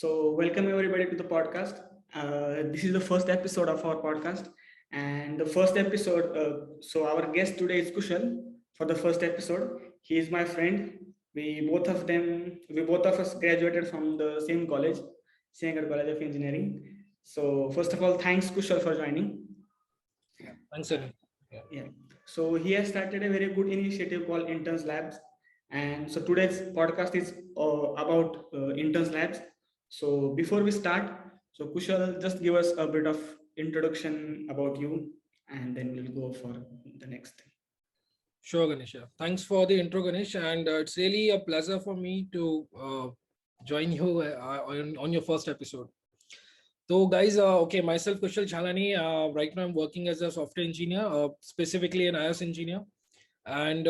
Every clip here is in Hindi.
Welcome everybody to the podcast. This is the first episode of our podcast, and the first episode. Our guest today is Kushal for the first episode. He is my friend. We both of us graduated from the same college, Srinagar College of Engineering. So, first of all, thanks Kushal for joining. Thanks, sir. Yeah. So he has started a very good initiative called Interns Labs, and so today's podcast is about Interns Labs. So before we start, so Kushal, just give us a bit of introduction about you, and then we'll go for the next thing. Sure, Ganesh. Thanks for the intro, Ganesh, and it's really a pleasure for me to join you on your first episode. So, guys, okay, myself, Kushal Chalani. Right now, I'm working as a software engineer, specifically an iOS engineer, and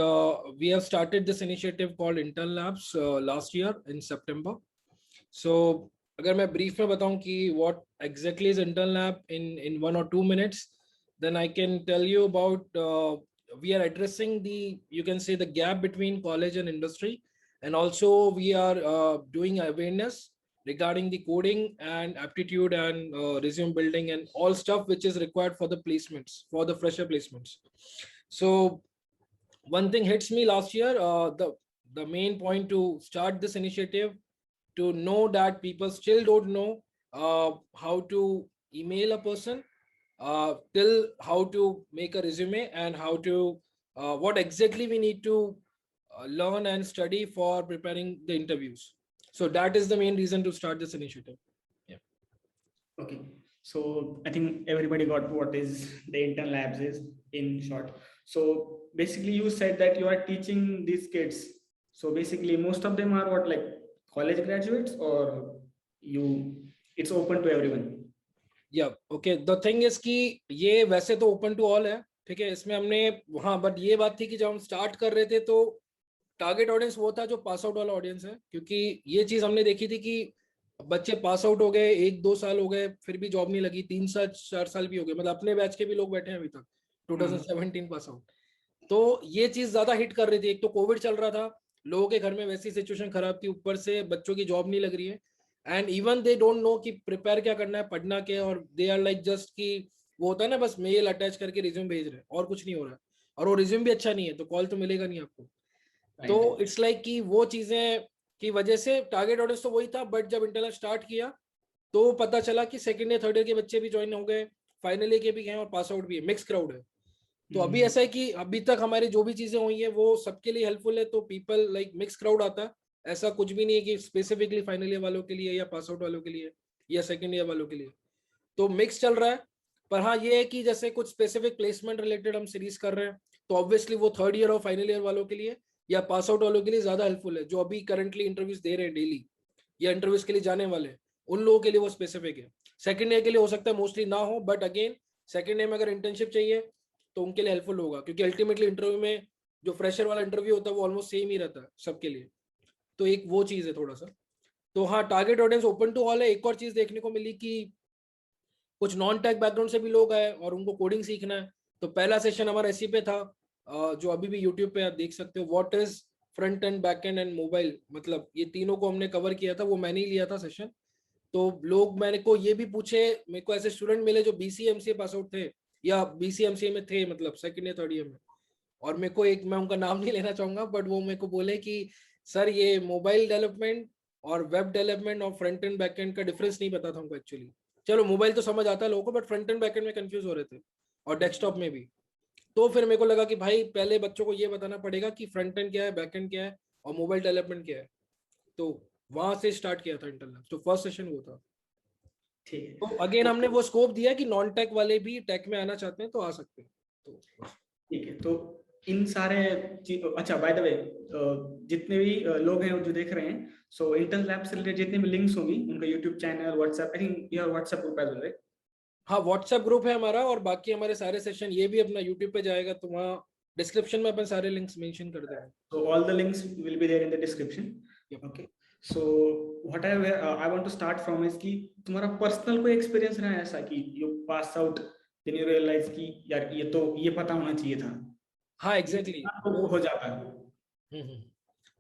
we have started this initiative called Intern Labs last year in September. So, अगर मैं brief में बताऊं कि what exactly is Intern Lab in 1 or 2 minutes, then I can tell you about we are addressing you can say the gap between college and industry, and also we are doing awareness regarding the coding and aptitude and resume building and all stuff which is required for the placements, for the fresher placements. So one thing hits me last year, the main point to start this initiative, to know that people still don't know how to email a person, till how to make a resume, and how to what exactly we need to learn and study for preparing the interviews. So that is the main reason to start this initiative. Yeah. Okay. So I think everybody got what is the Intern Labs is in short. So basically, you said that you are teaching these kids. So basically, most of them are what, like college graduates, or it's open to everyone? Yeah, okay. The thing is कि ये वैसे तो open to all है, ठीक है. इसमें हमने हाँ, बट ये बात थी कि जब हम स्टार्ट कर रहे थे तो टारगेट ऑडियंस वो था जो पास आउट वाला ऑडियंस है, क्योंकि ये चीज हमने देखी थी कि बच्चे पास आउट हो गए, 1-2 साल हो गए, फिर भी जॉब नहीं लगी, 3 साल 4 साल भी हो गए, मतलब अपने बैच के भी लोग बैठे हैं अभी तक 2017 पास आउट. तो ये चीज ज्यादा हिट कर रही थी. एक तो कोविड चल रहा था, लोगों के घर में वैसी सिचुएशन खराब थी, ऊपर से बच्चों की जॉब नहीं लग रही है, and even they don't know कि प्रिपेयर क्या करना है, पढ़ना क्या, और दे आर लाइक जस्ट कि वो होता है ना, बस मेल अटैच करके रिज्यूम भेज रहे हैं और कुछ नहीं हो रहा है, और वो रिज्यूम भी अच्छा नहीं है तो कॉल तो मिलेगा नहीं आपको. तो इट्स लाइक कि वो चीजें की वजह से टारगेट ऑडियंस तो वही था, बट जब इंटरनेट स्टार्ट किया तो पता चला कि सेकंड ईयर थर्ड ईयर के बच्चे भी ज्वाइन हो गए, फाइनल ईयर के भी गए, और पास आउट भी है, मिक्स क्राउड है. तो अभी ऐसा है कि अभी तक हमारी जो भी चीजें हुई है वो सबके लिए हेल्पफुल है, तो पीपल लाइक मिक्स क्राउड आता है. ऐसा कुछ भी नहीं है कि स्पेसिफिकली फाइनल ईयर वालों के लिए या पास आउट वालों के लिए या सेकंड ईयर वालों के लिए, तो मिक्स चल रहा है. पर हाँ, ये है कि जैसे कुछ स्पेसिफिक प्लेसमेंट रिलेटेड हम सीरीज कर रहे हैं, तो ऑब्वियसली वो थर्ड ईयर और फाइनल ईयर वालों के लिए या पास आउट वालों के लिए ज्यादा हेल्पफुल है, जो अभी करंटली इंटरव्यूज दे रहे हैं डेली या इंटरव्यूज के लिए जाने वाले हैं, उन लोगों के लिए वो स्पेसिफिक है. सेकंड ईयर के लिए हो सकता है मोस्टली ना हो, बट अगेन सेकंड ईयर में अगर इंटर्नशिप चाहिए तो उनके लिए हेल्पफुल होगा, क्योंकि अल्टीमेटली इंटरव्यू में जो फ्रेशर वाला इंटरव्यू होता है वो ऑलमोस्ट सेम ही रहता है सबके लिए. तो एक वो चीज है थोड़ा सा. तो हाँ, target audience open to all है. एक और चीज देखने को मिली कि कुछ नॉन टेक बैकग्राउंड से भी लोग आए और उनको कोडिंग सीखना है. तो पहला सेशन हमारा इसी पे था, जो अभी भी यूट्यूब पे आप देख सकते हो, what is front end back and and mobile, मतलब ये तीनों को हमने कवर किया था, वो मैंने ही लिया था सेशन. तो लोग मैंने को ये भी पूछे, मेरे को ऐसे स्टूडेंट मिले जो BCA-MCA पास आउट थे या BCA-MCA में थे, मतलब सेकंड ईयर थर्ड ईयर में, और मेरे को एक, मैं उनका नाम नहीं लेना चाहूंगा, बट वो मेरे को बोले कि सर ये मोबाइल डेवलपमेंट और वेब डेवलपमेंट और फ्रंट एंड बैक एंड का डिफरेंस नहीं पता था हमको एक्चुअली. चलो मोबाइल तो समझ आता है लोगों को, but front end back and में कंफ्यूज हो रहे थे, और डेस्कटॉप में भी. तो फिर मेरे को लगा कि भाई पहले बच्चों को ये बताना पड़ेगा कि फ्रंट एंड क्या है, बैक एंड क्या है, और मोबाइल डेवलपमेंट क्या है. तो वहां से स्टार्ट किया था इंटरनल. तो फर्स्ट सेशन वो था. ठीक है. तो अगेन हमने वो स्कोप दिया कि नॉन टेक वाले भी टेक में आना चाहते हैं तो आ सकते हैं. तो ठीक है. तो इन सारे अच्छा, बाय द वे, जितने भी लोग हैं जो देख रहे हैं, सो इंटर्न लैब से रिलेटेड जितने भी लिंक्स होंगी, उनका YouTube channel, WhatsApp, I think your WhatsApp group as well, right? हाँ, व्हाट्सएप ग्रुप है हमारा, और बाकी हमारे सारे सेशन ये भी अपना यूट्यूब पे जाएगा, तो वहाँ डिस्क्रिप्शन में अपन सारे लिंक्स मेंशन कर देंगे. So all the links will be there in the description. Yep. Okay. So what I want to start from is कि तुम्हारा पर्सनल कोई एक्सपीरियंस रहा है ऐसा कि you pass out then you realize कि यार ये पता होना चाहिए था. हाँ, एग्जैक्टली तो हो जाता है.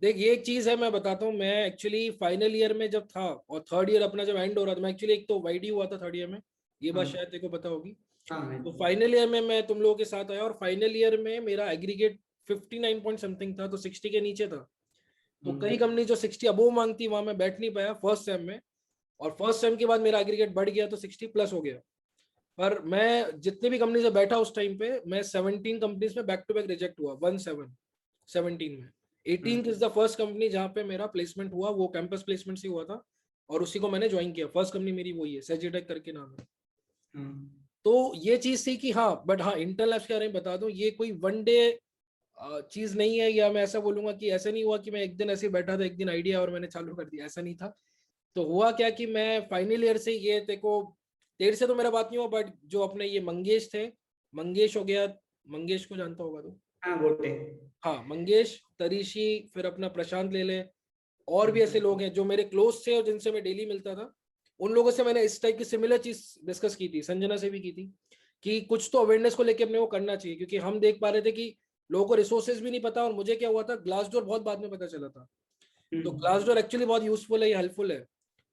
देख ये एक चीज है, मैं बताता हूँ। मैं एक्चुअली फाइनल ईयर में जब था और थर्ड ईयर अपना जब एंड हो रहा था, मैं एक्चुअली एक तो वाईडी हुआ था थर्ड ईयर में, ये बात हाँ शायद तेरे को पता होगी। हाँ तो फाइनल ईयर में मैं तुम लोगों के साथ आया और फाइनल ईयर में मेरा एग्रीगेट 59 पॉइंट समथिंग था, तो 60 के नीचे था। तो कई कंपनी जो 60 अबोव मांगती वहां मैं बैठ नहीं पाया फर्स्ट सेम में, और फर्स्ट सेम के बाद मेरा एग्रीगेट बढ़ गया तो 60 प्लस हो गया। पर मैं जितने भी कंपनी से बैठा उस टाइम पे, मैं 17 कंपनीज में बैक टू बैक रिजेक्ट हुआ, 17 में 18th is the first company जहां पे मेरा प्लेसमेंट हुआ, वो कैंपस प्लेसमेंट से हुआ था और उसी को मैंने ज्वाइन किया। फर्स्ट कंपनी मेरी वही है, सेजिटेक करके नाम है। तो ये चीज थी कि हाँ, बट हाँ इंटरनल लैब्स के बारे में बता दूं, ये कोई वन डे चीज नहीं है, या मैं ऐसा बोलूंगा कि ऐसा नहीं हुआ कि मैं एक दिन ऐसे बैठा था, एक दिन आइडिया और मैंने चालू कर दिया, ऐसा नहीं था। तो हुआ क्या कि मैं फाइनल ईयर से ये तेरे से तो मेरा बात नहीं हुआ, बट जो अपने ये मंगेश थे, मंगेश हो गया, मंगेश को जानता होगा तू? हाँ गोटे। हाँ मंगेश, तरीशी, फिर अपना प्रशांत ले ले, और भी ऐसे लोग हैं जो मेरे क्लोज थे और जिनसे मैं डेली मिलता था। उन लोगों से मैंने इस टाइप की सिमिलर चीज डिस्कस की थी, संजना से भी की थी, कि कुछ तो अवेयरनेस को लेके अपने को करना चाहिए, क्योंकि हम देख पा रहे थे कि लोगों को रिसोर्सेज भी नहीं पता। और मुझे क्या हुआ था, ग्लास डोर बहुत बाद में पता चला था। तो ग्लास डोर एक्चुअली बहुत यूजफुल है, हेल्पफुल है।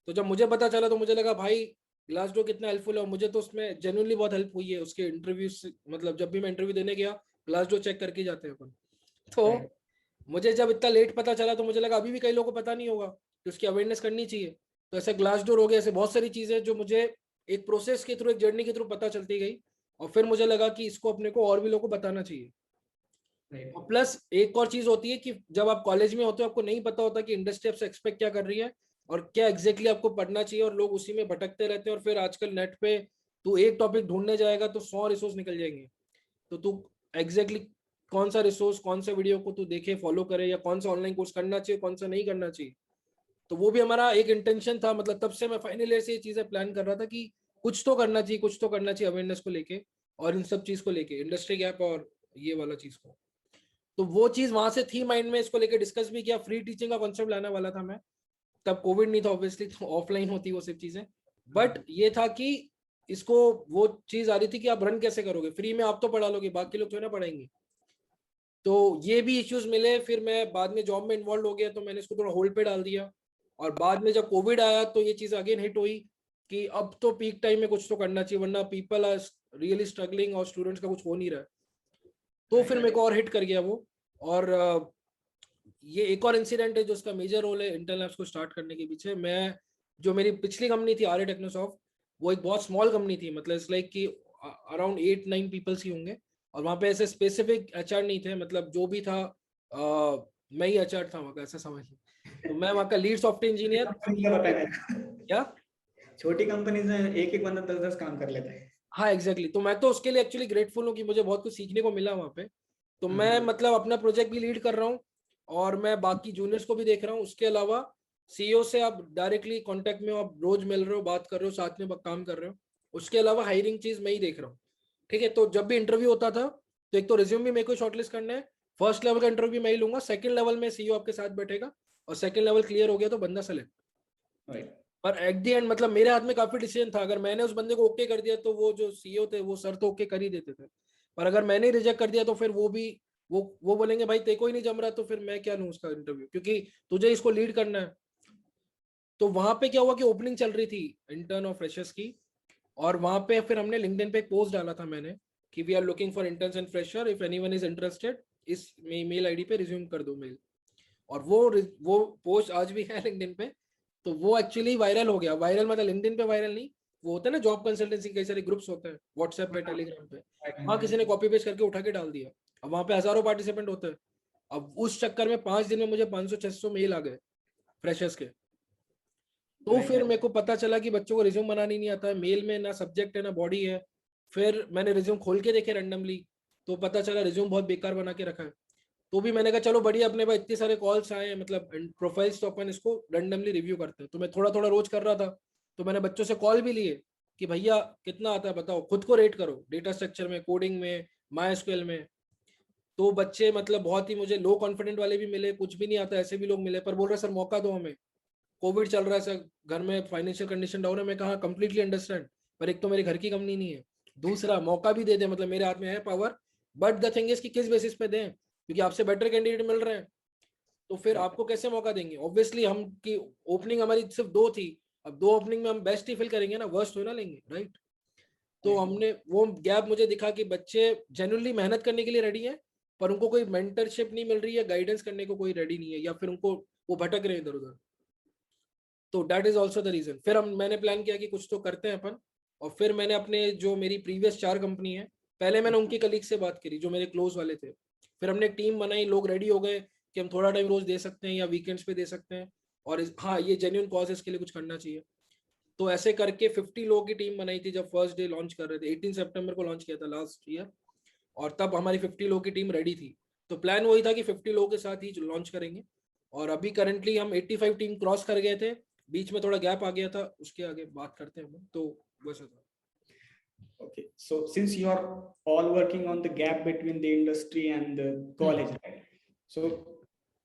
तो जब मुझे पता चला तो मुझे लगा भाई ग्लास डोर कितना हेल्पफुल है, और मुझे तो उसमें जेन्युइनली बहुत हेल्प हुई है उसके इंटरव्यू से। मतलब जब भी मैं इंटरव्यू देने गया, ग्लास डोर चेक करके जाते हैं अपन। तो मुझे जब इतना लेट पता चला तो मुझे लगा अभी भी कई लोगों को पता नहीं होगा, तो उसकी अवेयरनेस करनी चाहिए। तो ऐसे ग्लास डोर हो गया, ऐसे बहुत सारी चीजें जो मुझे एक प्रोसेस के थ्रू, एक जर्नी के थ्रू पता चलती गई, और फिर मुझे लगा कि इसको अपने को और भी लोगों को बताना चाहिए। और प्लस एक और चीज होती है कि जब आप कॉलेज में होते हो आपको नहीं पता होता कि इंडस्ट्री आपसे एक्सपेक्ट क्या कर रही है और क्या एग्जैक्टली आपको पढ़ना चाहिए, और लोग उसी में भटकते रहते हैं। और फिर आजकल नेट पे तू एक टॉपिक ढूंढने जाएगा तो 100 रिसोर्स निकल जाएंगे। तो तू एग्जैक्टली कौन सा रिसोर्स, कौन सा वीडियो को तू देखे, फॉलो करे, या कौन सा ऑनलाइन कोर्स करना चाहिए, कौन सा नहीं करना चाहिए। तो वो भी हमारा एक इंटेंशन था। मतलब तब से मैं फाइनल ईयर से ये चीजें प्लान कर रहा था कि कुछ तो करना चाहिए, कुछ तो करना चाहिए अवेयरनेस को लेके, और इन सब चीज को लेके, इंडस्ट्री गैप और ये वाला चीज को। तो वो चीज वहां से थी माइंड में, इसको लेके डिस्कस भी किया। फ्री टीचिंग का कॉन्सेप्ट लाने वाला था मैं, तब कोविड नहीं था ऑब्वियसली, तो ऑफलाइन होती वो सब चीजें। बट ये था कि इसको, वो चीज आ रही थी कि आप रन कैसे करोगे, फ्री में आप तो पढ़ा लोगे, बाकी लोग थोड़ी ना पढ़ाएंगे। तो ये भी इश्यूज मिले। फिर मैं बाद में जॉब में इन्वॉल्व हो गया, तो मैंने इसको थोड़ा होल्ड पे डाल दिया। और बाद में जब कोविड आया तो ये चीज अगेन हिट हुई कि अब तो पीक टाइम में कुछ तो करना चाहिए, वरना पीपल आर रियली स्ट्रगलिंग और स्टूडेंट्स का कुछ हो नहीं रहा है। तो फिर मेरे को और हिट कर गया वो। और ये एक और इंसिडेंट है जो उसका मेजर रोल है इंटरनल लैब्स को स्टार्ट करने के पीछे। मैं, जो मेरी पिछली कंपनी थी आर्य टेक्नोसॉफ्ट, वो एक बहुत स्मॉल कंपनी थी। मतलब इट्स लाइक कि अराउंड 8-9 पीपल्स ही होंगे, और वहाँ पे ऐसे स्पेसिफिक एचआर नहीं थे। मतलब जो भी था, मैं ही एचआर था वहाँ का, ऐसा समझ लो। तो मैं वहाँ का लीड सॉफ्टवेयर इंजीनियर। क्या? छोटी कंपनीज में एक एक बंदा 10-10 काम कर लेता है। हाँ एग्जैक्टली तो मैं तो उसके लिए एक्चुअली ग्रेटफुल हूँ कि मुझे बहुत कुछ सीखने को मिला वहाँ पे। तो मैं मतलब अपना प्रोजेक्ट भी लीड कर रहा हूँ, और मैं बाकी जूनियर्स को भी देख रहा हूँ। उसके अलावा सीईओ से आप डायरेक्टली कांटेक्ट में हो, आप रोज मिल रहे हो, बात कर रहे हो, साथ में काम कर रहे हो। उसके अलावा हायरिंग चीज मैं ही देख रहा हूँ। ठीक है, तो जब भी इंटरव्यू होता था तो एक तो रिज्यूम भी मेरे को शॉर्टलिस्ट करना है, फर्स्ट लेवल का इंटरव्यू मैं ही लूंगा, सेकंड लेवल में सीईओ आपके साथ बैठेगा, और सेकंड लेवल क्लियर हो गया तो बंदा सेलेक्ट। पर एट द एंड मतलब मेरे हाथ में काफी डिसीजन था। अगर मैंने उस बंदे को ओके कर दिया तो वो जो सीईओ थे वो सर तो ओके कर ही देते थे, पर अगर मैंने रिजेक्ट कर दिया तो फिर वो भी, वो बोलेंगे भाई तेरे को ही नहीं जम रहा, तो फिर मैं क्या लूं उसका इंटरव्यू, क्योंकि तुझे इसको लीड करना है। तो वहां पे क्या हुआ कि ओपनिंग चल रही थी इंटर्न और फ्रेशर्स की, और वहां पे फिर हमने लिंक्डइन पे एक पोस्ट डाला था मैंने कि we are looking for interns and fresher, if anyone is interested इस मेल आईडी पे रिज्यूम कर दो मेल। और वो पोस्ट आज भी है लिंक्डइन पे। तो वो एक्चुअली वायरल हो गया। वायरल मतलब लिंक्डइन पे वायरल नहीं, वो होता है ना जॉब कंसल्टेंसी, कई सारे ग्रुप्स होते हैं व्हाट्सएप पे, टेलीग्राम पे, वहाँ किसी ने कॉपी पेस्ट करके उठा के डाल दिया। अब वहाँ पे हजारों पार्टिसिपेंट होते हैं। अब उस चक्कर में 5 दिन में मुझे 500-600 मेल आ गए फ्रेशर्स के। तो फिर मेरे को पता चला कि बच्चों को रिज्यूम बनानी नहीं आता है, मेल में ना सब्जेक्ट है ना बॉडी है। फिर मैंने रिज्यूम खोल के देखे रैंडमली, तो पता चला रिज्यूम बहुत बेकार बना के रखा है। तो भी मैंने कहा चलो बढ़िया, अपने पास इतने सारे कॉल्स आए हैं, मतलब प्रोफाइल्स, तो अपन इसको रैंडमली रिव्यू करते हैं। तो मैं थोड़ा थोड़ा रोज कर रहा था। तो मैंने बच्चों से कॉल भी लिए कि भैया कितना आता है बताओ, खुद को रेट करो, डेटा स्ट्रक्चर में, कोडिंग में, माई एसक्यूएल में। तो बच्चे मतलब बहुत ही मुझे लो कॉन्फिडेंट वाले भी मिले, कुछ भी नहीं आता ऐसे भी लोग मिले, पर बोल रहे सर मौका दो हमें, कोविड चल रहा है सर, घर में फाइनेंशियल कंडीशन डाउन है। मैं कहा कंप्लीटली अंडरस्टैंड, पर एक तो मेरे घर की कंपनी नहीं है, दूसरा मौका भी दे दे, मतलब मेरे हाथ में है power. But the thing is कि किस बेसिस पे दें, क्योंकि आपसे बेटर कैंडिडेट मिल रहे हैं। तो फिर आपको कैसे मौका देंगे? ऑब्वियसली हम की ओपनिंग हमारी सिर्फ 2 थी, अब 2 ओपनिंग में हम बेस्ट ही फिल करेंगे ना, वर्स्ट हो ना लेंगे, राइट? तो हमने वो गैप मुझे दिखा कि बच्चे जेन्युइनली मेहनत करने के लिए रेडी हैं, पर उनको कोई मेंटरशिप नहीं मिल रही है, गाइडेंस करने को कोई रेडी नहीं है, या फिर उनको वो भटक रहे हैं इधर उधर। तो that is also the reason. फिर मैंने प्लान किया कि कुछ तो करते हैं अपन, और फिर मैंने अपने जो मेरी प्रीवियस 4 कंपनी है, पहले मैंने उनकी कलीग से बात करी जो मेरे क्लोज वाले थे, फिर हमने एक टीम बनाई, लोग रेडी हो गए कि हम थोड़ा टाइम रोज दे सकते हैं या वीकेंड्स पे दे सकते हैं, और हाँ ये जेन्युइन कॉज है, इसके लिए कुछ करना चाहिए। तो ऐसे करके 50 लोगों की टीम बनाई थी जब फर्स्ट डे लॉन्च कर रहे थे, 18 सितंबर को लॉन्च किया था लास्ट ईयर, और तब हमारी 50 लोगों की टीम रेडी थी। तो प्लान वही था कि 50 लोगों के साथ ही लॉन्च करेंगे, और अभी करंटली हम 85 टीम क्रॉस कर गए थे, बीच में थोड़ा गैप आ गया था, उसके आगे बात करते हैं हम। तो वैसा था। Okay, so since you are all working on the gap between the industry and the college, right? So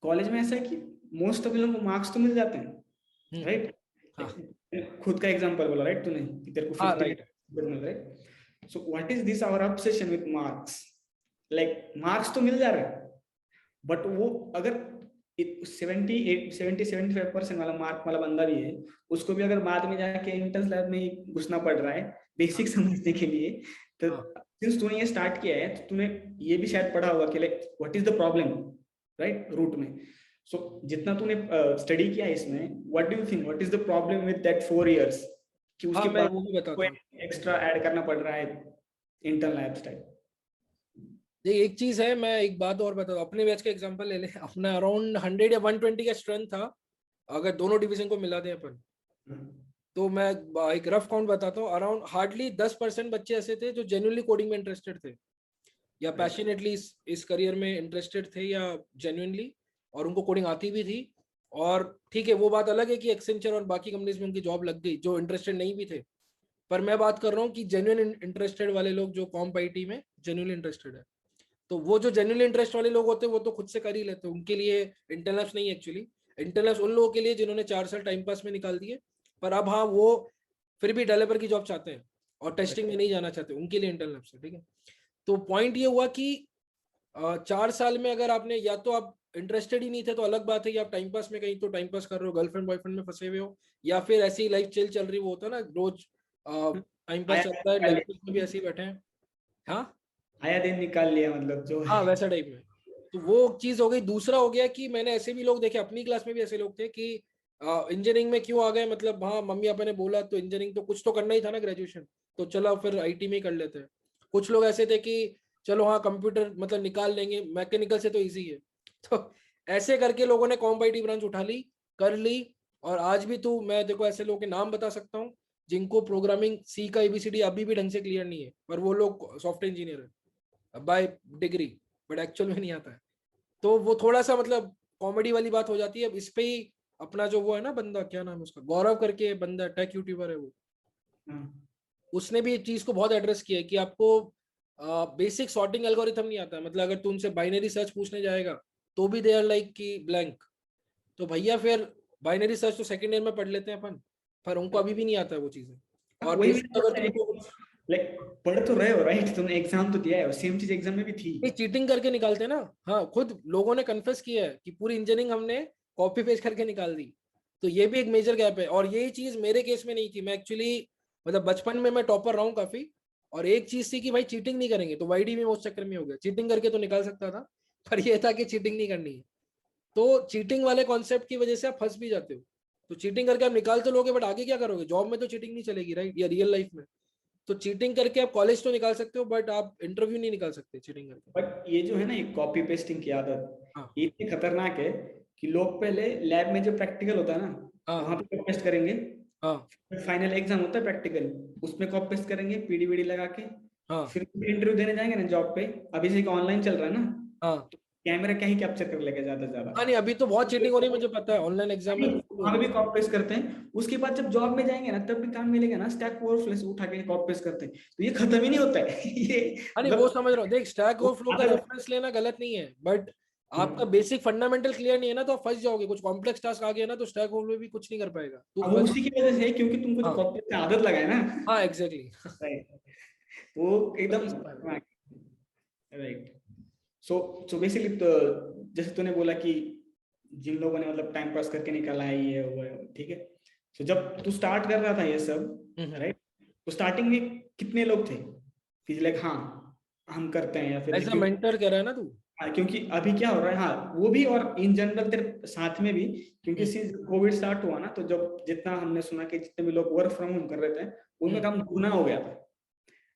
college में ऐसा है कि मोस्ट ऑफ लोगों को मार्क्स तो मिल जाते हैं, राइट? खुद का एग्जांपल बोला, राइट तूने कि तेरे को 50 मिल रहे, so what is this our obsession with marks? Like marks तो मिल जा रहे हैं, बट वो अगर 70-75% वाला मार्क वाला बंदा भी है, उसको भी अगर बाद में जाके इंटर्न लैब में घुसना पड़ रहा है बेसिक समझने के लिए, तो सिंस तूने ये स्टार्ट किया है तो तूने ये भी शायद पढ़ा होगा कि like what is the problem, right, root में। सो जितना तूने स्टडी किया इसमें, what do you think what is the problem with that 4 years कि उसके बाद वो भी बताता हूं, एक्स्ट्रा ऐड करना पड़ रहा है इंटर्न लैब स्टाइल? ये एक चीज है, मैं एक बात और बता दूं, अपने बैच का एग्जांपल ले ले, अपना अराउंड 100 या 120 का स्ट्रेंथ था, अगर दोनों डिवीजन को मिला दें अपन, तो मैं एक रफ काउंट बताता हूँ, अराउंड हार्डली 10% बच्चे ऐसे थे जो जेन्युइनली कोडिंग में इंटरेस्टेड थे, या पैशनेटली इस करियर में इंटरेस्टेड थे, या जेन्युइनली, और उनको कोडिंग आती भी थी। और ठीक है, वो बात अलग है कि एक्सेंचर और बाकी कंपनीज में उनकी जॉब लग गई जो इंटरेस्टेड नहीं भी थे, पर मैं बात कर रहा हूँ कि जेन्युइन इंटरेस्टेड वाले लोग जो कॉम्प आईटी में जेन्युइनली इंटरेस्टेड है, तो वो जो जेन्युइनली इंटरेस्ट वाले लोग होते हैं वो तो खुद से कर ही लेते हैं, उनके लिए इंटरनल्स नहीं, एक्चुअली इंटरनल्स उन लोगों के लिए जिन्होंने 4 साल टाइम पास में निकाल दिए, पर अब हाँ वो फिर भी डेवलपर की जॉब चाहते हैं और टेस्टिंग में नहीं जाना चाहते, उनके लिए इंटरनल्स है, ठीक है। तो पॉइंट ये हुआ कि 4 साल में अगर आपने, या तो आप इंटरेस्टेड ही नहीं थे तो अलग बात है कि आप टाइम पास में कहीं तो टाइम पास कर रहे हो, गर्लफ्रेंड बॉयफ्रेंड में फंसे हुए हो, या फिर ऐसी ही लाइफ चिल चल रही, वो होता है ना रोज टाइम पास चलता है, लेक्चर में भी ऐसे ही बैठे हैं, हाँ आया दिन निकाल लिया, मतलब जो हाँ वैसा टाइप में। तो वो चीज हो गई। दूसरा हो गया कि मैंने ऐसे भी लोग देखे, अपनी क्लास में भी ऐसे लोग थे कि इंजीनियरिंग में क्यों आ गए, मतलब हाँ मम्मी पापा ने बोला तो इंजीनियरिंग तो कुछ तो करना ही था ना, ग्रेजुएशन, तो चलो फिर आईटी में ही कर लेते हैं। कुछ लोग ऐसे थे कि चलो हाँ कंप्यूटर मतलब निकाल लेंगे, मैकेनिकल से तो ईजी है, तो ऐसे करके लोगों ने कॉम्प आईटी ब्रांच उठा ली, कर ली, और आज भी तो मैं देखो ऐसे लोगों के नाम बता सकता हूँ जिनको प्रोग्रामिंग सी का एबीसीडी अभी भी ढंग से क्लियर नहीं है, पर वो लोग सॉफ्टवेयर इंजीनियर है बाय डिग्री, बट एक्चुअल में नहीं आता है। तो वो थोड़ा सा मतलब कॉमेडी वाली बात हो जाती है। अब इस पे ही अपना जो वो है ना बंदा, क्या नाम है उसका, गौरव करके बंदा, टेक यूट्यूबर है वो, उसने भी इस चीज को बहुत एड्रेस किया है कि आपको बेसिक सॉर्टिंग एल्गोरिथम नहीं आता है, मतलब अगर तू उनसे बाइनरी सर्च पूछने जाएगा तो भी दे आर लाइक कि ब्लैंक, तो भैया फिर बाइनरी सर्च तो सेकंड ईयर में पढ़ लेते हैं अपन, पर उनको अभी भी नहीं आता है वो चीजें। और वही बेसिक अगर तुमको लाइक पढ़ तो रहे हो, राइट, तुमने एग्जाम तो दिया है, सेम चीज एग्जाम में भी थी। चीटिंग करके निकालते हैं ना, हाँ खुद लोगों ने कन्फेस किया है कि पूरी इंजीनियरिंग हमने कॉपी पेस्ट करके निकाल दी, तो ये भी एक मेजर गैप है। और यही चीज मेरे केस में नहीं थी, मैं एक्चुअली मतलब बचपन में मैं टॉपर रहा हूँ काफी, और एक चीज थी कि भाई चीटिंग नहीं करेंगे, तो वाईडी में उस चक्कर में हो गया, चीटिंग करके तो निकाल सकता था, पर ये था कि चीटिंग नहीं करनी है, तो चीटिंग वाले कॉन्सेप्ट की वजह से आप फंस भी जाते हो। तो चीटिंग करके आप निकाल तो लोगे, बट आगे क्या करोगे, जॉब में तो चीटिंग नहीं चलेगी, राइट, या रियल लाइफ में। तो चीटिंग करके आप कॉलेज तो निकाल सकते हो, बट आप इंटरव्यू नहीं निकाल सकते चीटिंग करके। बट ये जो है ना, ये कॉपी पेस्टिंग की आदत, हाँ ये इतनी खतरनाक है कि लोग पहले लैब में जब प्रैक्टिकल होता है ना, हाँ वहां पे कॉपी पेस्ट करेंगे, हाँ फाइनल एग्जाम होता है प्रैक्टिकल, उसमें कॉपी पेस्ट करेंगे पीडी वीडी लगा के, हाँ फिर इंटरव्यू देने जाएंगे ना जॉब पे, अभी से ऑनलाइन चल रहा है ना, हाँ तो कैमरा क्या ही कैप्चर कर लेगा ज्यादा से ज्यादा, हाँ। नहीं अभी तो बहुत चीटिंग हो रही है, मुझे पता है, ऑनलाइन एग्जाम में तो full हो वहां रही भी है। कॉपी पेस्ट करते हैं, उसके बाद जब जॉब में जाएंगे ना तब भी काम मिलेगा ना, स्टैक ओवरफ्लो से उठा के कॉपी पेस्ट करते हैं, तो ये खत्म ही नहीं होता है ये हाँ नहीं वो मतलब समझ रहा हूँ, देख स्टैक ओवरफ्लो का आदत। रेफरेंस लेना गलत नहीं है, बट आपका बेसिक फंडामेंटल क्लियर नहीं है ना, तो आप फंस जाओगे, कुछ कॉम्प्लेक्स टास्क आ गया ना तो स्टैक ओवरफ्लो भी कुछ नहीं कर पाएगा, तू अब वो फंस। उसी की वजह से है क्योंकि तुमको जो हाँ कॉपी पेस्ट की आदत लगा है ना, हाँ एग्जैक्टली। राइट, वो एकदम, समझ पाया। राइट। सो बेसिकली तो जैसे तूने बोला कि जिन लोगों ने मतलब टाइम पास करके निकाला है ये वो है, ठीक है। तो जब तू स्टार्ट कर रहा था ये सब, राइट, तो स्टार्टिंग में कितने लोग थे कि लाइक हाँ हम करते हैं, या फिर एज अ क्योंकि मेंटर कह रहा है ना तू? हाँ, क्योंकि अभी क्या हो रहा है, हाँ वो भी, और इन जनरल तेरे साथ में भी, क्योंकि सिंस कोविड स्टार्ट हुआ ना, तो जब जितना हमने सुना कि जितने भी लोग वर्क फ्रॉम होम कर रहे थे, उनका काम दुगना हो गया था।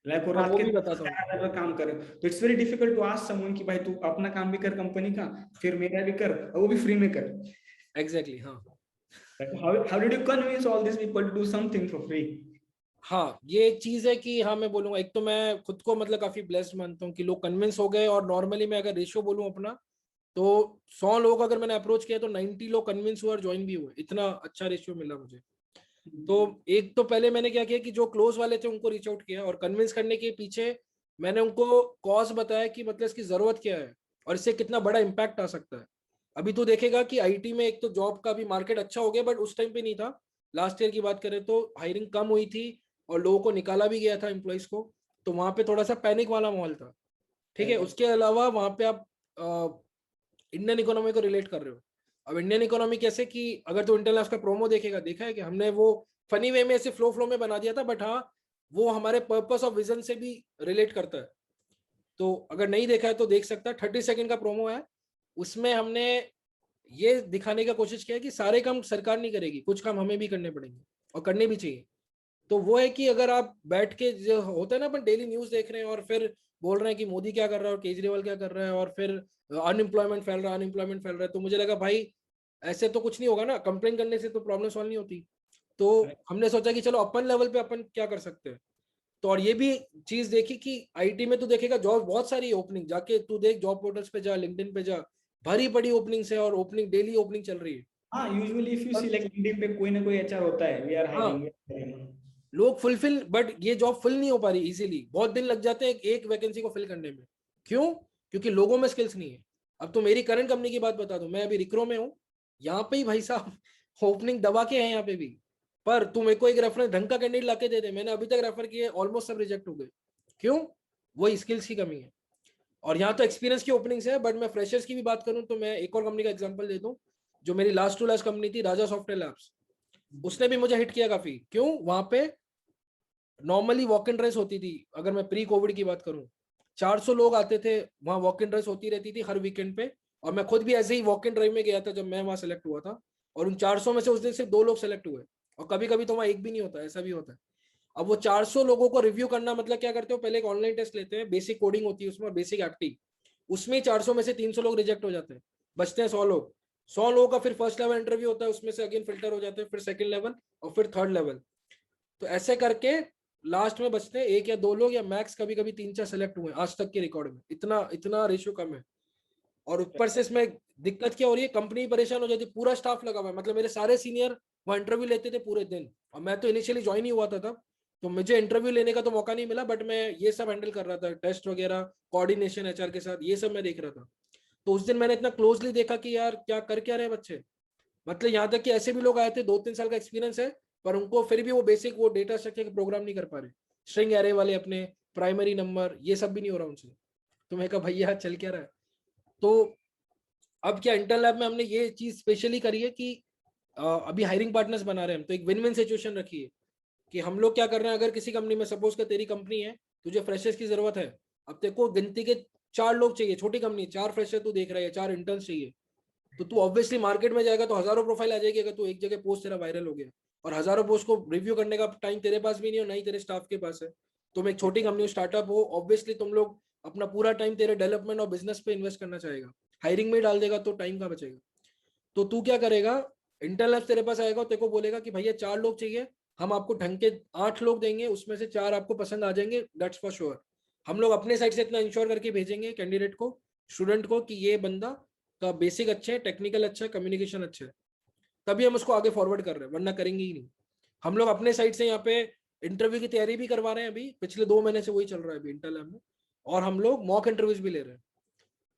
लाइक वो हाँ, रात वो के भी 10 बताता हूँ। 11 तक काम करे, तो it's very difficult to ask someone कि भाई तू अपना काम भी कर कंपनी का, फिर मेरा भी कर, और वो भी फ्री में कर। एग्जैक्टली, हाँ। How did you convince all this people to do something for free? हाँ, ये एक चीज है कि हाँ, मैं बोलूंगा, एक तो मैं खुद को मतलब काफी ब्लेस्ड मानता हूँ कि लोग कन्विंस हो गए। और नॉर्मली मैं अगर रेशियो बोलूँ अपना, तो 100 लोग अगर मैंने अप्रोच किया तो 90 लोग कन्विंस हुए और ज्वाइन भी हुए। इतना अच्छा रेशियो मिला मुझे। तो एक तो पहले मैंने क्या किया कि जो क्लोज वाले थे उनको रीच आउट किया, और कन्विंस करने के पीछे मैंने उनको कॉज बताया कि मतलब इसकी जरूरत क्या है और इससे कितना बड़ा इम्पैक्ट आ सकता है। अभी तो देखेगा कि आईटी में एक तो जॉब का भी मार्केट अच्छा हो गया, बट उस टाइम पे नहीं था। लास्ट ईयर की बात करें तो हायरिंग कम हुई थी और लोगों को निकाला भी गया था, एम्प्लॉइज को। तो वहां पे थोड़ा सा पैनिक वाला माहौल था। ठीक है, उसके अलावा वहां पे आप इंडियन इकोनॉमी को रिलेट कर रहे हो। अब इंडियन इकोनॉमी कैसे कि अगर तो इंटेल का प्रोमो देखेगा, देखा है कि हमने वो फनी वे में ऐसे फ्लो फ्लो में बना दिया था, बट हाँ, वो हमारे पर्पस ऑफ विजन से भी रिलेट करता है। तो अगर नहीं देखा है तो देख सकता है, 30 सेकंड का प्रोमो है। उसमें हमने ये दिखाने का कोशिश किया है कि सारे काम सरकार नहीं करेगी, कुछ काम हमें भी करने पड़ेंगे और करने भी चाहिए। तो वो है कि अगर आप बैठ के, जो होता है ना, अपन डेली न्यूज देख रहे हैं और फिर बोल रहे हैं कि मोदी क्या कर रहा है और केजरीवाल क्या कर रहा है, और फिर अनएम्प्लॉयमेंट फैल रहा है, अनएम्प्लॉयमेंट फैल रहा है, तो मुझे लगा भाई ऐसे तो कुछ नहीं होगा ना, कंप्लेन करने से तो प्रॉब्लम सॉल्व नहीं होती। तो हमने सोचा कि चलो अपन लेवल पे अपन क्या कर सकते हैं। तो और ये भी चीज देखी कि आईटी में तू देखेगा जॉब बहुत सारी ओपनिंग, जाके तू देख जॉब पोर्टल्स पे जा, लिंक्डइन पे जा, भरी पड़ी ओपनिंग्स है और ओपनिंग डेली ओपनिंग चल रही है। हाँ, यूजुअली इफ यू सी और लाइक लिंक्डइन पे कोई ना कोई एचआर होता है, वी आर हाँ, हायरिंग। लोग फुलफिल, बट ये जॉब फिल नहीं हो पा रही इजीली, बहुत दिन लग जाते हैं एक वैकेंसी को फिल करने में। क्यों? क्योंकि लोगों में स्किल्स नहीं है। अब तो मेरी करंट कंपनी की बात बता दूं, मैं अभी रिक्रो में हूँ। यहाँ पे ही भाई साहब ओपनिंग दबा के हैं यहाँ पे भी। पर तू मेरे को एक रेफरेंस ढंग का कैंडिडेट ला के दे दे, मैंने अभी तक रेफर किए, ऑलमोस्ट सब रिजेक्ट हो गए। क्यों? वही स्किल्स की कमी है। और यहाँ तो एक्सपीरियंस की ओपनिंग्स है, बट मैं फ्रेशर्स की भी बात करूँ तो मैं एक और कंपनी का एग्जांपल दे दूं। जो मेरी लास्ट टू लास्ट कंपनी थी, राजा सॉफ्टवेयर लैब्स, उसने भी मुझे हिट किया काफी। क्यों? वहां पे नॉर्मली वॉक इन ड्रेस होती थी। अगर मैं प्री कोविड की बात करूं, 400 लोग आते थे वहां, वॉक इन ड्रेस होती रहती थी हर वीकेंड पे। और मैं खुद भी ऐसे ही वॉक इन ड्राइव में गया था जब मैं वहां सेलेक्ट हुआ था। और उन 400 में से उस दिन सिर्फ 2 लोग सेलेक्ट हुए, और कभी कभी तो वहां एक भी नहीं होता, ऐसा भी होता है। अब वो 400 लोगों को रिव्यू करना मतलब क्या करते हो, पहले एक ऑनलाइन टेस्ट लेते हैं, बेसिक कोडिंग होती है उसमें, बेसिक एक्टिंग। उसमें 400 में से 300 लोग रिजेक्ट हो जाते हैं, बचते हैं 100 लोग। 100 लोगों का फिर फर्स्ट लेवल इंटरव्यू होता है, उसमें से अगेन फिल्टर हो जाते हैं, फिर सेकंड लेवल और फिर थर्ड लेवल। तो ऐसे करके लास्ट में बचते हैं 1 या 2 लोग, या मैक्स कभी कभी 3-4 सेलेक्ट हुए आज तक के रिकॉर्ड में। इतना इतना रेशियो कम है। और ऊपर से इसमें दिक्कत क्या हो रही है, कंपनी परेशान हो जाती है, पूरा स्टाफ लगा हुआ है। मतलब मेरे सारे सीनियर वहाँ इंटरव्यू लेते थे पूरे दिन, और मैं तो इनिशियली ज्वाइन ही हुआ था तब। तो मुझे इंटरव्यू लेने का तो मौका नहीं मिला, बट मैं ये सब हैंडल कर रहा था, टेस्ट वगैरह, कोऑर्डिनेशन एचआर के साथ, ये सब मैं देख रहा था। तो उस दिन मैंने इतना क्लोजली देखा कि यार क्या कर क्या रहे बच्चे। मतलब यहाँ तक कि ऐसे भी लोग आए थे 2-3 साल का एक्सपीरियंस है, पर उनको फिर भी वो बेसिक वो डेटा स्ट्रक्चर के प्रोग्राम नहीं कर पा रहे। स्ट्रिंग एरे वाले अपने प्राइमरी नंबर ये सब भी नहीं हो रहा उनसे। तो मैं कहा भैया चल क्या रहा है। तो अब क्या, इंटरनल लैब में हमने ये चीज स्पेशली करी है कि अभी हायरिंग पार्टनर्स बना रहे हैं हम, तो एक विन विन सिचुएशन रखी है कि हम लोग क्या कर रहे हैं, अगर किसी कंपनी में सपोज कर तेरी कंपनी है, तुझे फ्रेशर्स की जरूरत है। अब तेरे को गिनती के 4 लोग चाहिए, छोटी कंपनी 4 फ्रेशर तू देख रहा है, 4 इंटर्न्स चाहिए। तो तू ऑब्वियसली मार्केट में जाएगा तो हजारों प्रोफाइल आ जाएगी, अगर तू एक जगह पोस्ट तेरा वायरल हो गया। और हजारों पोस्ट को रिव्यू करने का टाइम तेरे पास भी नहीं हो, ना ही तेरे स्टाफ के पास है। तुम एक छोटी कंपनी स्टार्टअप हो, ऑब्वियसली तुम लोग अपना पूरा टाइम तेरे डेवलपमेंट और बिजनेस पे इन्वेस्ट करना चाहेगा। हायरिंग में डाल देगा तो टाइम कहाँ बचेगा। तो तू क्या करेगा, इंटरनल तेरे पास आएगा, तेरे को बोलेगा कि भैया 4 लोग चाहिए, हम आपको ढंग के 8 लोग देंगे, उसमें से 4 आपको पसंद आ जाएंगे, दैट्स फॉर श्योर। हम लोग अपने साइड से इतना इंश्योर करके भेजेंगे कैंडिडेट को, स्टूडेंट को, कि ये बंदा का बेसिक अच्छे है, टेक्निकल अच्छा है, कम्युनिकेशन अच्छा है, तभी हम उसको आगे फॉरवर्ड कर रहे हैं, वरना करेंगे ही नहीं। हम लोग अपने साइड से यहाँ पे इंटरव्यू की तैयारी भी करवा रहे हैं, अभी पिछले 2 महीने से वही चल रहा है अभी इंटरलैब में। और हम लोग मॉक इंटरव्यूज भी ले रहे हैं।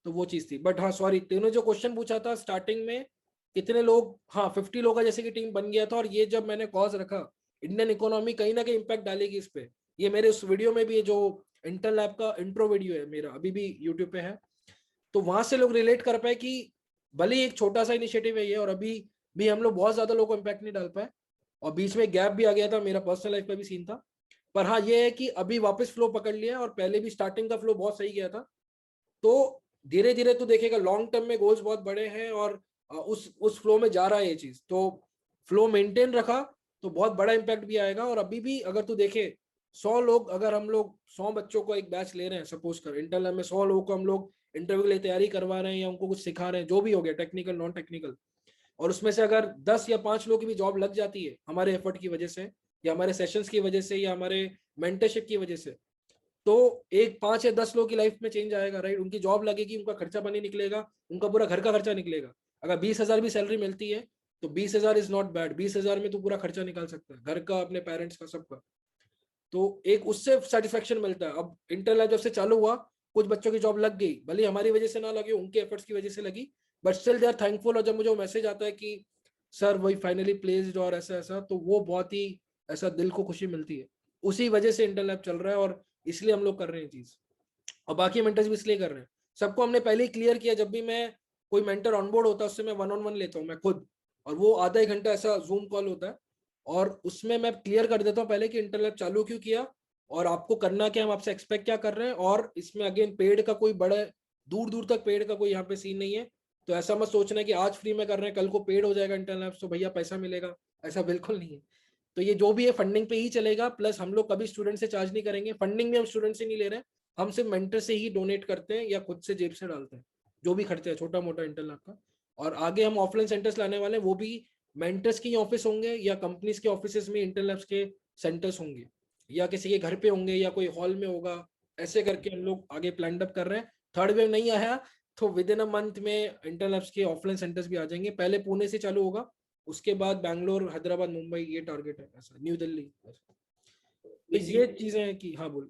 तो वो चीज थी। बट हाँ सॉरी, तूने जो क्वेश्चन पूछा था स्टार्टिंग में, कितने लोग, हाँ 50 लोग का जैसे कि टीम बन गया था। और ये जब मैंने कॉज रखा, इंडियन इकोनॉमी कहीं ना कहीं इम्पैक्ट डालेगी इस पे, ये मेरे उस वीडियो में भी है, जो इंटरलैब का इंट्रो वीडियो है मेरा, अभी भी यूट्यूब पे है। तो वहां से लोग रिलेट कर पाए कि भले ही एक छोटा सा इनिशिएटिव है ये, और अभी भी हम लोग बहुत ज्यादा लोगों को इम्पैक्ट नहीं डाल पाए, और बीच में गैप भी आ गया था, मेरा पर्सनल लाइफ का भी सीन था। पर हाँ ये है कि अभी वापस फ्लो पकड़ लिया, और पहले भी स्टार्टिंग का फ्लो बहुत सही गया था। तो धीरे धीरे तो देखेगा, लॉन्ग टर्म में गोल्स बहुत बड़े हैं, और उस फ्लो में जा रहा है ये चीज। तो फ्लो मेंटेन रखा तो बहुत बड़ा इम्पैक्ट भी आएगा। और अभी भी अगर तू देखे 100 लोग, अगर हम लोग 100 बच्चों को एक बैच ले रहे हैं, सपोज कर इंटरनल में 100 लोगों को हम लोग इंटरव्यू के लिए तैयारी करवा रहे हैं, या उनको कुछ सिखा रहे हैं, जो भी हो गया टेक्निकल नॉन टेक्निकल, और उसमें से अगर 10 या 5 लोगों की भी जॉब लग जाती है हमारे एफर्ट की वजह से, या हमारे सेशंस की वजह से, या हमारे मेंटरशिप की वजह से, तो एक 5 या 10 लोगों की लाइफ में चेंज आएगा, राइट। उनकी जॉब लगेगी, उनका खर्चा पानी निकलेगा, उनका पूरा घर का खर्चा निकलेगा। अगर 20,000 भी सैलरी मिलती है तो 20,000 इज नॉट बैड। 20,000 में तो पूरा खर्चा निकाल सकता है, घर का, अपने पेरेंट्स का, सबका। तो एक उससे सेटिस्फेक्शन मिलता है। अब इंटरनल जब से चालू हुआ, कुछ बच्चों की जॉब लग गई, भले हमारी वजह से ना लगी, उनके एफर्ट्स की वजह से लगी, but still they are thankful. और जब मुझे मैसेज आता है कि सर वही फाइनली प्लेस्ड और ऐसा ऐसा, तो वो बहुत ही ऐसा दिल को खुशी मिलती है। उसी वजह से इंटरनल चल रहा है, और इसलिए हम लोग कर रहे हैं चीज। और बाकी मेंटर्स भी इसलिए कर रहे हैं। सबको हमने पहले ही क्लियर किया, जब भी मैं कोई मेंटर ऑनबोर्ड होता है उससे मैं 1-on-1 लेता हूँ मैं खुद, और वो आधा एक घंटा ऐसा जूम कॉल होता है, और उसमें मैं क्लियर कर देता हूँ पहले कि इंटरनेट चालू क्यों किया, और आपको करना क्या, हम आपसे एक्सपेक्ट क्या कर रहे हैं। और इसमें अगेन पेड का कोई बड़ा, दूर दूर तक पेड का कोई यहाँ पे सीन नहीं है। तो ऐसा मत सोचना है कि आज फ्री में कर रहे हैं कल को पेड हो जाएगा इंटरनेट तो भैया पैसा मिलेगा, ऐसा बिल्कुल नहीं है। तो ये जो भी है फंडिंग पे ही चलेगा। प्लस हम लोग कभी स्टूडेंट से चार्ज नहीं करेंगे, फंडिंग भी हम स्टूडेंट से नहीं ले रहे हैं, हम सिर्फ मेंटर से ही डोनेट करते हैं या खुद से जेब से डालते हैं, जो भी खर्चा है छोटा मोटा इंटरनेट का। और आगे हम ऑफलाइन सेंटर्स लाने वाले हैं, वो भी मेंटर्स के ऑफिस होंगे, या कंपनीज के ऑफिस में इंटरलैब्स के सेंटर्स होंगे, या किसी के घर पे होंगे, या कोई हॉल में होगा। ऐसे करके हम लोग आगे प्लान अप कर रहे हैं। थर्ड वेव नहीं आया तो विद इन अ मंथ में इंटरलैब्स के ऑफलाइन सेंटर्स भी आ जाएंगे। पहले पुणे से चालू होगा, उसके बाद बैंगलोर, हैदराबाद, मुंबई, ये टारगेट है, ऐसा न्यू दिल्ली। तो ये चीजें हैं कि हाँ बोल।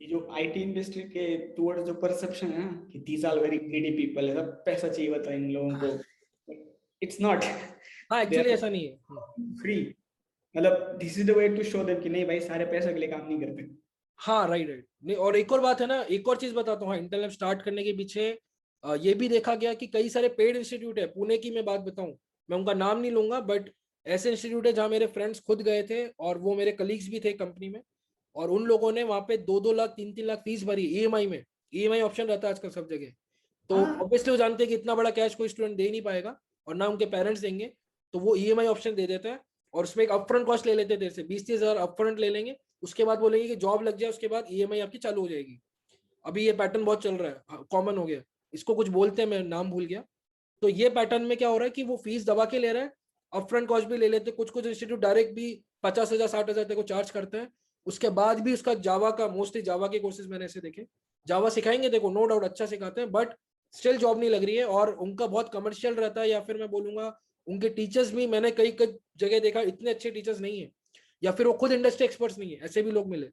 ये जो आईटी इंडस्ट्री के टुवर्ड्स जो परसेप्शन है ना कि these are very greedy people, सब पैसा चाहिए होता है इन लोगों को, इट्स नॉट। हाँ दे एक्चुअली आर ऐसा नहीं है। फ्री। मतलब this is the way to show them कि नहीं भाई सारे पैसे के लिए काम नहीं करते। हाँ राइट राइट। नहीं, और एक और बात है ना, एक और चीज बताता हूँ। हाँ, इंटरनेट स्टार्ट करने के पीछे ये भी देखा गया कि कई सारे पेड इंस्टीट्यूट है। पुणे की मैं बात बताऊं, मैं उनका नाम नहीं लूंगा, बट ऐसे इंस्टीट्यूट है जहाँ मेरे फ्रेंड्स खुद गए थे, और वो मेरे कलीग्स भी थे कंपनी में, और उन लोगों ने वहां पे 2-2 लाख 3-3 लाख फीस भरी ईएमआई में। ईएमआई ऑप्शन रहता है आजकल सब जगह। तो हाँ ऑब्वियसली वो जानते हैं कि इतना बड़ा कैश कोई स्टूडेंट दे नहीं पाएगा, और ना उनके पेरेंट्स देंगे। तो वो ईएमआई ऑप्शन दे देते हैं, और उसमें एक अपफ्रंट कॉस्ट ले लेते थे, 20-30 हजार अपफ्रंट ले लेंगे। उसके बाद बोलेंगे कि जॉब लग जाए, उसके बाद ईएमआई आपकी चालू हो जाएगी। अभी ये पैटर्न बहुत चल रहा है, कॉमन हो गया। इसको कुछ बोलते हैं, मैं नाम भूल गया। तो ये पैटर्न में क्या हो रहा है कि वो फीस दबा के ले रहे हैं, अपफ्रंट कॉस्ट भी ले लेते हैं। कुछ कुछ इंस्टीट्यूट डायरेक्ट भी 50,000 60,000 तक को चार्ज करते हैं। उसके बाद भी उसका जावा का, मोस्टली जावा के कोर्सेज मैंने ऐसे देखे, जावा सिखाएंगे, देखो नो डाउट अच्छा सिखाते हैं, बट स्टिल जॉब नहीं लग रही है, और उनका बहुत कमर्शियल रहता है। या फिर मैं बोलूंगा उनके टीचर्स भी, मैंने कई कई जगह देखा, इतने अच्छे टीचर्स नहीं है, या फिर वो खुद इंडस्ट्री एक्सपर्ट्स नहीं है, ऐसे भी लोग मिले।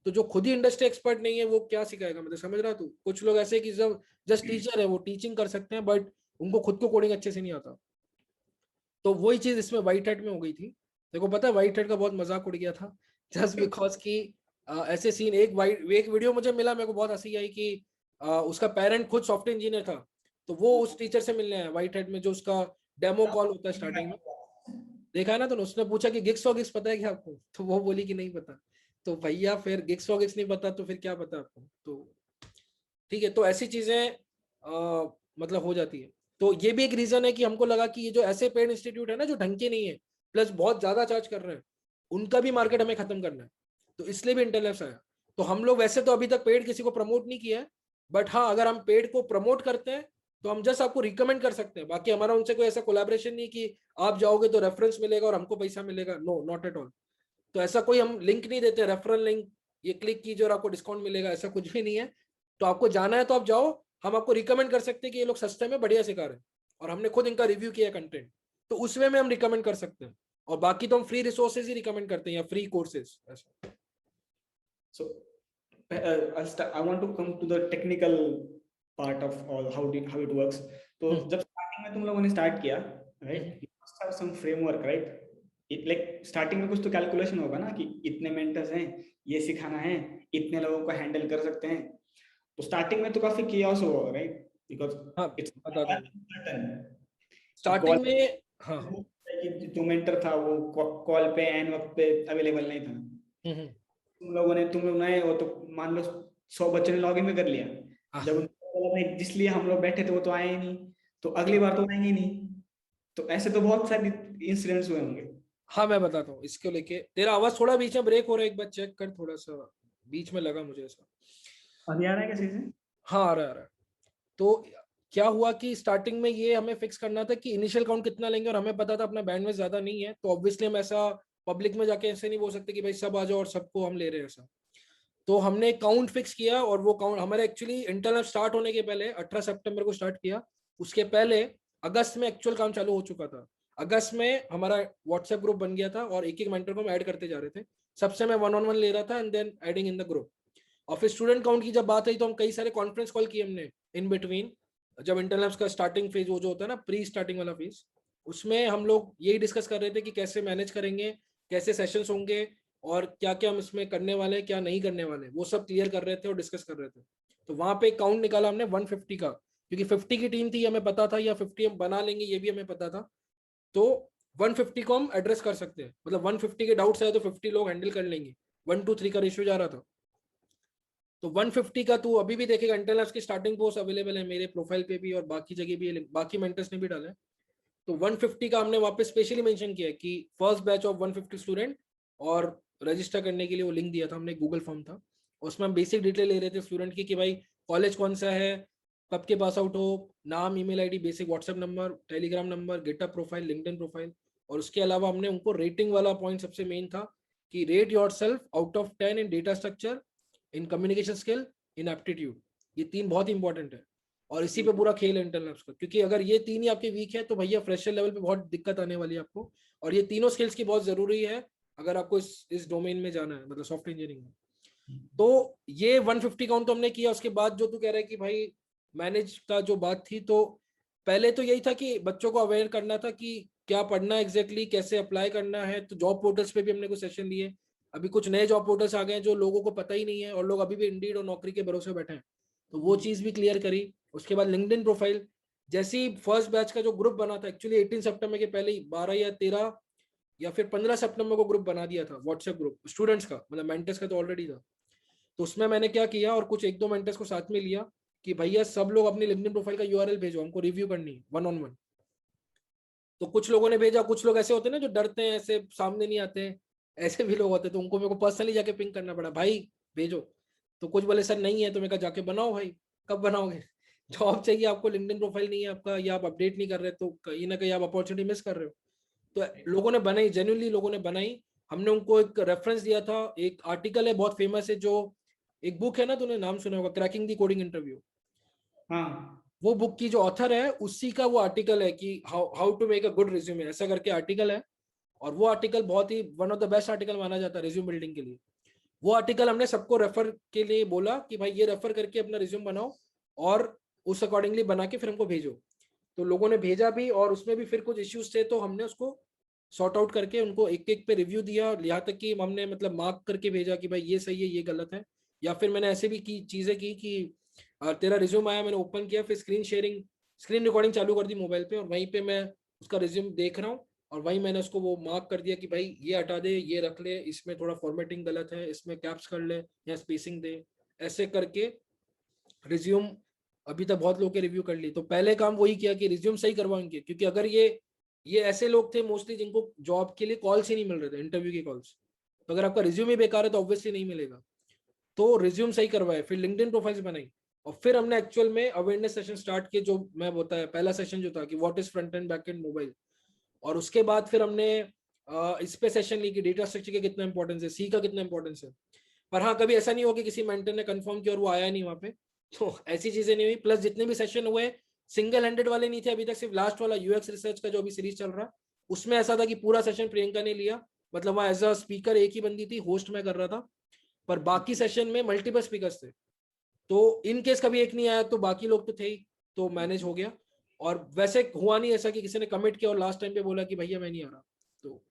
तो जो खुद ही इंडस्ट्री एक्सपर्ट नहीं है वो क्या सिखाएगा, मतलब समझ रहा तू। कुछ लोग ऐसे कि जब जस्ट टीचर है, वो टीचिंग कर सकते हैं, बट उनको खुद को कोडिंग अच्छे से नहीं आता। तो वही चीज इसमें व्हाइट हैट में हो गई थी। देखो पता है व्हाइट हैट का बहुत मजाक उड़ गया था जस्ट बिकॉज कि ऐसे सीन, एक वीडियो मुझे मिला, मेरे को बहुत हंसी आई कि उसका पेरेंट खुद सॉफ्टवेयर इंजीनियर था, तो वो उस टीचर से मिलने आया व्हाइट हैट में, जो उसका डेमो कॉल होता है स्टार्टिंग में। देखा है ना, तो उसने पूछा कि गिग्स और गिग्स पता है क्या आपको, तो वो बोली कि नहीं पता। तो भैया फिर गिग्स और गिग्स नहीं पता तो फिर क्या पता आपको। तो ठीक है, तो ऐसी चीजें मतलब हो जाती है। तो ये भी एक रीजन है कि हमको लगा कि ये जो ऐसे पेड इंस्टीट्यूट है ना जो ढंग के नहीं है, प्लस बहुत ज्यादा चार्ज कर रहे हैं, उनका भी मार्केट हमें खत्म करना है। तो इसलिए भी इंटरनेट आया। तो हम लोग वैसे तो अभी तक पेड किसी को प्रमोट नहीं किया है, बट हाँ अगर हम पेड को प्रमोट करते हैं तो हम जस्ट आपको रिकमेंड कर सकते हैं। बाकी हमारा उनसे कोई ऐसा कोलैबोरेशन नहीं कि आप जाओगे तो रेफरेंस मिलेगा और हमको पैसा मिलेगा, नो नॉट एट ऑल। तो ऐसा कोई हम लिंक नहीं देते, रेफरल लिंक ये क्लिक कीजिए और आपको डिस्काउंट मिलेगा, ऐसा कुछ भी नहीं है। तो आपको जाना है तो आप जाओ, हम आपको रिकमेंड कर सकते हैं कि ये लोग सस्ते में बढ़िया सिखा रहे हैं, और हमने खुद इनका रिव्यू किया कंटेंट, तो उस वे में हम रिकमेंड कर सकते हैं। और बाकी तो हम फ्री रिसोर्सेज ही रिकमेंड करते हैं, या फ्री कोर्सेज ऐसा। So I want to come to the technical part of all how it works. तो जब स्टार्टिंग में तुम लोगों ने स्टार्ट किया, right, you must have some framework, right? Like starting में कुछ तो कैलकुलेशन होगा ना कि इतने मेंटर्स हैं, ये सिखाना है, इतने लोगों को हैंडल कर सकते हैं। तो स्टार्टिंग में तो काफी कियास हुआ, राइट? because हाँ it's बता दो uncertain. स्टार्टिंग में। हाँ हाँ कि जो मेंटर था वो कॉल पे एन वक्त पे अवेलेबल नहीं था। हम्म, तुम लोग नए हो तो मान लो 100 बच्चों ने लॉगिन भी कर लिया, हाँ जब उनको बोला नहीं जिसलिए हम लोग बैठे थे वो तो आए ही नहीं, तो अगली बार तो आएंगे ही नहीं। तो ऐसे तो बहुत सारे इंसिडेंट्स हुए होंगे। हाँ मैं बताता हूँ इसको लेके। तेरा आवाज थोड़ा बीच में ब्रेक हो रहा है, एक बार चेक कर थोड़ा सा, बीच में लगा मुझे ऐसा। अभी आ रहा है क्या सही से? हाँ आ रहा है, आ रहा है। तो क्या हुआ कि स्टार्टिंग में ये हमें फिक्स करना था कि इनिशियल काउंट कितना लेंगे, और हमें पता था अपना बैंडविड्थ ज्यादा नहीं है, तो ऑब्वियसली हम ऐसा पब्लिक में जाके ऐसे नहीं बोल सकते कि भाई सब आ जाओ और सबको हम ले रहे हैं ऐसा। तो हमने काउंट फिक्स किया, और वो काउंट हमारे एक्चुअली इंटरनल स्टार्ट होने के पहले 18 सितंबर को स्टार्ट किया। उसके पहले अगस्त में एक्चुअल काम चालू हो चुका था। अगस्त में हमारा व्हाट्सएप ग्रुप बन गया था और एक एक मेंटर को हम ऐड करते जा रहे थे। सबसे मैं 1-on-1 ले रहा था and then adding in the group. और फिर स्टूडेंट काउंट की जब बात आई तो हम कई सारे कॉन्फ्रेंस कॉल किए हमने इन बिटवीन। जब इंटरनल्स का स्टार्टिंग फेज वो जो होता है ना, प्री स्टार्टिंग वाला फेज, उसमें हम लोग यही डिस्कस कर रहे थे कि कैसे मैनेज करेंगे, कैसे सेशंस होंगे, और क्या क्या हम इसमें करने वाले हैं, क्या नहीं करने वाले, वो सब क्लियर कर रहे थे और डिस्कस कर रहे थे। तो वहां पे काउंट निकाला हमने 150 का, क्योंकि 50 की टीम थी हमें पता था, या 50 हम बना लेंगे ये भी हमें पता था। तो 150 को हम एड्रेस कर सकते हैं, मतलब 150 के डाउट्स आए तो 50 लोग हैंडल कर लेंगे। 1-2-3 का रेशियो जा रहा था। तो 150 का तू अभी भी देखेगा, इंटरनल्स की स्टार्टिंग पोस्ट अवेलेबल है मेरे प्रोफाइल पे भी और बाकी जगह भी है, बाकी मेंटर्स ने भी डाला है। तो 150 का हमने वापस स्पेशली मेंशन किया है कि फर्स्ट बैच ऑफ 150 स्टूडेंट, और रजिस्टर करने के लिए वो लिंक दिया था हमने, गूगल फॉर्म था। उसमें हम बेसिक डिटेल ले रहे थे स्टूडेंट की कि भाई कॉलेज कौन सा है, कब के पास आउट हो, नाम, email ID, basic WhatsApp number, Telegram number, GitHub profile, LinkedIn profile. और उसके अलावा हमने उनको रेटिंग वाला पॉइंट सबसे मेन था कि rate yourself out of 10 in data structure, in communication skill, in aptitude. ये 3 बहुत इंपॉर्टेंट है, और इसी पे पूरा खेल है इंटरनल्स का, क्योंकि अगर ये 3 ही आपके वीक है तो भैया फ्रेशर लेवल पे बहुत दिक्कत आने वाली है आपको। और ये तीनों स्किल्स की बहुत जरूरी है अगर आपको इस डोमेन में जाना है, मतलब सॉफ्टवेयर इंजीनियरिंग में। तो ये 150 काउंट तो हमने किया। उसके बाद जो तू कह रहा है कि भाई मैनेज का जो बात थी, तो पहले तो यही था कि बच्चों को अवेयर करना था कि क्या पढ़ना है एग्जैक्टली, कैसे अप्लाई करना है। तो जॉब पोर्टल्स पे भी हमने कुछ सेशन लिए। अभी कुछ नए जॉब पोर्टल्स आ गए हैं जो लोगों को पता ही नहीं है, और लोग अभी भी इंडीड और नौकरी के भरोसे बैठे हैं, तो वो चीज भी क्लियर करी। उसके बाद लिंक्डइन प्रोफाइल, जैसे ही फर्स्ट बैच का जो ग्रुप बना था, एक्चुअली 18 सितंबर के पहले ही 12 या 13 या फिर 15 सितंबर को ग्रुप बना दिया था व्हाट्सएप ग्रुप स्टूडेंट्स का, मतलब मेंटर्स का तो ऑलरेडी था। तो उसमें मैंने क्या किया, और कुछ 1-2 मेंटर्स को साथ में लिया कि भैया सब लोग अपनी लिंक्डइन प्रोफाइल का यूआरएल भेजो, हमको रिव्यू करनी है 1-on-1। तो कुछ लोगों ने भेजा, कुछ लोग ऐसे होते हैं ना जो डरते हैं, ऐसे सामने नहीं आते हैं, ऐसे भी लोग होते हैं, तो उनको मेरे को पर्सनली जाके पिंग करना पड़ा, भाई भेजो। तो कुछ बोले सर नहीं है, तो मैं कहा जाके बनाओ भाई। कब बनाओगे? जॉब चाहिए आपको, लिंक्डइन प्रोफाइल नहीं है आपका, या आप अपडेट नहीं कर रहे, तो कहीं ना कहीं आप अपॉर्चुनिटी मिस कर रहे हो। तो लोगों ने बनाई, जेन्युइनली लोगों ने बनाई। हमने उनको एक रेफरेंस दिया था, एक आर्टिकल है बहुत फेमस है, जो एक बुक है ना, तूने नाम सुना होगा, क्रैकिंग द कोडिंग इंटरव्यू। हाँ वो बुक की जो ऑथर है उसी का वो आर्टिकल है कि how to make a good resume, ऐसा करके आर्टिकल है। और वो आर्टिकल बहुत ही one of the best article माना जाता है रिज्यूम बिल्डिंग के लिए। वो आर्टिकल हमने सबको रेफर के लिए बोला कि भाई ये रेफर करके अपना रिज्यूम बनाओ, और उस अकॉर्डिंगली बना के फिर हमको भेजो। तो लोगों ने भेजा भी, और उसमें भी फिर कुछ इश्यूज थे, तो हमने उसको सॉर्ट आउट करके उनको एक एक पे रिव्यू दिया, यहाँ तक कि हमने मतलब मार्क करके भेजा कि भाई ये सही है, ये गलत है। या फिर मैंने ऐसे भी की चीजें की कि तेरा रिज्यूम आया, मैंने ओपन किया, फिर स्क्रीन रिकॉर्डिंग चालू कर दी मोबाइल पे, और वहीं पे मैं उसका रिज्यूम देख रहा हूँ, और वहीं मैंने उसको वो मार्क कर दिया कि भाई ये हटा दे, ये रख ले, इसमें थोड़ा फॉर्मेटिंग गलत है, इसमें कैप्स कर ले या स्पेसिंग दे, ऐसे करके रिज्यूम अभी तक बहुत लोग के रिव्यू कर ली। तो पहले काम वही किया कि रिज्यूम सही करवाएंगे, क्योंकि अगर ये ऐसे लोग थे मोस्टली जिनको जॉब के लिए कॉल्स ही नहीं मिल रहे थे, इंटरव्यू की कॉल्स। तो अगर आपका रिज्यूम ही बेकार है तो ऑब्वियसली नहीं मिलेगा। तो रिज्यूम सही करवाए, फिर लिंक्डइन प्रोफाइल्स बनाई, और फिर हमने एक्चुअल में अवेयरनेस सेशन स्टार्ट किए, जो मैं बताया पहला सेशन जो था कि what is front end back and mobile. और उसके बाद फिर हमने इस पे सेशन ली कि डेटा स्ट्रक्चर का कितना इंपॉर्टेंस है, सी का कितना इंपॉर्टेंस है। पर हाँ, कभी ऐसा नहीं हो कि किसी मेंटर ने कंफर्म किया और वो आया नहीं वहां पे, तो ऐसी चीजें नहीं हुई। प्लस जितने भी सेशन हुए सिंगल हैंडेड वाले नहीं थे अभी तक, सिर्फ लास्ट वाला यूएक्स रिसर्च का जो अभी सीरीज चल रहा है, उसमें ऐसा था कि पूरा सेशन प्रियंका ने लिया, मतलब वहां एज अ स्पीकर एक ही बंदी थी, होस्ट मैं कर रहा था। पर बाकी सेशन में मल्टीपल स्पीकर्स थे, तो इन केस कभी एक नहीं आया तो बाकी लोग तो थे ही, तो मैनेज हो गया। और वैसे हुआ नहीं ऐसा कि किसी ने कमिट किया और लास्ट टाइम पे बोला कि भैया मैं नहीं आ रहा। तो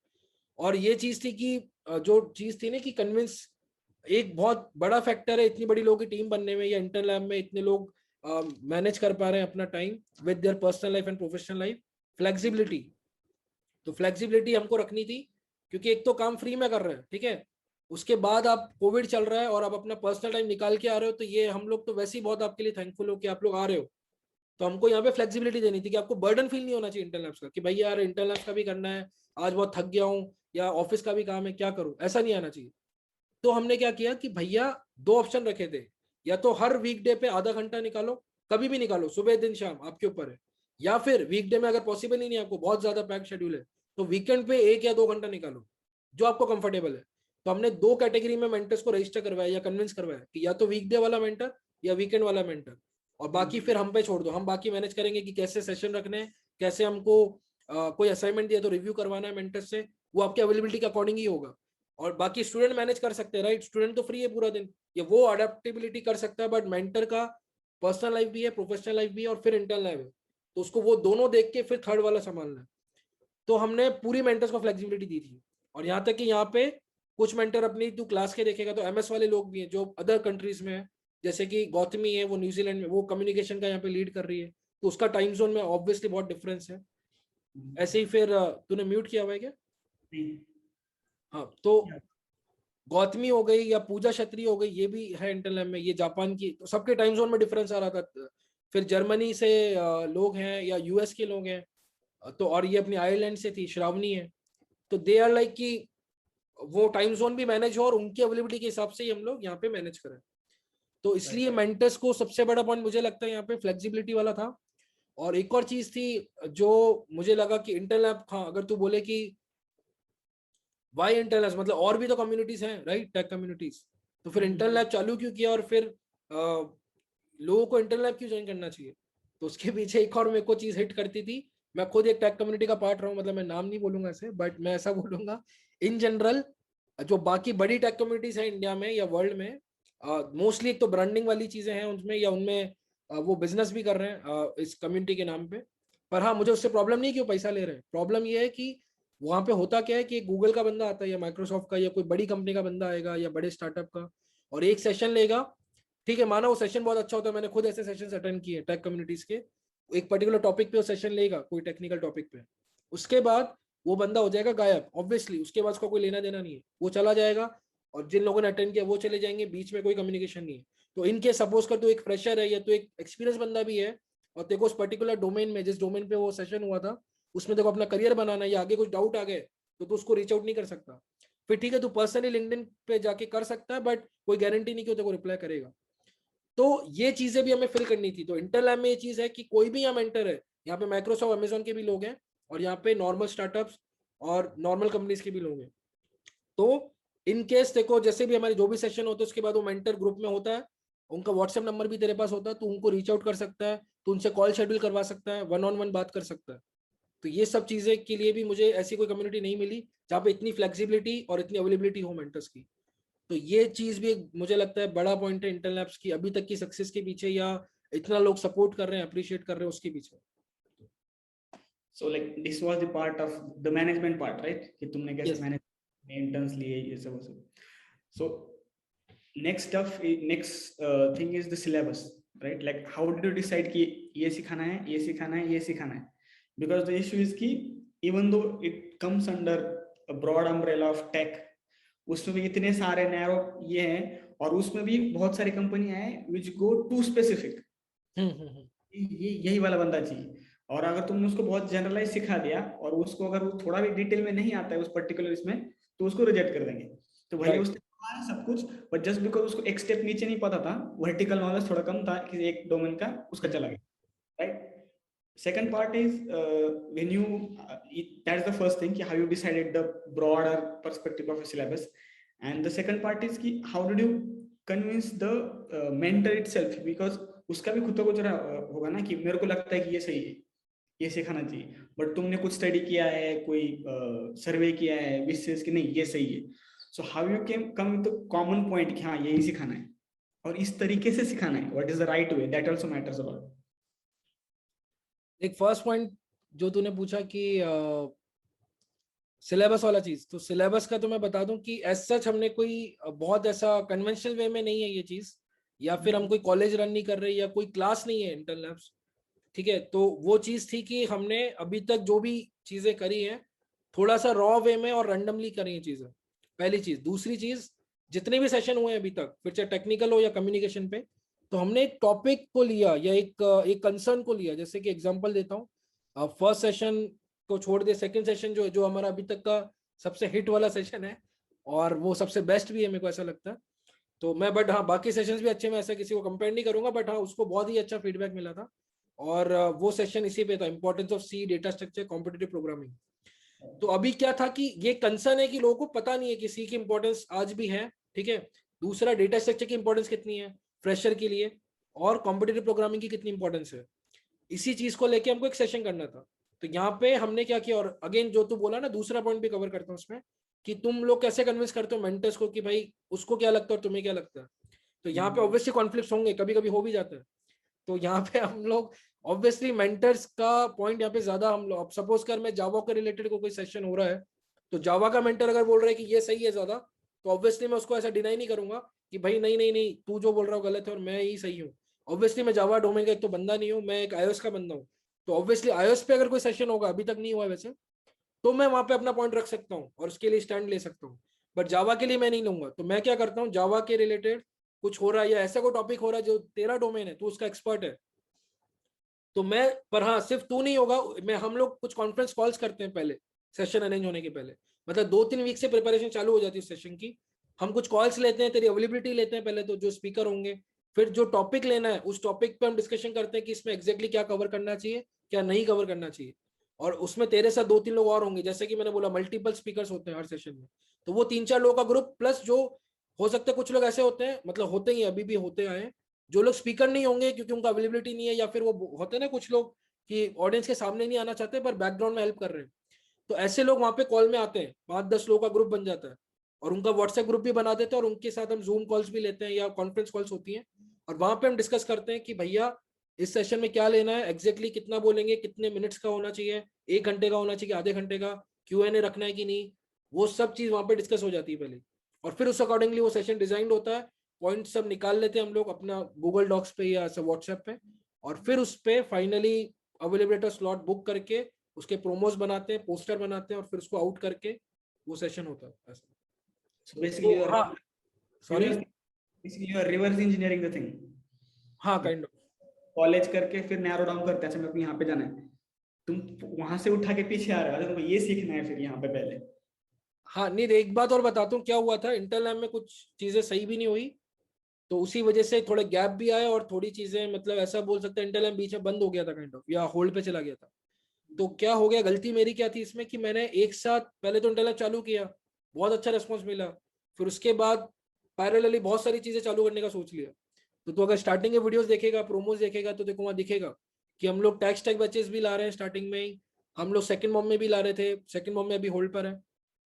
और ये चीज थी कि जो चीज थी ना कि कन्विंस, एक बहुत बड़ा फैक्टर है इतनी बड़ी लोगों की टीम बनने में, या इंटर लैब में इतने लोग मैनेज कर पा रहे हैं अपना time with their personal life and professional life. Flexibility, तो फ्लेक्सिबिलिटी हमको रखनी थी क्योंकि एक तो काम फ्री में कर रहे हैं, ठीक है, उसके बाद आप कोविड चल रहा है और आप अपना पर्सनल टाइम निकाल के आ रहे हो, तो ये हम लोग तो वैसे ही बहुत आपके लिए थैंकफुल हो कि आप लोग आ रहे हो। तो हमको यहाँ पे फ्लेक्सिबिलिटी देनी थी कि आपको बर्डन फील नहीं होना चाहिए इंटरनल लैब्स का, कि भाई यार इंटरनल लैब्स का भी करना है, आज बहुत थक गया हूँ, या ऑफिस का भी काम है, क्या करूँ, ऐसा नहीं आना चाहिए। तो हमने क्या किया कि भैया दो ऑप्शन रखे थे, या तो हर वीकडे पे आधा घंटा निकालो, कभी भी निकालो, सुबह दिन शाम आपके ऊपर है, या फिर वीकडे में अगर पॉसिबल ही नहीं, आपको बहुत ज्यादा पैक शेड्यूल है, तो वीकेंड पे 1 या 2 घंटा निकालो, जो आपको कंफर्टेबल है। तो हमने 2 कैटेगरी में मेंटर्स को रजिस्टर करवाया या कन्विंस करवाया कि या तो वीकडे वाला मेंटर या वीकेंड वाला मेंटर, और बाकी फिर हम पे छोड़ दो, हम बाकी मैनेज करेंगे कि कैसे सेशन रखने हैं, कैसे हमको कोई असाइनमेंट दिया तो रिव्यू करवाना है मेंटर से, वो आपके अवेलेबिलिटी के अकॉर्डिंग ही होगा। और बाकी स्टूडेंट मैनेज कर सकते हैं, राइट, स्टूडेंट तो फ्री है पूरा दिन, ये वो अडेप्टेबिलिटी कर सकता है, बट मेंटर का पर्सनल लाइफ भी है, प्रोफेशनल लाइफ भी है, और फिर इंटरनल लाइफ है, तो उसको वो दोनों देख के फिर थर्ड वाला संभालना है। तो हमने पूरी मेंटर्स को फ्लेक्सिबिलिटी दी थी। और यहाँ तक कि यहाँ पे कुछ मेंटर अपनी तू क्लास के देखेगा तो एमएस वाले लोग भी हैं जो अदर कंट्रीज में है, जैसे कि गौतमी है, वो न्यूजीलैंड में, वो कम्युनिकेशन का यहाँ पे लीड कर रही है, तो उसका टाइम जोन में ऑब्वियसली बहुत डिफरेंस है। ऐसे ही फिर तूने म्यूट किया हुआ है क्या? हाँ, तो गौतमी हो गई या पूजा छत्री हो गई, ये भी है इंटरलैब में, ये जापान की, तो सबके टाइम जोन में डिफरेंस आ रहा था। फिर जर्मनी से लोग हैं या यूएस के लोग हैं, तो और ये अपनी आयरलैंड से थी, श्रावणी है, तो दे आर लाइक कि वो टाइम जोन भी मैनेज हो और उनकी अवेलेबिलिटी के हिसाब से ही हम लोग यहाँ पे मैनेज करें। तो इसलिए मेंटर्स को सबसे बड़ा पॉइंट मुझे लगता है यहाँ पे फ्लेक्सिबिलिटी वाला था। और एक और चीज थी जो मुझे लगा कि इंटरलैब, हाँ अगर तू बोले कि वाई इंटरलैब, मतलब और भी तो कम्युनिटीज हैं, राइट, टेक कम्युनिटीज, तो फिर इंटरलैब चालू क्यों किया, और फिर लोगों को इंटरलैब क्यों ज्वाइन करना चाहिए? तो उसके पीछे एक और मेरे को चीज हिट करती थी। मैं खुद एक टेक कम्युनिटी का पार्ट रहा हूँ, मतलब मैं नाम नहीं बोलूंगा ऐसे, बट मैं ऐसा बोलूंगा, इन जनरल जो बाकी बड़ी टेक कम्युनिटीज हैं इंडिया में या वर्ल्ड में, मोस्टली एक तो ब्रांडिंग वाली चीजें हैं उनमें, या उनमें वो बिजनेस भी कर रहे हैं इस कम्युनिटी के नाम पे। पर हाँ, मुझे उससे प्रॉब्लम नहीं कि वो पैसा ले रहे हैं, प्रॉब्लम ये है कि वहां पे होता क्या है कि गूगल का बंदा आता है या माइक्रोसॉफ्ट का या कोई बड़ी कंपनी का बंदा आएगा या बड़े स्टार्टअप का, और एक सेशन लेगा, ठीक है, माना वो सेशन बहुत अच्छा होता है, मैंने खुद ऐसे सेशन अटेंड किए टेक कम्युनिटीज के, एक पर्टिकुलर टॉपिक पे वो सेशन लेगा, कोई टेक्निकल टॉपिक पे, उसके बाद वो बंदा हो जाएगा गायब, ऑब्वियसली उसके बाद उसका कोई लेना देना नहीं है, वो चला जाएगा, और जिन लोगों ने अटेंड किया वो चले जाएंगे, बीच में कोई कम्युनिकेशन नहीं है। तो इनके सपोज कर तो एक फ्रेशर है या तो एक एक्सपीरियंस बंदा भी है, और तेरे को उस पर्टिकुलर डोमेन में, जिस डोमेन पे वो सेशन हुआ था, उसमें देखो अपना करियर बनाना है, या आगे कुछ डाउट आ गए तो तू उसको रीच आउट नहीं कर सकता, फिर ठीक है तू पर्सनली लिंक्डइन पे जाके कर सकता है, बट कोई गारंटी नहीं कि वो तेरे को रिप्लाई करेगा। तो ये चीजें भी हमें फिल करनी थी। तो इंटरलैब में ये चीज है कि कोई भी यहाँ मेंटर है, यहाँ पे माइक्रोसॉफ्ट अमेजोन के भी लोग हैं, और यहाँ पे नॉर्मल स्टार्टअप्स और नॉर्मल कंपनीज के भी लोग हैं। तो इन केस देखो, जैसे भी हमारे जो भी सेशन होते हैं उसके बाद वो मेंटर ग्रुप में होता है, उनका व्हाट्सएप नंबर भी तेरे पास होता है, तो उनको रीच आउट कर सकता है, तो उनसे कॉल शेड्यूल करवा सकता है, वन ऑन वन बात कर सकता है। तो ये सब चीजें के लिए भी मुझे ऐसी कोई कम्युनिटी नहीं मिली जहाँ पे इतनी फ्लेक्सिबिलिटी और इतनी अवेलेबिलिटी हो मेंटर्स की। तो ये चीज भी मुझे लगता है बड़ा पॉइंट है इंटरनल लैब्स की अभी तक की सक्सेस के पीछे, या इतना लोग सपोर्ट कर रहे हैं, अप्रिशिएट कर रहे हैं उसके पीछे। So like this was the part of the management part, right? कि तुमने कैसे Yes. मैनेज मेंटेनेंस लिए ये सब वो सब. So next thing is the syllabus, right? Like how did you decide कि ये सिखाना है, ये सिखाना है, ये सिखाना है? Because the issue is कि even though it comes under a broad umbrella of tech, उसमें भी इतने सारे नैरो ये हैं, और उसमें भी बहुत सारी कंपनियां हैं which go too specific. ये यही वाला बंदा चाहिए, और अगर तुमने उसको बहुत जनरलाइज सिखा दिया और उसको अगर वो थोड़ा भी डिटेल में नहीं आता है उस पर्टिकुलर इसमें, तो उसको रिजेक्ट कर देंगे। तो भाई उसने पढ़ा सब कुछ, बट जस्ट बिकॉज उसको एक स्टेप नीचे नहीं पता था, वर्टिकल नॉलेज थोड़ा कम था कि एक डोमेन का, उसका चला गया, right? Second part is when you that's the first thing कि how you decided the broader perspective of a syllabus, and the second part is कि how did you convince the mentor itself, because उसका भी खुद को जरा होगा ना कि मेरे को लगता है कि ये सही है, ये सिखाना चाहिए, बट तुमने कुछ स्टडी किया है, कोई सर्वे किया है विशेष कि नहीं ये सही है, so how you can come with the common point कि हाँ यही सिखाना है और इस तरीके से सिखाना है, what is the right way, that also matters a lot. एक फर्स्ट पॉइंट जो तूने पूछा कि सिलेबस वाला चीज, तो सिलेबस का तो मैं बता दूं कि एज सच हमने कोई बहुत ऐसा कन्वेंशनल वे में नहीं है ये चीज, या फिर हम कोई कॉलेज रन नहीं कर रहे या कोई क्लास नहीं है इंटरनल लैब्स, ठीक है। तो वो चीज थी कि हमने अभी तक जो भी चीजें करी हैं थोड़ा सा रॉ वे में और रैंडमली करी हैं चीजें, पहली चीज। दूसरी चीज, जितने भी सेशन हुए हैं अभी तक, फिर चाहे टेक्निकल हो या कम्युनिकेशन पे, तो हमने एक टॉपिक को लिया या एक कंसर्न को लिया। जैसे कि एग्जांपल देता हूँ, फर्स्ट सेशन को छोड़ दे, सेकंड सेशन जो जो हमारा अभी तक का सबसे हिट वाला सेशन है और वो सबसे बेस्ट भी है मेरे को ऐसा लगता है। तो मैं, बट हाँ बाकी सेशंस भी अच्छे, मैं ऐसा किसी को कंपेयर नहीं करूंगा, बट हाँ उसको बहुत ही अच्छा फीडबैक मिला था। और वो सेशन इसी पे था, importance of C, data structure, competitive programming. तो अभी क्या था कि ये कंसर्न है कि लोगों को पता नहीं है कि सी की इंपॉर्टेंस आज भी है, ठीक है। दूसरा, डेटा स्ट्रक्चर की इंपॉर्टेंस कितनी है फ्रेशर के लिए, और कॉम्पिटिटिव प्रोग्रामिंग की कितनी इंपॉर्टेंस है। इसी चीज को लेके हमको एक सेशन करना था। तो यहाँ पे हमने क्या किया, और अगेन जो तू बोला ना, दूसरा पॉइंट भी कवर करता हूँ उसमें, कि तुम लोग कैसे कन्विंस करते हो मेंटर्स को कि भाई उसको क्या लगता है और तुम्हें क्या लगता है। तो यहाँ पे ऑब्वियसली कॉन्फ्लिक्ट होंगे, कभी कभी हो भी जाता है। तो यहाँ पे हम लोग ऑब्वियसली मेंटर्स का पॉइंट यहाँ पे ज्यादा, हम लोग सपोज कर मैं जावा के रिलेटेड कोई सेशन हो रहा है, तो जावा का मेंटर अगर बोल रहा है कि ये सही है ज्यादा, तो ऑब्वियसली मैं उसको ऐसा डिनाई नहीं करूंगा कि भाई नहीं नहीं नहीं तू जो बोल रहा हो गलत है और मैं ही सही हूँ। ऑब्वियसली मैं जावा डोमेन का एक तो बंदा नहीं हूँ, मैं एक आईओएस का बंदा हूँ। तो ऑब्वियसली आईओएस पे अगर कोई सेशन होगा, अभी तक नहीं हुआ है वैसे, तो मैं वहां पे अपना पॉइंट रख सकता हूँ और उसके लिए स्टैंड ले सकता हूँ। बट जावा के लिए मैं नहीं लूंगा। तो मैं क्या करता हूँ, जावा के रिलेटेड कुछ हो रहा है या ऐसा कोई टॉपिक हो रहा है जो तेरा डोमेन है, तू उसका एक्सपर्ट है, तो मैं, पर हाँ सिर्फ तू नहीं होगा, मैं, हम लोग कुछ कॉन्फ्रेंस कॉल्स करते हैं पहले सेशन अरेंज होने के पहले, मतलब 2-3 वीक से प्रिपरेशन चालू हो जाती है सेशन की। हम कुछ कॉल्स लेते हैं, तेरी अवेलेबिलिटी लेते हैं पहले, तो जो स्पीकर होंगे, फिर जो टॉपिक लेना है उस टॉपिक पे हम डिस्कशन करते हैं कि इसमें एग्जैक्टली क्या कवर करना चाहिए, क्या नहीं कवर करना चाहिए। और उसमें तेरे साथ 2-3 लोग और होंगे, जैसे कि मैंने बोला मल्टीपल स्पीकर्स होते हैं हर सेशन में, तो वो 3-4 लोगों का ग्रुप, प्लस जो हो सकता है कुछ लोग ऐसे होते हैं, मतलब होते ही अभी भी होते आए हैं, जो लोग स्पीकर नहीं होंगे क्योंकि उनका अवेलेबिलिटी नहीं है, या फिर वो होते हैं ना कुछ लोग कि ऑडियंस के सामने नहीं आना चाहते पर बैकग्राउंड में हेल्प कर रहे हैं। तो ऐसे लोग वहां पे कॉल में आते हैं, 5-10 लोगों का ग्रुप बन जाता है, और उनका व्हाट्सएप ग्रुप भी बना देते हैं, और उनके साथ हम जूम कॉल्स भी लेते हैं या कॉन्फ्रेंस कॉल्स होती हैं, और वहां पे हम डिस्कस करते हैं कि भैया इस सेशन में क्या लेना है, एग्जैक्टली कितना बोलेंगे, कितने मिनट्स का होना चाहिए, 1 घंटे का होना चाहिए, आधे घंटे का, क्यूएनए रखना है कि नहीं, वो सब चीज वहां पे डिस्कस हो जाती है पहले। और फिर उस अकॉर्डिंगली वो सेशन डिजाइन होता है, पॉइंट सब निकाल लेते हैं हम लोग अपना गूगल डॉक्स पे या व्हाट्सएप पे, और फिर उस पे फाइनली अवेलेबल स्लॉट बुक करके उसके प्रोमोस बनाते हैं, पोस्टर बनाते हैं, और फिर उसको आउट करके वो सेशन होता है ऐसा। So basically, तो हाँ, sorry, you are reverse engineering the thing. हाँ काइंड ऑफ। कॉलेज करके फिर नैरो डाउन करते हैं, अच्छा मेरे को यहाँ पे जाना है, तुम वहां से उठा के पीछे आ रहे हो, अच्छा तुमको ये सीखना है फिर यहाँ पे पहले। हाँ नहीं, एक बात और बताता हूँ क्या हुआ था, इंटर लैब में कुछ चीजें सही भी नहीं हुई, तो उसी वजह से थोड़े गैप भी आए, और थोड़ी चीजें, मतलब ऐसा बोल सकते हैं इंटर लैब बीच में बंद हो गया था काइंड ऑफ, या होल्ड पे चला गया था। तो क्या हो गया, गलती मेरी क्या थी इसमें कि मैंने एक साथ पहले तो इंटर लैब चालू किया, बहुत अच्छा रिस्पॉन्स मिला, फिर उसके बाद पैरेलली बहुत सारी चीजें चालू करने का सोच लिया। तो अगर स्टार्टिंग के वीडियोस देखेगा, प्रोमोस देखेगा, तो देखो वहां दिखेगा कि हम लोग टैक्स टैग बैचेस भी ला रहे हैं स्टार्टिंग में ही, हम लोग सेकंड मॉम में भी ला रहे थे, सेकंड मॉम में अभी होल्ड पर है।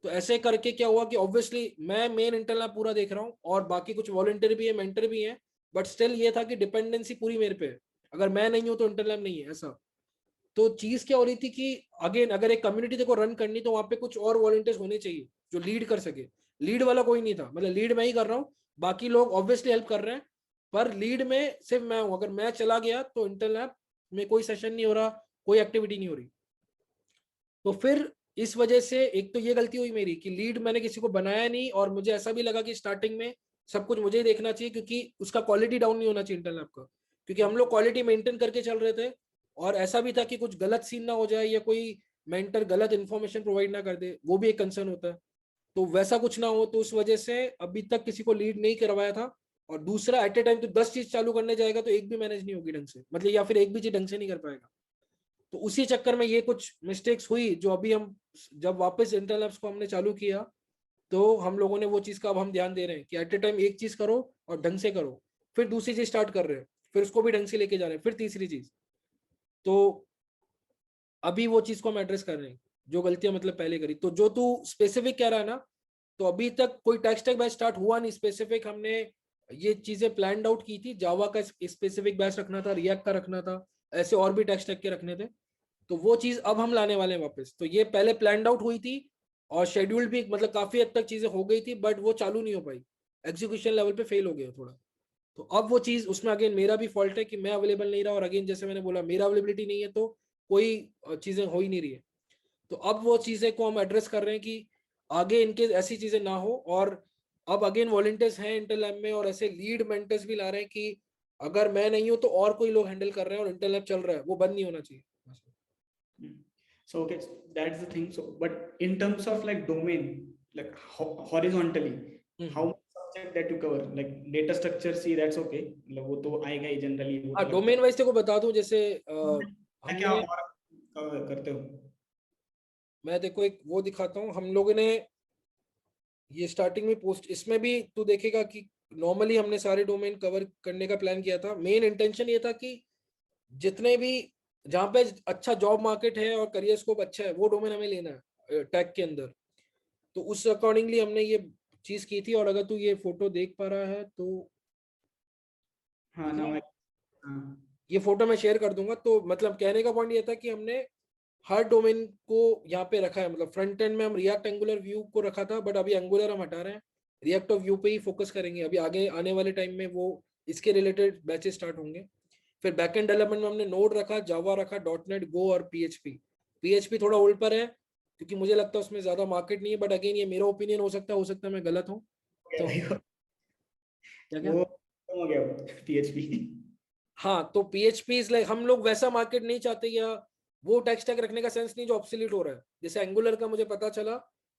तो ऐसे करके क्या हुआ कि ऑब्वियसली मैं मेन इंटरनल लैब पूरा देख रहा हूँ, और बाकी कुछ वॉलंटियर भी है, मेंटर भी है, बट स्टिल ये था कि डिपेंडेंसी पूरी मेरे पे है, अगर मैं नहीं हूँ तो इंटरनल लैब नहीं है ऐसा। तो चीज क्या हो रही थी कि अगेन अगर एक कम्युनिटी देखो रन करनी, तो वहां पे कुछ और वॉलंटियर्स होने चाहिए जो लीड कर सके। लीड वाला कोई नहीं था, मतलब लीड मैं ही कर रहा हूँ, बाकी लोग ऑब्वियसली हेल्प कर रहे हैं, पर लीड में सिर्फ मैं हूँ। अगर मैं चला गया तो इंटरनल लैब में कोई सेशन नहीं हो रहा, कोई एक्टिविटी नहीं हो रही। तो फिर इस वजह से एक तो ये गलती हुई मेरी कि लीड मैंने किसी को बनाया नहीं, और मुझे ऐसा भी लगा कि स्टार्टिंग में सब कुछ मुझे ही देखना चाहिए, क्योंकि उसका क्वालिटी डाउन नहीं होना चाहिए इंटरनल लैब का, क्योंकि हम लोग क्वालिटी मेंटेन करके चल रहे थे। और ऐसा भी था कि कुछ गलत सीन ना हो जाए, या कोई मेंटर गलत इन्फॉर्मेशन प्रोवाइड ना कर दे, वो भी एक कंसर्न होता है। तो वैसा कुछ ना हो, तो उस वजह से अभी तक किसी को लीड नहीं करवाया था। और दूसरा, एट ए टाइम तो 10 चीज चालू करने जाएगा तो एक भी मैनेज नहीं होगी ढंग से, मतलब या फिर एक भी चीज ढंग से नहीं कर पाएगा। तो उसी चक्कर में ये कुछ मिस्टेक्स हुई, जो अभी हम जब वापस इंटरनल लैब्स को हमने चालू किया, तो हम लोगों ने वो चीज का अब हम ध्यान दे रहे हैं कि एट ए टाइम एक चीज करो और ढंग से करो, फिर दूसरी चीज स्टार्ट कर रहे हैं, फिर उसको भी ढंग से लेके जा रहे हैं, फिर तीसरी चीज। तो अभी वो चीज को हम एड्रेस कर रहे हैं, जो गलतियां मतलब पहले करी। तो जो तू स्पेसिफिक कह रहा है ना, तो अभी तक कोई टेक्स्ट टैग बैच स्टार्ट हुआ नहीं स्पेसिफिक। हमने ये चीजें प्लान आउट की थी, जावा का स्पेसिफिक बैच रखना था, रिएक्ट का रखना था, ऐसे और भी टेक्स्ट टैग के रखने थे। तो वो चीज अब हम लाने वाले हैं वापस। तो ये पहले प्लान आउट हुई थी और शेड्यूल भी, मतलब काफी हद तक चीजें हो गई थी, बट वो चालू नहीं हो पाई, एग्जीक्यूशन लेवल पे फेल हो गया थोड़ा। तो अब वो चीज उसमें अगेन मेरा भी फॉल्ट है कि मैं अवेलेबल नहीं रहा, और अगेन जैसे मैंने बोला मेरा अवेलेबिलिटी नहीं है तो कोई चीजें हो ही नहीं रही है। तो अब वो चीजें को हम एड्रेस कर रहे हैं कि आगे इनके ऐसी चीजें ना हो, और अब अगेन वॉलंटियर्स हैं इंटेल लैब में, और ऐसे लीड मेंटर्स भी ला रहे हैं कि अगर मैं नहीं हूं तो और कोई लोग हैंडल कर रहे हैं, और इंटेल लैब चल रहा है, वो बंद नहीं होना चाहिए। So okay, that's the thing. So, but in terms of like domain, like horizontally, how much subject that you cover? Like data structure, see that's okay. मतलब वो तो आएगा ही generally, वो हाँ, तो लगता डोमेन वाइज तेको बता दूं, जैसे है। क्या हमने, और cover करते हो? मैं देखो एक वो दिखाता हूँ, हम लोगों ने ये स्टार्टिंग में पोस्ट, इसमें भी तू देखेगा कि नॉर्मली हमने सारे डोमेन कवर करने का प्लान किया था। मेन इंटेंशन ये था कि जितने भी जहाँ पे अच्छा जॉब मार्केट है और करियर स्कोप अच्छा है वो डोमेन हमें लेना है टेक के अंदर। तो उस अकॉर्डिंगली हमने ये चीज की थी। और अगर तू ये फोटो देख पा रहा है तो हाँ ना, हाँ ये फोटो मैं शेयर कर दूंगा। तो मतलब कहने का पॉइंट ये था कि हमने हर डोमेन को यहाँ पे रखा है। मतलब फ्रंट एंड में हम रिएक्ट एंगुलर व्यू को रखा था, बट अभी एंगुलर हम हटा रहे हैं, रिएक्ट और व्यू पे ही फोकस करेंगे। अभी आगे आने वाले टाइम में वो इसके रिलेटेड बैचेस स्टार्ट होंगे। फिर बैकएंड डेवलपमेंट में हमने नोड रखा, जावा रखा, डॉटनेट, गो और पीएचपी। पीएचपी थोड़ा ओल्ड पर है क्योंकि मुझे लगता है उसमें ज्यादा मार्केट नहीं है, बट अगेन ये मेरा ओपिनियन हो सकता है मैं गलत हूँ। तो क्या क्या, वो हो गया PHP। हाँ, तो पीएचपी इज लाइक, हम लोग वैसा मार्केट नहीं चाहते, या वो टेक स्टैक रखने का सेंस नहीं जो ऑब्सोलीट हो रहा है। जैसे एंगुलर का मुझे पता चला,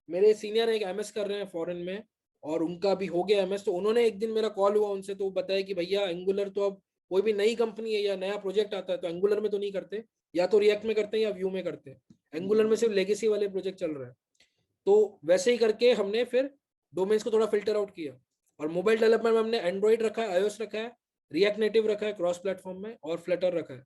मेरे सीनियर एक एमएस कर रहे हैं फॉरेन में, और उनका भी हो गया एमएस। तो उन्होंने एक दिन मेरा कॉल हुआ उनसे, तो वो बताया कि भैया एंगुलर तो अब कोई भी नई कंपनी है या नया प्रोजेक्ट आता है तो एंगुलर में तो नहीं करते, या तो रिएक्ट में करते हैं या व्यू में करते हैं। एंगुलर में सिर्फ लेगेसी वाले प्रोजेक्ट चल रहे हैं। तो वैसे ही करके हमने फिर डोमेन्स को थोड़ा फिल्टर आउट किया। और मोबाइल डेवलपमेंट में हमने एंड्रॉइड रखा है, आईओएस रखा है, रिएक्ट नेटिव रखा है क्रॉस प्लेटफॉर्म में, और फ्लटर रखा है।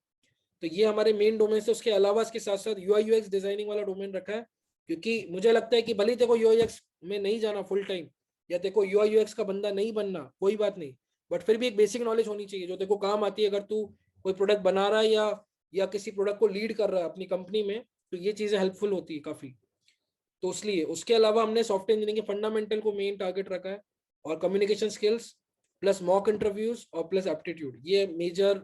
तो ये हमारे मेन डोमेन है। उसके अलावा इसके साथ साथ यूआई यूएक्स डिजाइनिंग वाला डोमेन रखा है, क्योंकि मुझे लगता है कि भले तेको यूआई यूएक्स में नहीं जाना फुल टाइम, या तेको यूआई यूएक्स का बंदा नहीं बनना, कोई बात नहीं, बट फिर भी एक बेसिक नॉलेज होनी चाहिए जो तेको काम आती है। अगर तू कोई प्रोडक्ट बना रहा है या किसी प्रोडक्ट को लीड कर रहा है अपनी कंपनी में, तो ये चीजें हेल्पफुल होती है काफी। तो इसलिए उसके अलावा हमने सॉफ्टवेयर इंजीनियरिंग के फंडामेंटल को मेन टारगेट रखा है, और communication skills plus mock interviews और प्लस एप्टीट्यूड, ये मेजर,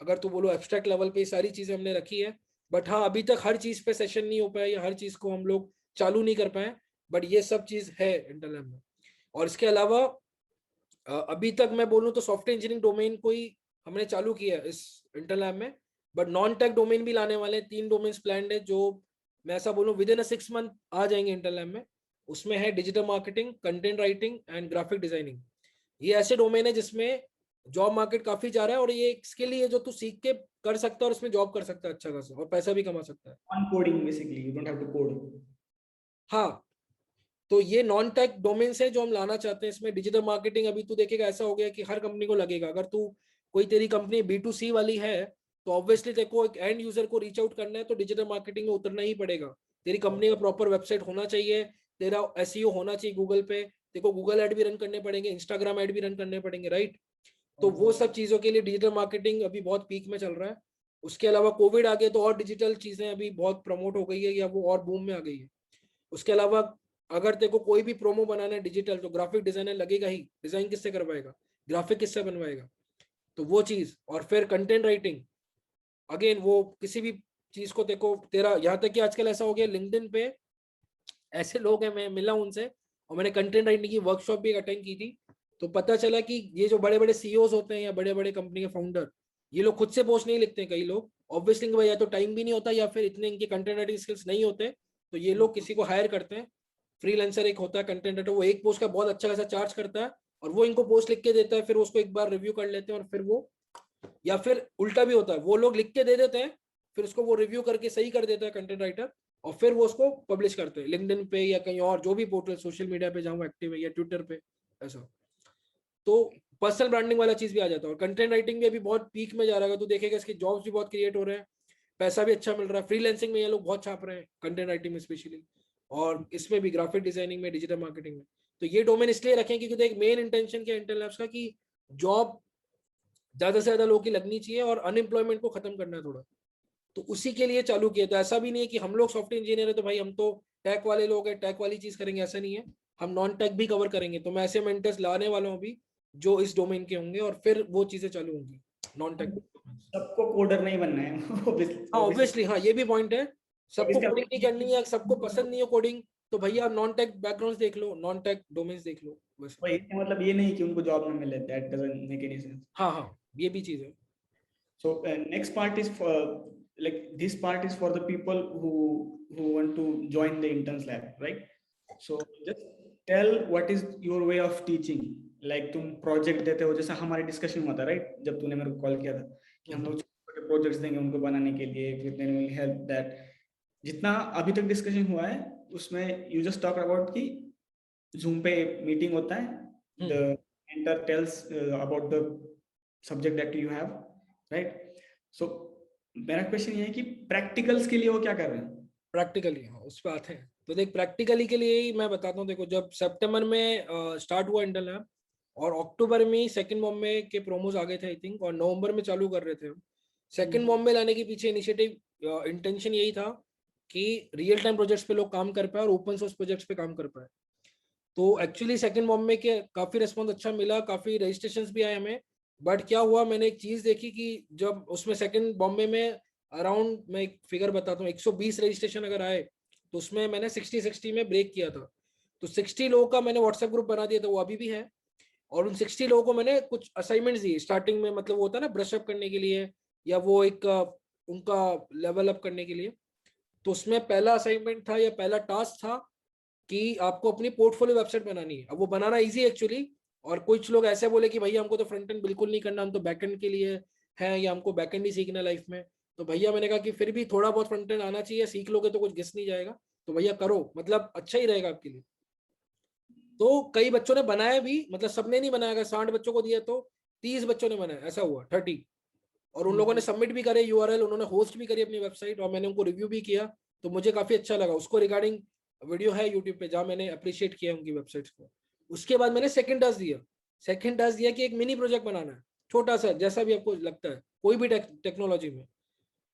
अगर तो बोलो एब्स्ट्रैक्ट लेवल पे सारी चीजें हमने रखी है। बट हाँ, अभी तक हर चीज पे सेशन नहीं हो पाया, या हर चीज को हम लोग चालू नहीं कर पाए, बट ये सब चीज है इंटेल लैब में। और इसके अलावा अभी तक मैं बोलूँ तो सॉफ्टवेयर इंजीनियरिंग डोमेन को ही हमने चालू किया है इस इंटेल लैब में, बट नॉन टेक डोमेन भी लाने वाले हैं। 3 डोमेन्स प्लान्ड है जो मैं ऐसा बोलूँ विद इन 6 मंथ आ जाएंगे इंटेल लैब में। उसमें है digital marketing, content writing and graphic designing. ये ऐसे डोमेन है जिसमें जॉब मार्केट काफी जा रहा है, और ये एक स्किल ही है जो तू सीख के कर सकता है और उसमें जॉब कर सकता है अच्छा खासा, और पैसा भी कमा सकता है। On coding basically, you don't have to code. हाँ, तो ये नॉन टेक डोमेन्स है जो हम लाना चाहते हैं इसमें। डिजिटल मार्केटिंग अभी तू देखेगा ऐसा हो गया कि हर कंपनी को लगेगा। अगर तू कोई तेरी कंपनी B2C वाली है तो ऑब्वियसली तेरे को एक एंड यूजर को रीच आउट करना है, तो डिजिटल मार्केटिंग में उतरना ही पड़ेगा। तेरी कंपनी का प्रॉपर वेबसाइट होना चाहिए, तेरा SEO होना चाहिए गूगल पे, तेरे को गूगल ऐड भी रन करने पड़ेंगे, इंस्टाग्राम ऐड भी रन करने पड़ेंगे, राइट। तो वो सब चीजों के लिए डिजिटल मार्केटिंग अभी बहुत पीक में चल रहा है। उसके अलावा कोविड आ गया तो और डिजिटल चीजें अभी बहुत प्रमोट हो गई है, या वो और बूम में आ गई है। उसके अलावा अगर तेरे को कोई भी प्रोमो बनाना है डिजिटल, तो ग्राफिक डिजाइनर लगेगा ही। डिजाइन किससे करवाएगा, ग्राफिक किससे बनवाएगा, तो वो चीज। और फिर कंटेंट राइटिंग, अगेन वो किसी भी चीज को देखो तेरा, यहाँ तक कि आजकल ऐसा हो गया लिंक्डइन पे ऐसे लोग हैं, मैं मिला उनसे, और मैंने कंटेंट राइटिंग की वर्कशॉप भी अटेंड की थी। तो पता चला कि ये जो बड़े बड़े सीईओज होते हैं या बड़े बड़े कंपनी के फाउंडर, ये लोग खुद से पोस्ट नहीं लिखते हैं। कई लोग ऑब्वियसली भाई या तो टाइम भी नहीं होता, या फिर इतने इनके कंटेंट राइटिंग स्किल्स नहीं होते, तो ये लोग किसी को हायर करते हैं। फ्रीलांसर एक होता है कंटेंट राइटर, वो एक पोस्ट का बहुत अच्छा खासा चार्ज करता है, और वो इनको पोस्ट लिख के देता है, फिर उसको एक बार रिव्यू कर लेते हैं, और फिर वो, या फिर उल्टा भी होता है, वो लोग लिख के दे देते हैं, फिर उसको वो रिव्यू करके सही कर देता है कंटेंट राइटर, और फिर वो उसको पब्लिश करते हैं लिंक्डइन पे या कहीं और जो भी पोर्टल सोशल मीडिया पे जहाँ वो एक्टिव है, या ट्विटर पे ऐसा। तो पर्सनल ब्रांडिंग वाला चीज भी आ जाता है। और कंटेंट राइटिंग भी अभी बहुत पीक में जा रहा है, तो देखेगा इसके जॉब्स भी बहुत क्रिएट हो रहे हैं, पैसा भी अच्छा मिल रहा है। फ्रीलांसिंग में ये लोग बहुत छाप रहे हैं, कंटेंट राइटिंग में स्पेशली, और इसमें भी ग्राफिक डिजाइनिंग में, डिजिटल मार्केटिंग में। तो ये डोमेन इसलिए रखें क्योंकि देख मेन इंटेंशन क्या इंटेल लैब्स का कि जॉब ज्यादा से ज्यादा लोगों की लगनी चाहिए और अनएम्प्लॉयमेंट को खत्म करना है थोड़ा। तो उसी के लिए चालू किया। तो ऐसा भी नहीं है कि हम लोग सॉफ्टवेयर इंजीनियर है तो भाई हम तो टेक वाले लोग हैं, टेक वाली चीज करेंगे, ऐसा नहीं है। हम नॉन टेक भी कवर करेंगे। तो मैं ऐसे मेंटर्स लाने वाला हूँ अभी जो इस डोमेन के होंगे और फिर वो चीजें चालू होंगी नॉन टेक। सबको कोडर नहीं बनना है हाँ ऑब्वियसली, हाँ ये भी पॉइंट है, सबको इसका कोडिंग नहीं करनी है, सबको पसंद नहीं है कोडिंग, तो भैया आप नॉन टेक बैकग्राउंड देख लो, नॉन टेक डोमेन्स देख लो बस। वही, इसका मतलब ये नहीं कि उनको जॉब ना मिले, that doesn't make any sense. हाँ हाँ ये भी चीज है। So next part is for, like, this part is for the people who want to join the interns lab, right? So just tell what is your way of teaching. Like तुम प्रोजेक्ट देते हो, जैसा हमारी डिस्कशन हुआ था, राइट, जब तूने मेरे को कॉल किया था कि हम लोग छोटे प्रोजेक्ट्स देंगे उनको बनाने के लिए, फिर देन विल हेल्प दैट. जितना अभी तक डिस्कशन हुआ है उसमें यू जस्ट टॉक अबाउट कि जूम पे मीटिंग होता है, the mentor tells about the subject that you have, right. So मेरा क्वेश्चन ये है कि प्रैक्टिकल्स के लिए वो क्या कर रहे हैं. प्रैक्टिकली, हाँ उस पर आते हैं। तो देख प्रैक्टिकली के लिए ही मैं बताता हूँ, देखो जब सितंबर में स्टार्ट हुआ इंटर्न लैब और अक्टूबर में ही सेकंड बॉम्बे के प्रोमोज आ गए थे आई थिंक, और नवंबर में चालू कर रहे थे हम। सेकंड बॉम्बे लाने के पीछे इनिशिएटिव इंटेंशन यही था कि रियल टाइम प्रोजेक्ट्स पे लोग काम कर पाए और ओपन सोर्स प्रोजेक्ट्स पे काम कर पाए। तो एक्चुअली सेकंड बॉम्बे के काफी रिस्पॉन्स अच्छा मिला, काफी रजिस्ट्रेशन भी आए हमें। बट क्या हुआ, मैंने एक चीज देखी कि जब उसमें सेकंड बॉम्बे में अराउंड, मैं एक फिगर बताता हूँ, 120 रजिस्ट्रेशन अगर आए तो उसमें मैंने 60 में ब्रेक किया था। तो 60 लोगों का मैंने व्हाट्सएप ग्रुप बना दिया था, वो अभी भी है। और उन 60 लोगों को मैंने कुछ असाइनमेंट्स दिए स्टार्टिंग में, मतलब वो होता है ना ब्रश अप करने के लिए या वो एक उनका लेवल अप करने के लिए। तो उसमें पहला असाइनमेंट था या पहला टास्क था कि आपको अपनी पोर्टफोलियो वेबसाइट बनानी है। अब वो बनाना इजी एक्चुअली, और कुछ लोग ऐसे बोले कि भैया हमको तो फ्रंट एंड बिल्कुल नहीं करना, हम तो बैकएंड के लिए है या हमको बैकएंड ही सीखना लाइफ में। तो भैया मैंने कहा कि फिर भी थोड़ा बहुत फ्रंट एंड आना चाहिए, सीख लोगे तो कुछ घिस नहीं जाएगा, तो भैया करो, मतलब अच्छा ही रहेगा आपके लिए। तो कई बच्चों ने बनाया भी, मतलब सबने नहीं बनाया, अगर 60 बच्चों को दिया तो 30 बच्चों ने बनाया, ऐसा हुआ 30। और उन लोगों ने सबमिट भी करे यूआरएल, उन्होंने होस्ट भी करी अपनी वेबसाइट, और मैंने उनको रिव्यू भी किया। तो मुझे काफी अच्छा लगा, उसको रिगार्डिंग वीडियो है यूट्यूब पे जहाँ मैंने अप्रिशिएट किया उनकी वेबसाइट्स को। उसके बाद मैंने सेकंड टास्क दिया। सेकंड टास्क दिया कि एक मिनी प्रोजेक्ट बनाना है, छोटा सा, जैसा भी आपको लगता है कोई भी टेक्नोलॉजी में।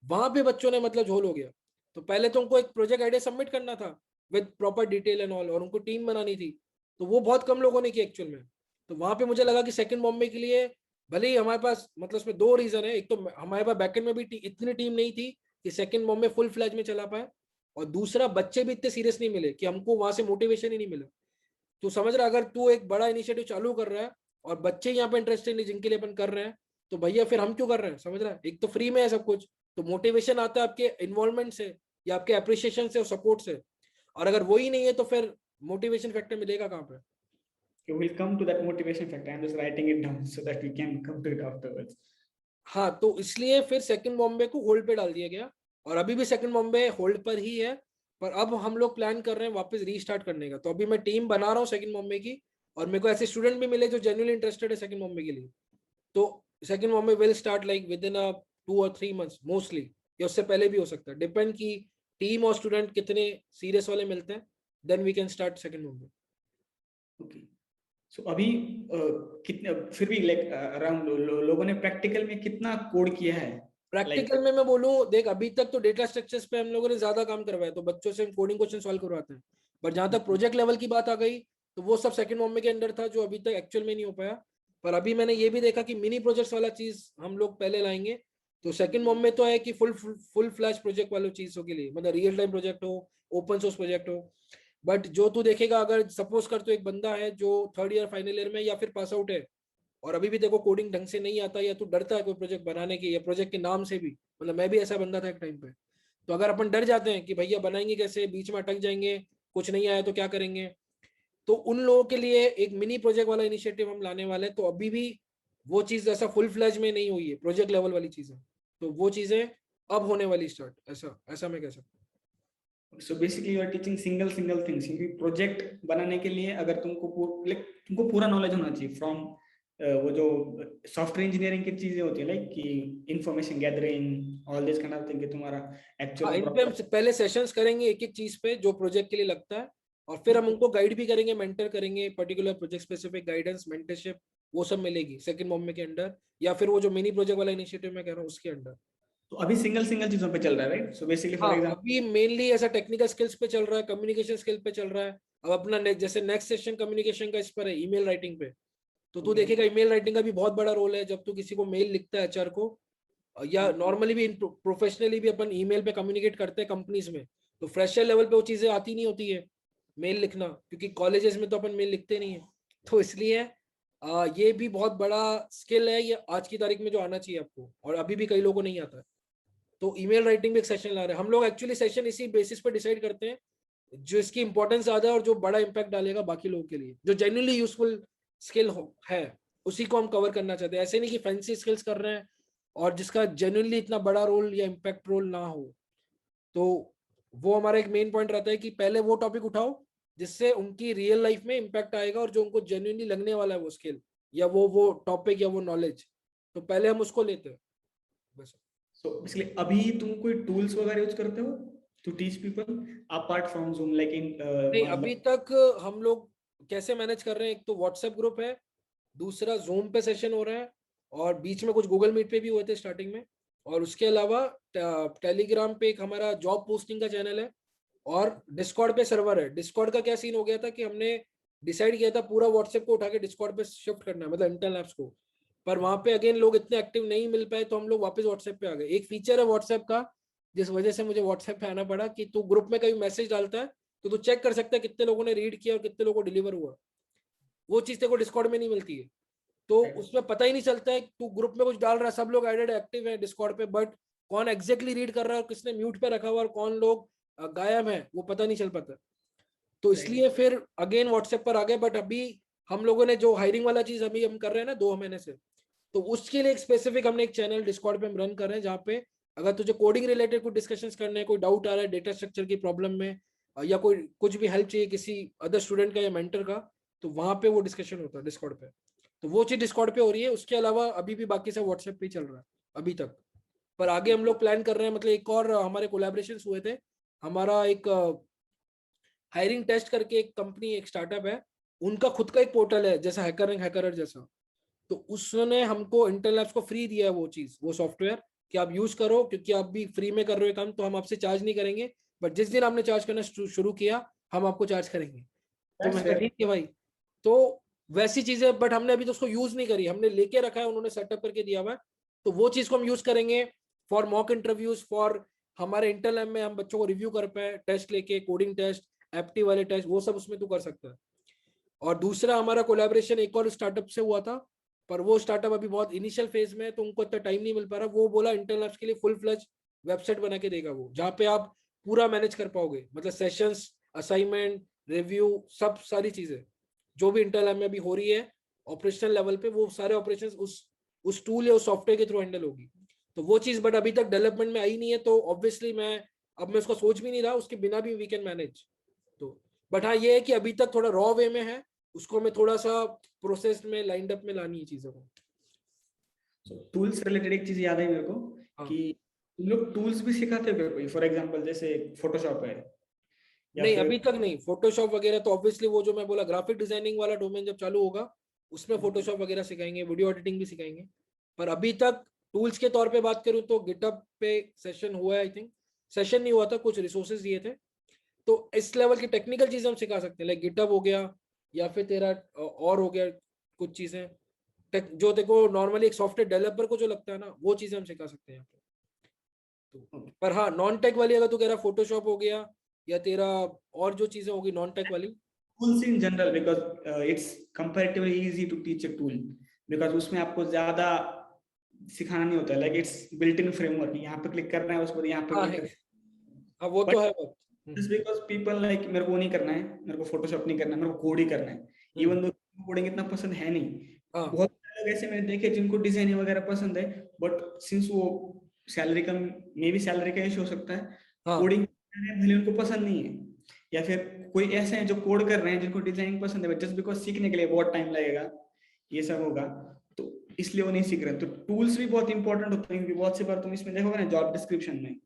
वहां पे बच्चों ने मतलब झोल हो गया। तो पहले तो उनको एक प्रोजेक्ट आइडिया सबमिट करना था with proper detail and all, और उनको टीम बनानी थी। तो वो बहुत कम लोगों ने किया एक्चुअल में। तो वहां पे मुझे लगा कि सेकंड बॉम्बे के लिए भले ही हमारे पास, मतलब उसमें दो रीजन है, एक तो हमारे पास बैकएंड में भी इतनी टीम नहीं थी कि सेकंड बॉम्बे फुल फ्लैज में चला पाए, और दूसरा बच्चे भी इतने सीरियस नहीं मिले कि हमको वहां से मोटिवेशन ही नहीं मिला। तू समझ रहा, अगर तू एक बड़ा इनिशिएटिव चालू कर रहा है और बच्चे यहाँ पे इंटरेस्टेड नहीं जिनके लिए अपन कर रहे हैं, तो भैया फिर हम क्यों कर रहे हैं, समझ रहा है। एक तो फ्री में है सब कुछ, तो मोटिवेशन आता है आपके इन्वॉल्वमेंट से या आपके अप्रिशिएशन से और सपोर्ट से, और अगर वो ही नहीं है तो फिर मोटिवेशन फैक्टर मिलेगा कहाँ पे। Okay, we'll come to that motivation factor. I'm just writing it down so that we can come to it afterwards. हाँ तो इसलिए फिर सेकंड बॉम्बे को होल्ड पे डाल दिया गया, और अभी भी सेकंड बॉम्बे होल्ड पर ही है। पर अब हम लोग प्लान कर रहे हैं वापस रीस्टार्ट करने का। तो अभी मैं टीम बना रहा हूँ सेकंड बॉम्बे की, और मेरे को ऐसे स्टूडेंट भी मिले जो जेन्युइनली इंटरेस्टेड है सेकंड बॉम्बे के लिए। तो second Bombay will start like with in 2 or 3 months mostly, या उससे पहले भी हो सकता है, डिपेंड की टीम और स्टूडेंट कितने सीरियस वाले मिलते हैं, then we can start second Bombay. Okay, so अभी कितने फिर भी लाइक अराउंड लोगों ने प्रैक्टिकल में कितना कोड किया है. प्रैक्टिकल में मैं बोलूं, देख अभी तक तो डेटा स्ट्रक्चर्स पे हम लोगों ने ज्यादा काम करवाया, तो बच्चों से हम कोडिंग क्वेश्चन सॉल्व करवाते हैं। पर जहां तक प्रोजेक्ट लेवल की बात आ गई, तो वो सब सेकंड बॉम्बे के अंडर था, जो अभी तक एक्चुअल में नहीं हो पाया। पर अभी मैंने ये भी देखा कि मिनी प्रोजेक्ट्स वाला चीज हम लोग पहले लाएंगे। तो सेकंड बॉम्बे तो है कि फुल फ्लैश प्रोजेक्ट वालों चीजों के लिए, मतलब रियल टाइम प्रोजेक्ट हो, ओपन सोर्स प्रोजेक्ट हो। बट जो तू देखेगा, अगर सपोज कर तो एक बंदा है जो थर्ड ईयर फाइनल ईयर में या फिर पास आउट है, और अभी भी देखो कोडिंग ढंग से नहीं आता, या तू डरता है कोई प्रोजेक्ट बनाने के, या प्रोजेक्ट के नाम से भी, मतलब मैं भी ऐसा बंदा था एक टाइम पे। तो अगर अपन डर जाते हैं कि भैया बनाएंगे कैसे, बीच में अटक जाएंगे, कुछ नहीं आया तो क्या करेंगे, तो उन लोगों के लिए एक मिनी प्रोजेक्ट वाला इनिशिएटिव हम लाने वाले हैं। तो अभी भी वो चीज ऐसा फुल फ्लैज में नहीं हुई है, प्रोजेक्ट लेवल वाली चीजें, तो वो चीजें अब होने वाली स्टार्ट, ऐसा ऐसा मैं कह सकता हूँ। So basically you are teaching single things, क्योंकि प्रोजेक्ट बनाने के लिए अगर तुमको पूरा नॉलेज होना चाहिए फ्रॉम वो जो सॉफ्टवेयर इंजीनियरिंग की चीजें होती है, लाइक कि information gathering, all this kind of thing, कि तुम्हारा हाँ, एक्चुअल इन पे हम पहले सेशंस करेंगे एक एक चीज पे जो प्रोजेक्ट के लिए लगता है, और फिर हम उनको गाइड भी करेंगे, मेंटर करेंगे, particular project specific guidance, mentorship, वो सब मिलेगी सेकंड बॉम्बे के अंडर, या फिर वो जो मिनी प्रोजेक्ट वाला इनिशिएटिव मैं कह रहा हूँ उसके अंडर। तो अभी सिंगल चीजों पे चल रहा है, राइट. सो बेसिकली फॉर हाँ एग्जांपल अभी मेनली ऐसा टेक्निकल स्किल्स पे चल रहा है, कम्युनिकेशन स्किल पे चल रहा है। अब अपना जैसे नेक्स्ट सेशन कम्युनिकेशन का इस पर है, ईमेल राइटिंग पे। तो तू Okay. देखेगा ईमेल राइटिंग का भी बहुत बड़ा रोल है। जब तू किसी को मेल लिखता है एचआर को, या नॉर्मली भी प्रोफेशनली भी अपन ईमेल पे कम्युनिकेट करते हैं कंपनीज में, तो फ्रेशर लेवल पे वो चीजें आती नहीं होती है मेल लिखना, क्योंकि कॉलेजेस में तो अपन मेल लिखते नहीं है। तो इसलिए ये भी बहुत बड़ा स्किल है ये आज की तारीख में जो आना चाहिए आपको, और अभी भी कई लोगों को नहीं आता है। तो ईमेल राइटिंग में एक सेशन ला रहे हैं हम लोग। एक्चुअली सेशन इसी बेसिस पे डिसाइड करते हैं जो इसकी इंपॉर्टेंस ज्यादा है और जो बड़ा इंपैक्ट डालेगा बाकी लोगों के लिए, जो जेन्युइनली यूजफुल स्किल है, उसी को हम कवर करना चाहते हैं। ऐसे नहीं कि फैंसी स्किल्स कर रहे हैं और जिसका जेन्युइनली इतना बड़ा रोल या इम्पैक्ट रोल ना हो। तो वो हमारा एक मेन पॉइंट रहता है कि पहले वो टॉपिक उठाओ जिससे उनकी रियल लाइफ में इम्पैक्ट आएगा और जो उनको जेन्युइनली लगने वाला है वो स्किल या वो टॉपिक या वो नॉलेज, तो पहले हम उसको लेते हैं बस। So basically, अभी तुम कोई टूल्स वगैरह यूज करते हो to teach people apart from Zoom, like in नहीं, अभी तक हम लोग कैसे मैनेज कर रहे हैं, एक तो व्हाट्सएप ग्रुप है, दूसरा जूम पे सेशन हो रहा है, और बीच में कुछ गूगल मीट पे भी हुए थे स्टार्टिंग में, और उसके अलावा टेलीग्राम पे एक हमारा जॉब पोस्टिंग का चैनल है, और डिस्कॉर्ड पे सर्वर है। डिस्कॉर्ड का क्या सीन हो गया था कि हमने डिसाइड किया था पूरा व्हाट्सएप को उठा के डिस्कॉर्ड पे शिफ्ट करना है, मतलब इंटेल एप्स को, पर वहां पे अगेन लोग इतने एक्टिव नहीं मिल पाए, तो हम लोग वापस व्हाट्सएप पे आ गए। एक फीचर है व्हाट्सएप का जिस वजह से मुझे व्हाट्सएप पे आना पड़ा, कि तू ग्रुप में कभी मैसेज डालता है तो तू चेक कर सकता है कितने लोगों ने रीड किया और कितने लोगों को डिलीवर हुआ। वो चीज तेरे को डिस्कॉर्ड में नहीं मिलती है, तो उसमें पता ही नहीं चलता है तू ग्रुप में कुछ डाल रहा है, सब लोग एडेड एक्टिव है डिस्कॉर्ड पे, बट कौन एग्जैक्टली रीड कर रहा है और किसने म्यूट पे रखा हुआ और कौन लोग गायब है वो पता नहीं चल पाता। तो इसलिए फिर अगेन व्हाट्सएप पर आ गए। बट अभी हम लोगों ने जो हायरिंग वाला चीज अभी हम कर रहे हैं ना 2 महीने से, तो उसके लिए एक स्पेसिफिक हमने एक चैनल डिस्कॉर्ड पे हम रन कर रहे हैं, जहाँ पे अगर तुझे कोडिंग रिलेटेड कुछ डिस्कशंस करने हैं, कोई डाउट आ रहा है डेटा स्ट्रक्चर की प्रॉब्लम में, या कोई कुछ भी हेल्प चाहिए किसी अदर स्टूडेंट का या मेंटर का, तो वहां पे वो डिस्कशन होता है डिस्कॉर्ड पे। तो वो चीज डिस्कॉर्ड पे हो रही है। उसके अलावा अभी भी बाकी सब व्हाट्सएप पे ही चल रहा है अभी तक। पर आगे हम लोग प्लान कर रहे हैं, मतलब एक और हमारे कोलैबोरेशन हुए थे। हमारा एक हायरिंग टेस्ट करके एक कंपनी, एक स्टार्टअप है, उनका खुद का एक पोर्टल है जैसा हैकर जैसा। तो उसने हमको इंटेल लैब्स को फ्री दिया है वो चीज, वो सॉफ्टवेयर, कि आप यूज करो, क्योंकि आप भी फ्री में कर रहे हो काम, तो हम आपसे चार्ज नहीं करेंगे, बट जिस दिन आपने चार्ज करना शुरू किया हम आपको चार्ज करेंगे। तो मैं कहा ठीक है भाई। तो वैसी चीजें, बट हमने अभी तो उसको यूज नहीं करी, हमने लेके रखा है, उन्होंने सेटअप करके दिया हुआ है। तो वो चीज को हम यूज करेंगे फॉर मॉक इंटरव्यूज, फॉर हमारे इंटेल लैब में हम बच्चों को रिव्यू कर पाए, टेस्ट लेके, कोडिंग टेस्ट, एप्टी वाले टेस्ट, वो सब उसमें तू कर सकता है। और दूसरा हमारा कोलैबोरेशन एक और स्टार्टअप से हुआ था, पर वो स्टार्टअप अभी बहुत इनिशियल फेज में है, तो उनको इतना टाइम नहीं मिल पा रहा। वो बोला इंटेल लैब्स के लिए फुल फ्लेज वेबसाइट बना के देगा वो, जहाँ पे आप पूरा मैनेज कर पाओगे, मतलब सेशंस, असाइनमेंट, रिव्यू, सब सारी चीजें जो भी इंटेल लैब में अभी हो रही है ऑपरेशनल लेवल पे, वो सारे ऑपरेशन उस टूल या उस सॉफ्टवेयर के थ्रू हैंडल होगी। तो वो चीज बट अभी तक डेवलपमेंट में आई नहीं है, तो ऑब्वियसली मैं उसको सोच भी नहीं रहा, उसके बिना भी वी कैन मैनेज। तो बट हाँ, ये है कि अभी तक थोड़ा रॉ वे में है, उसको हमें थोड़ा सा प्रोसेस में लाइंड अप में लानी है चीजों को। टूल्स रिलेटेड एक चीज याद है मेरे को हाँ। कि तुम लोग टूल्स भी सिखाते हो क्या कोई, फॉर एग्जांपल जैसे फोटोशॉप है या नहीं, फिर अभी तक नहीं। फोटोशॉप वगैरह तो ऑब्वियसली वो जो मैं बोला ग्राफिक डिजाइनिंग वाला डोमेन जब चालू होगा उसमें फोटोशॉप वगैरह सिखाएंगे, वीडियो एडिटिंग भी सिखाएंगे। पर अभी तक टूल्स के तौर पे बात करूँ तो गिटहब पे सेशन हुआ है, आई थिंक सेशन नहीं हुआ था, कुछ रिसोर्सेज दिए थे। तो इस लेवल की टेक्निकल चीजें हम सिखा सकते हैं, लाइक गिटहब हो गया, या फिर तेरा और हो गया कुछ चीजें जो देखो नॉर्मली एक सॉफ्टवेयर डेवलपर को जो लगता है ना, वो चीजें हम सिखा सकते हैं यहाँ पे। तो पर हाँ, नॉन टेक वाली अगर तू कह रहा फोटोशॉप हो गया या तेरा और जो चीजें होगी नॉन टेक वाली, tools in general, because it's comparatively easy to teach a tool, because उसमें आपको ज्यादा सिखाना नहीं होता है, like it's built in framework, यहाँ पे क्लिक करना है, उसके बाद यहाँ पे हाँ क्लिक है, करना हाँ वो है। तो है बट बात। जस्ट बिकॉज पीपल लाइक मेरे को नहीं करना है, मेरे को फोटोशॉप नहीं करना है, मेरे को कोड ही करना है, इवन दो कोडिंग इतना पसंद है नहीं। हाँ बहुत सारे लोग ऐसे मैंने देखे जिनको डिजाइनिंग वगैरह पसंद है, बट सिंस वो salary come, may be salary का इशू हो सकता है, हाँ कोडिंग भले उनको पसंद नहीं है, या फिर कोई ऐसे हैं जो कोड कर रहे हैं जिनको डिजाइनिंग पसंद है, जस्ट बिकॉज सीखने के लिए बहुत टाइम लगेगा, ये सब होगा, तो इसलिए वो नहीं सीख रहे। तो टूल्स भी बहुत इंपॉर्टेंट होते हैं, क्योंकि बहुत सी बार तुम इसमें देखोगे ना जॉब डिस्क्रिप्शन में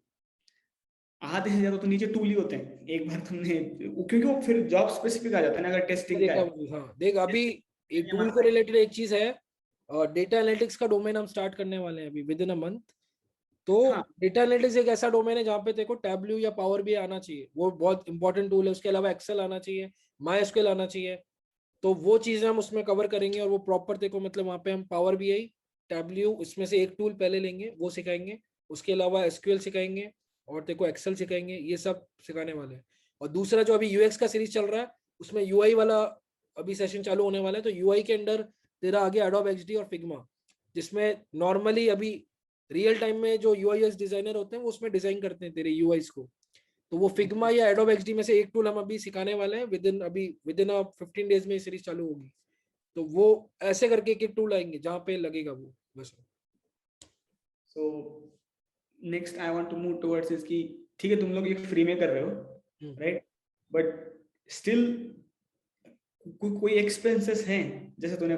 आधे से ज्यादा तो नीचे टूल ही होते हैं, एक बार तुमने, क्योंकि वो फिर जॉब स्पेसिफिक आ जाता है ना, अगर टेस्टिंग का देखा। है। हाँ देख, अभी एक टूल को रिलेटेड एक चीज है, डेटा एनालिटिक्स का डोमेन हम स्टार्ट करने वाले हैं अभी विद इन अ मंथ। तो हाँ डेटा एनालिटिक्स एक ऐसा डोमेन है जहाँ पे देखो टैबल्यू या पावर भी आना चाहिए, वो बहुत इंपॉर्टेंट टूल है। उसके अलावा एक्सेल आना चाहिए, माई एसक्यूएल आना चाहिए, तो वो चीजें हम उसमें कवर करेंगे और वो प्रॉपर देखो मतलब वहाँ पे हम पावर बीआई, टैबल्यू, इसमें से एक टूल पहले लेंगे, वो सिखाएंगे। उसके अलावा एसक्यूएल सिखाएंगे और देखो एक्सेल सिखाएंगे, ये सब सिखाने वाले हैं। और दूसरा जो अभी यूएक्स का सीरीज चल रहा है, उसमें यूआई वाला अभी सेशन चालू होने वाला है। तो यूआई के अंडर तेरा आगे एडोब एक्सडी और फिग्मा, जिसमें नॉर्मली अभी रियल टाइम में जो यूआई डिजाइनर होते हैं वो उसमें डिजाइन करते हैं तेरे यूआईस को। तो वो फिग्मा या एडोब एक्सडी में से एक टूल हम अभी सिखाने वाले हैं। विद इन 15 डेज में ये सीरीज चालू होगी। तो वो ऐसे करके एक एक टूल आएंगे जहाँ पे लगेगा वो बस। So next I want to move towards इसकी, ठीक है तुम लोग ये फ्री में कर रहे हो, राइट, बट स्टिल कोई एक्सपेंसेस हैं, जैसे तूने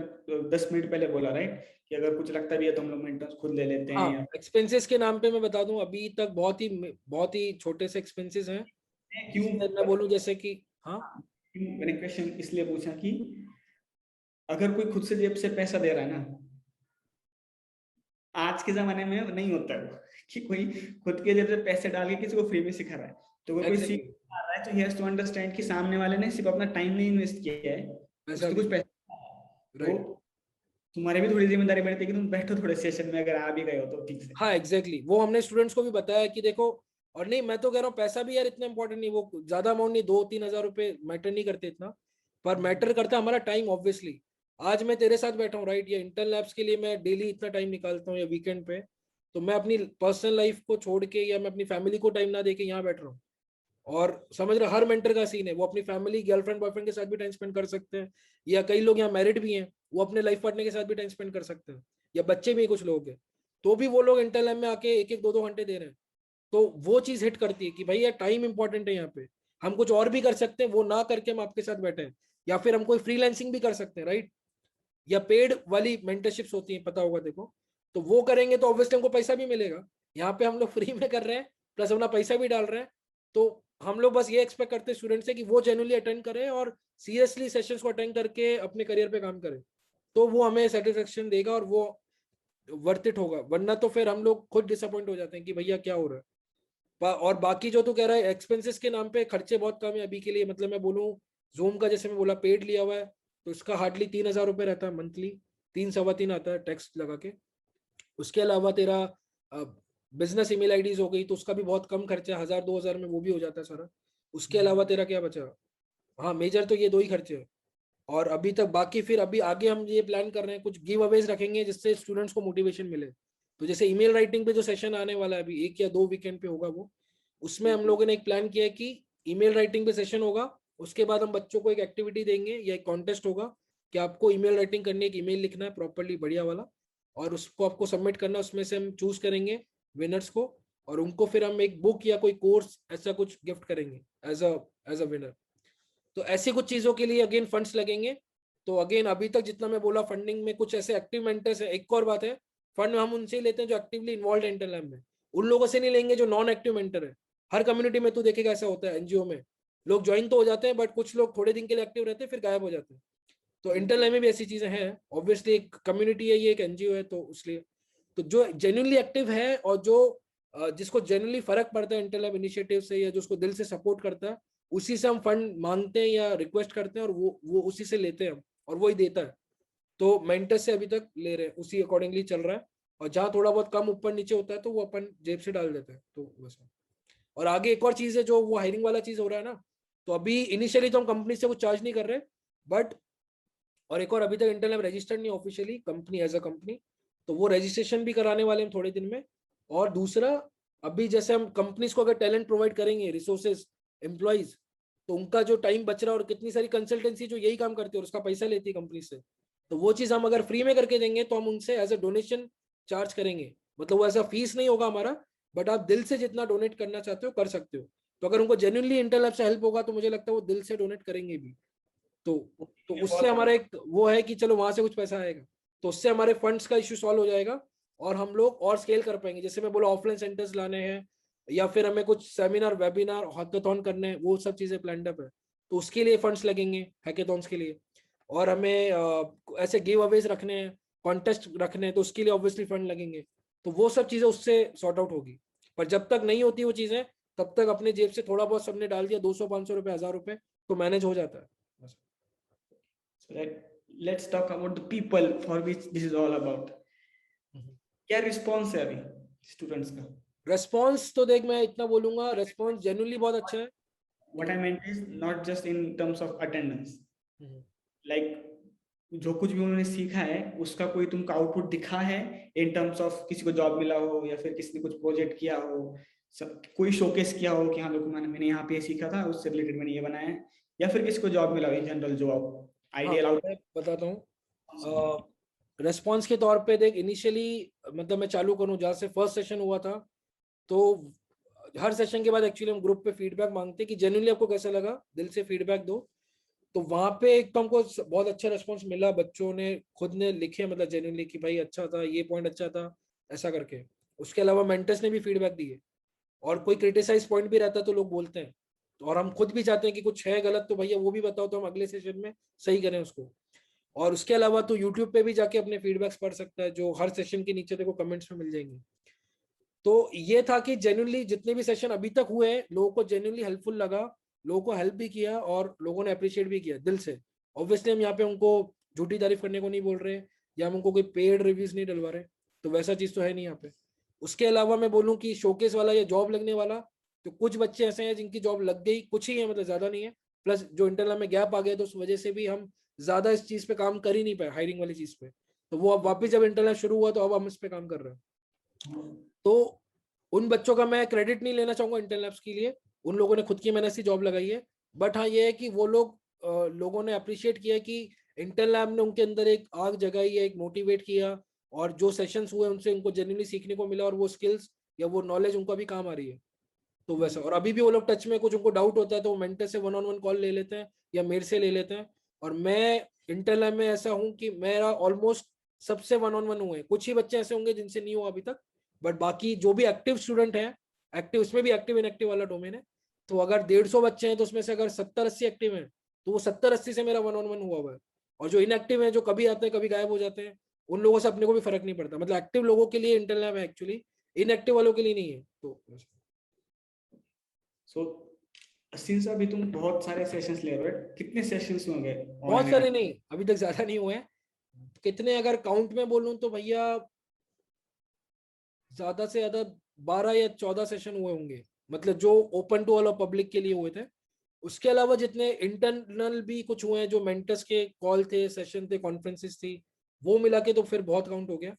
10 मिनट पहले बोला, राइट, कि अगर कुछ लगता भी है तो हम लोग मेंटर्स खुद ले लेते हैं, हाँ, या एक्सपेंसेस के नाम पे मैं बता दूं, अभी तक बहुत ही छोटे से एक्सपेंसेस हैं। क्यों मैं बोलूं जैसे कि हाँ, मैंने क्वेश्चन इसलिए पूछा कि अगर कोई खुद से जेब से पैसा दे रहा है ना, आज के जमाने में नहीं होता है वो, कि कोई खुद के जेब से पैसे डाल के किसी को फ्री में सिखा रहा है। तो कोई सीख एग्जैक्टली, आ रहा है तो ही हैज टू अंडरस्टैंड कि सामने वाले ने सिर्फ अपना टाइम नहीं इन्वेस्ट किया है, पैसा उसने भी, कुछ पैसा, राइट। तो तुम्हारी भी थोड़ी जिम्मेदारी बनती है कि तुम बैठो थोड़े सेशन में, अगर आ भी गए हो तो ठीक से। हाँ एग्जैक्टली, वो हमने स्टूडेंट्स को भी बताया कि देखो, और नहीं मैं तो कह रहा हूँ पैसा भी यार इतना इंपॉर्टेंट नहीं, वो ज्यादा अमाउंट नहीं, 2-3 हजार रुपए मैटर नहीं करते इतना। पर मैटर करता है हमारा टाइम ऑब्वियसली। आज मैं तेरे साथ बैठा हूँ राइट, या इंटर्न लैब्स के लिए मैं डेली इतना टाइम निकालता हूँ या वीकेंड पे, तो मैं अपनी पर्सनल लाइफ को छोड़ के या मैं अपनी फैमिली को टाइम ना दे के यहाँ बैठ रहा हूँ। और समझ रहे, हर मेंटर का सीन है, वो अपनी फैमिली, गर्लफ्रेंड बॉयफ्रेंड के साथ भी टाइम स्पेंड कर सकते हैं, या कई लोग यहाँ मैरिड भी हैं, वो अपने लाइफ पार्टनर के साथ भी टाइम स्पेंड कर सकते हैं, या बच्चे भी कुछ लोग हैं, तो भी वो लोग इंटर लैब में आके 1-1 2-2 घंटे दे रहे हैं। तो वो चीज हिट करती है कि भाई यार टाइम इंपॉर्टेंट है यहाँ पे। हम कुछ और भी कर सकते हैं, वो ना करके हम आपके साथ बैठे हैं। या फिर हम कोई फ्रीलांसिंग भी कर सकते हैं, राइट, या पेड वाली मेंटरशिप्स होती है, पता होगा देखो, तो वो करेंगे तो ऑब्वियसली हमको पैसा भी मिलेगा। यहाँ पे हम लोग फ्री में कर रहे हैं, प्लस अपना पैसा भी डाल रहे हैं। तो हम लोग बस ये एक्सपेक्ट करते हैं स्टूडेंट से कि वो जेन्युइनली अटेंड करें और सीरियसली सेशंस को अटेंड करके अपने करियर पे काम करें, तो वो हमें सेटिस्फेक्शन देगा और वो वर्थ इट होगा। वरना तो फिर हम लोग खुद डिसअपॉइंट हो जाते हैं कि भैया क्या हो रहा है। और बाकी जो तू कह रहा है एक्सपेंसेस के नाम पे, खर्चे बहुत कम है अभी के लिए। मतलब मैं बोलूँ, जूम का जैसे मैं बोला पेड लिया हुआ है, तो इसका हार्डली 3,000 रुपये रहता है मंथली, 3 सवा 3 आता है टैक्स लगा के। उसके अलावा तेरा बिजनेस ईमेल आईडीज हो गई, तो उसका भी बहुत कम खर्चा है, 1,000-2,000 में वो भी हो जाता है सारा। उसके अलावा तेरा क्या बचा, हाँ मेजर तो ये दो ही खर्चे हैं। और अभी तक बाकी फिर अभी आगे हम ये प्लान कर रहे हैं, कुछ गिव अवेज रखेंगे जिससे स्टूडेंट्स को मोटिवेशन मिले। तो जैसे ईमेल राइटिंग पे जो सेशन आने वाला है अभी 1 या 2 वीकेंड पे होगा वो, उसमें हम लोगों ने एक प्लान किया है कि ईमेल राइटिंग पे सेशन होगा। उसके बाद हम बच्चों को एक एक्टिविटी देंगे या एक कॉन्टेस्ट होगा कि आपको ईमेल राइटिंग करनी है, एक ईमेल लिखना है प्रॉपरली बढ़िया वाला, और उसको आपको सबमिट करना है। उसमें से हम चूज करेंगे विनर्स को, और उनको फिर हम एक बुक या कोई कोर्स ऐसा कुछ गिफ्ट करेंगे एज अ विनर। तो ऐसी कुछ चीजों के लिए अगेन फंड्स लगेंगे। तो अगेन अभी तक जितना मैं बोला फंडिंग में, कुछ ऐसे एक्टिव मेंटर्स है। एक और बात है, फंड हम उनसे ही लेते हैं जो एक्टिवली इन्वॉल्व है इंटर लैब में। उन लोगों से नहीं लेंगे जो नॉन एक्टिव मेंटर है। हर कम्युनिटी में तू देखेगा ऐसा होता है, एनजीओ में लोग ज्वाइन तो हो जाते हैं, बट कुछ लोग थोड़े दिन के लिए एक्टिव रहते हैं फिर गायब हो जाते हैं। तो इंटर लैब में भी ऐसी चीजें हैं। ऑब्वियसली एक कम्युनिटी है, ये एक एनजीओ है, तो इसलिए तो जो जेन्युइनली एक्टिव है और जो जिसको जेन्युइनली फर्क पड़ता है इंटर लैब इनिशिएटिव से, या जो उसको दिल से सपोर्ट करता है, उसी से हम फंड मांगते हैं या रिक्वेस्ट करते हैं, और वो उसी से लेते हैं हम, और वही देता है। तो मेंटर से अभी तक ले रहे हैं, उसी अकॉर्डिंगली चल रहा है। और जहाँ थोड़ा बहुत कम ऊपर नीचे होता है तो वो अपन जेब से डाल देते हैं, तो बस। और आगे एक और चीज है, जो वो हायरिंग वाला चीज हो रहा है ना, तो अभी इनिशियली तो हम कंपनी से कुछ चार्ज नहीं कर रहे, बट और एक और, अभी तक इंटर लैब रजिस्टर्ड नहीं officially company as a company, तो वो रजिस्ट्रेशन भी कराने वाले हैं थोड़े दिन में। और दूसरा, अभी जैसे हम कंपनीज को अगर टैलेंट प्रोवाइड करेंगे, रिसोर्सेज, एम्प्लॉइज, तो उनका जो टाइम बच रहा है, और कितनी सारी कंसल्टेंसी जो यही काम करती है और उसका पैसा लेती है कंपनी से, तो वो चीज हम अगर फ्री में करके देंगे तो हम उनसे एज अ डोनेशन चार्ज करेंगे। मतलब वो ऐसा फीस नहीं होगा हमारा, बट आप दिल से जितना डोनेट करना चाहते हो कर सकते हो। तो अगर उनको जेन्युइनली इंटर लैब से हेल्प होगा तो मुझे लगता है वो दिल से डोनेट करेंगे भी। तो तो उससे हमारा एक वो है कि चलो वहां से कुछ पैसा आएगा, तो उससे हमारे फंड्स का इश्यू सॉल्व हो जाएगा, और हम लोग और स्केल कर पाएंगे। जैसे मैं बोला ऑफलाइन सेंटर्स लाने हैं, या फिर हमें कुछ सेमिनार वेबिनार हैकाथॉन करने हैं, वो सब चीजें प्लान्ड अप है, तो उसके लिए फंड्स लगेंगे हैकाथॉन्स के लिए। और हमें ऐसे गिव अवेज रखने हैं, कॉन्टेस्ट रखने हैं, तो उसके लिए ऑब्वियसली फंड लगेंगे। तो वो सब चीजें उससे सॉर्ट आउट होगी। पर जब तक नहीं होती वो चीजें, तब तक अपने जेब से थोड़ा बहुत सबने डाल दिया, 200-500 रुपए, 1,000 रुपए, तो मैनेज हो जाता है बस। So let's talk about the people for which this is all about. क्या रिस्पॉन्स है अभी स्टूडेंट्स का? रेस्पॉन्स तो देख, मैं इतना बोलूंगा, रेस्पॉन्स जेन्युइनली बहुत अच्छा है. What I meant is not just in terms of attendance. Like जो कुछ भी उन्होंने सीखा है उसका कोई तुमको आउटपुट दिखा है इन टर्म्स ऑफ किसी को जॉब मिला हो या फिर किसी ने कुछ प्रोजेक्ट किया हो, सब कोई शोकेस किया हो कि हाँ देखो मैंने यहाँ पे ये सीखा था, उससे रिलेटेड मैंने ये बनाया है, या फिर किसी को जॉब मिला हो इन जनरल जो आप आइडियल आउट. मैं बताता हूँ. रेस्पॉन्स के तौर पे देख, इनिशियली मतलब मैं चालू करूँ जहाँ से फर्स्ट सेशन हुआ था, तो हर सेशन के बाद एक्चुअली हम ग्रुप पे फीडबैक मांगते कि जेन्युइनली आपको कैसा लगा, दिल से फीडबैक दो. तो वहां पे एक तो हमको बहुत अच्छा रेस्पॉन्स मिला, बच्चों ने खुद ने लिखे मतलब जेन्युइनली कि भाई अच्छा था, ये पॉइंट अच्छा था, ऐसा करके. उसके अलावा मेंटर्स ने भी फीडबैक दिए, और कोई क्रिटिसाइज पॉइंट भी रहता है तो लोग बोलते हैं. तो और हम खुद भी चाहते हैं कि कुछ है गलत तो भैया वो भी बताओ, तो हम अगले सेशन में सही करें उसको. और उसके अलावा तो यूट्यूब पे भी जाके अपने फीडबैक्स पढ़ सकता है, जो हर सेशन के नीचे देखो कमेंट्स में मिल जाएंगे. तो ये था कि जेन्युइनली जितने भी सेशन अभी तक हुए हैं, लोगों को जेन्युइनली हेल्पफुल लगा, लोगों को हेल्प भी किया और लोगों ने अप्रिशिएट भी किया दिल से. ऑब्वियसली हम यहाँ पे उनको झूठी तारीफ करने को नहीं बोल रहे, या हम उनको कोई पेड रिव्यूज नहीं डलवा रहे, तो वैसा चीज तो है नहीं यहाँ पे. उसके अलावा मैं बोलूँ कि शोकेस वाला या जॉब लगने वाला, तो कुछ बच्चे ऐसे हैं जिनकी जॉब लग गई, कुछ ही है मतलब ज्यादा नहीं है. प्लस जो इंटरनल में गैप आ गया तो उस वजह से भी हम ज्यादा इस चीज पे काम कर ही नहीं पाए, हायरिंग वाली चीज पे. तो वो अब वापस जब इंटरनल शुरू हुआ तो अब हम इस पे काम कर रहे हैं. तो उन बच्चों का मैं क्रेडिट नहीं लेना चाहूंगा इंटरनल लैब्स के लिए, उन लोगों ने खुद की मेहनत से जॉब लगाई है. बट हाँ ये है कि वो लोगों ने अप्रिशिएट किया कि इंटरनल लैब ने उनके अंदर एक आग जगाई है, एक मोटिवेट किया, और जो सेशंस हुए उनसे उनको जेन्युइनली सीखने को मिला, और वो स्किल्स या वो नॉलेज उनको अभी काम आ रही है. तो वैसा, और अभी भी वो लोग टच में, कुछ उनको डाउट होता है तो वो मेंटर से 1-on-1 कॉल ले लेते हैं या मेरे से ले लेते हैं. और मैं इंटरनल लैब में ऐसा हूँ कि मेरा ऑलमोस्ट सबसे 1-on-1 हुए. कुछ ही बच्चे ऐसे होंगे जिनसे नहीं हुआ अभी तक, बट बाकी जो भी एक्टिव स्टूडेंट है, एक्टिव उसमें भी एक्टिव इनएक्टिव वाला डोमेन है, तो अगर 150 बच्चे हैं तो उसमें से अगर 70-80 एक्टिव हैं, तो वो 70-80 से मेरा 1-on-1 हुआ है. और जो इनएक्टिव है, जो कभी आते हैं कभी गायब हो जाते हैं, उन लोगों से अपने को भी फर्क नहीं पड़ता. मतलब एक्टिव लोगों के लिए इंटरनल लैब है एक्चुअली, इनएक्टिव वालों के लिए नहीं है. तो सो सिंस अभी तुम बहुत सारे सेशंस ले रहे हो, कितने सेशंस होंगे? बहुत सारे नहीं, अभी तक ज्यादा नहीं हुए हैं. कितने अगर काउंट में बोलूं तो भैया ज्यादा से ज्यादा 12 या 14 सेशन हुए होंगे, मतलब जो ओपन टू ऑल और पब्लिक के लिए हुए थे. उसके अलावा जितने इंटरनल भी कुछ हुए हैं, जो मेंटर्स के कॉल थे, सेशन थे, कॉन्फ्रेंसेस थी, वो मिला के तो फिर बहुत काउंट हो गया.